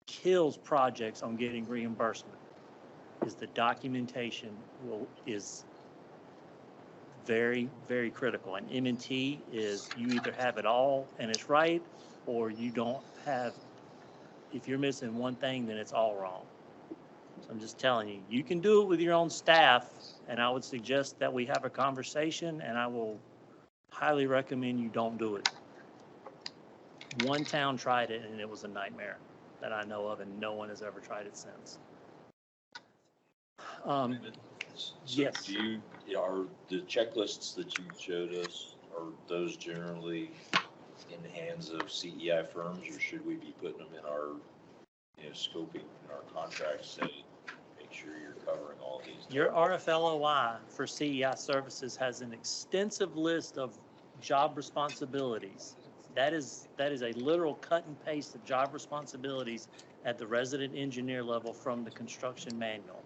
kills projects on getting reimbursement, is the documentation is very, very critical. And M&T is you either have it all and it's right, or you don't have, if you're missing one thing, then it's all wrong. So I'm just telling you, you can do it with your own staff, and I would suggest that we have a conversation, and I will highly recommend you don't do it. One town tried it, and it was a nightmare that I know of, and no one has ever tried it since. Yes. Are the checklists that you showed us, are those generally in the hands of CEI firms, or should we be putting them in our, scoping in our contracts, say, make sure you're covering all these? Your RFLOI for CEI services has an extensive list of job responsibilities. That is a literal cut and paste of job responsibilities at the resident engineer level from the construction manual.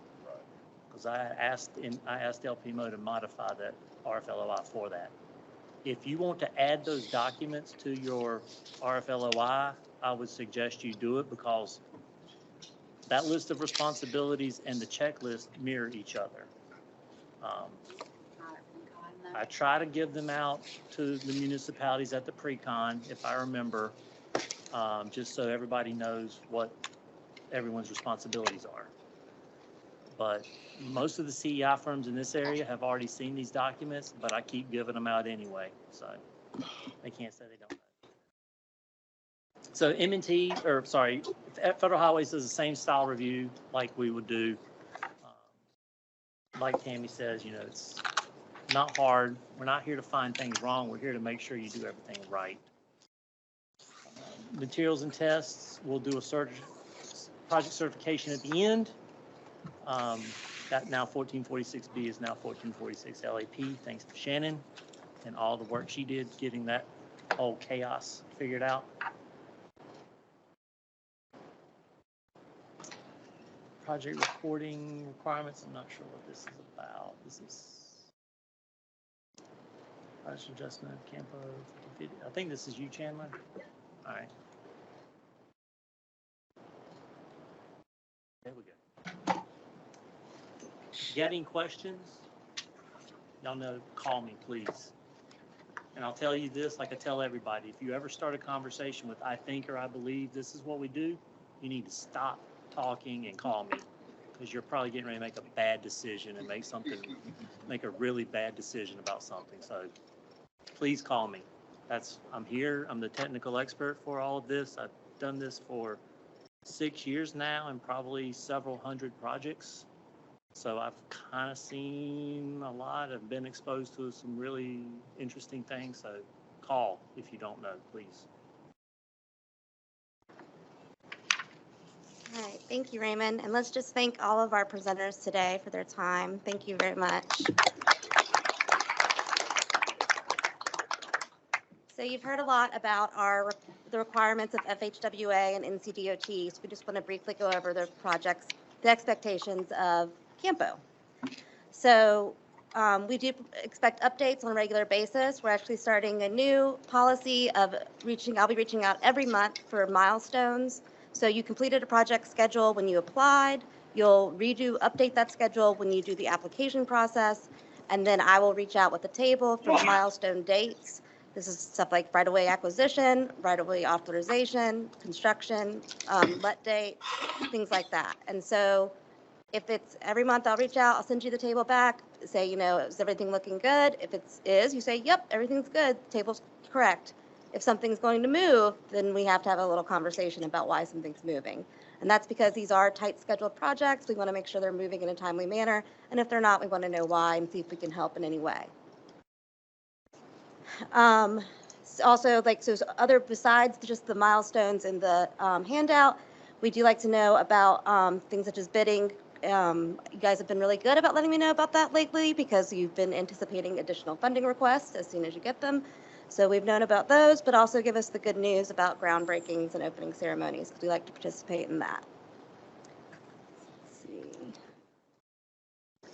Because I asked LPMO to modify that RFLOI for that. If you want to add those documents to your RFLOI, I would suggest you do it, because that list of responsibilities and the checklist mirror each other. I try to give them out to the municipalities at the pre-con, if I remember, just so everybody knows what everyone's responsibilities are. But most of the CEI firms in this area have already seen these documents, but I keep giving them out anyway, so they can't say they don't know. So M&T, Federal Highways does the same style review like we would do. Like Tammy says, it's not hard. We're not here to find things wrong. We're here to make sure you do everything right. Materials and tests, we'll do a project certification at the end. That now 1446B is now 1446 LAP, thanks to Shannon and all the work she did getting that whole chaos figured out. Project reporting requirements, I'm not sure what this is about. This is project adjustment, Campo, I think this is you, Chandler? All right. There we go. Got any questions? Y'all know, call me, please. And I'll tell you this, like I tell everybody, if you ever start a conversation with I think or I believe this is what we do, you need to stop talking and call me, because you're probably getting ready to make a bad decision and make a really bad decision about something. So please call me. I'm here. I'm the technical expert for all of this. I've done this for 6 years now and probably several hundred projects. So I've kind of seen a lot. I've been exposed to some really interesting things. So call if you don't know, please. All right, thank you, Raymond. And let's just thank all of our presenters today for their time. Thank you very much. So you've heard a lot about the requirements of FHWA and NCDOT. So we just want to briefly go over the projects, the expectations of Campo. So we do expect updates on a regular basis. We're actually starting a new policy of I'll be reaching out every month for milestones. So you completed a project schedule when you applied. You'll update that schedule when you do the application process. And then I will reach out with a table for milestone dates. This is stuff like right-of-way acquisition, right-of-way authorization, construction, let date, things like that. And so if it's every month, I'll reach out, I'll send you the table back, say, is everything looking good? If it is, you say, yep, everything's good, table's correct. If something's going to move, then we have to have a little conversation about why something's moving. And that's because these are tight scheduled projects. We want to make sure they're moving in a timely manner. And if they're not, we want to know why and see if we can help in any way. Also, so other besides just the milestones in the handout, we do like to know about things such as bidding. You guys have been really good about letting me know about that lately because you've been anticipating additional funding requests as soon as you get them. So we've known about those, but also give us the good news about groundbreakings and opening ceremonies because we like to participate in that. Let's see.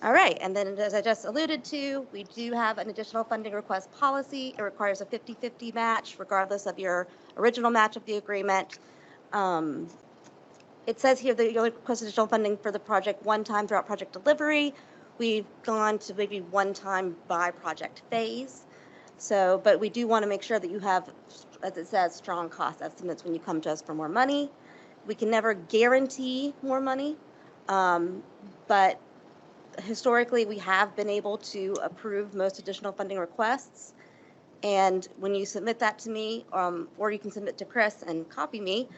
All right, and then as I just alluded to, we do have an additional funding request policy. It requires a 50-50 match regardless of your original match of the agreement. It says here that you'll request additional funding for the project one time throughout project delivery. We've gone to maybe one time by project phase. So, but we do want to make sure that you have, as it says, strong cost estimates when you come to us for more money. We can never guarantee more money, but historically we have been able to approve most additional funding requests. And when you submit that to me, or you can submit to Chris and copy me,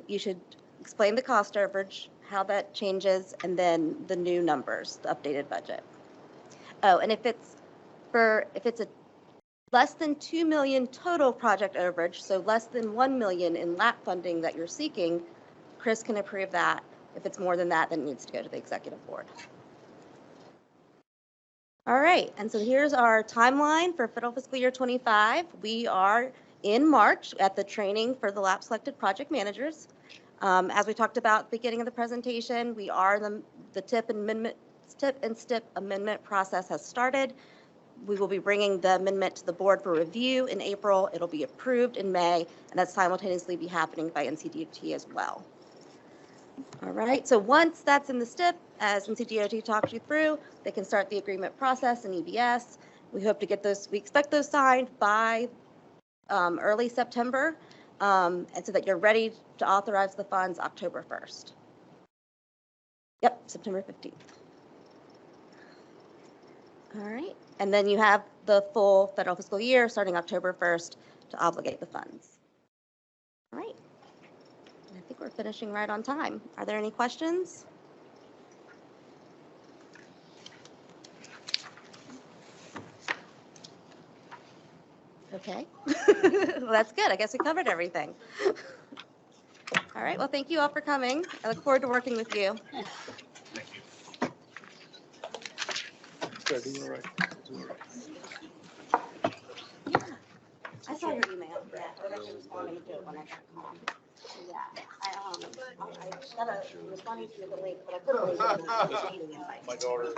you should explain the cost overage, how that changes, and then the new numbers, the updated budget. Oh, and if it's a less than 2 million total project overage, so less than 1 million in LAPP funding that you're seeking, Chris can approve that. If it's more than that, then it needs to go to the executive board. All right, and so here's our timeline for federal fiscal year 25. We are in March at the training for the LAPP selected project managers. As we talked about at the beginning of the presentation, we are the TIP and STIP amendment process has started. We will be bringing the amendment to the board for review in April. It'll be approved in May, and that's simultaneously be happening by NCDOT as well. All right, so once that's in the STIP, as NCDOT talks you through, they can start the agreement process in EBS. We hope to get those, we expect those signed by early September, and so that you're ready to authorize the funds October 1st. Yep, September 15th. All right, and then you have the full federal fiscal year starting October 1st to obligate the funds. All right, I think we're finishing right on time. Are there any questions? Okay, well, that's good. I guess we covered everything. All right, well, thank you all for coming. I look forward to working with you. Thank you. I saw your email. Yeah, I was actually responding to it when I got home. Yeah, I got a responding to the link, but I couldn't. My daughter.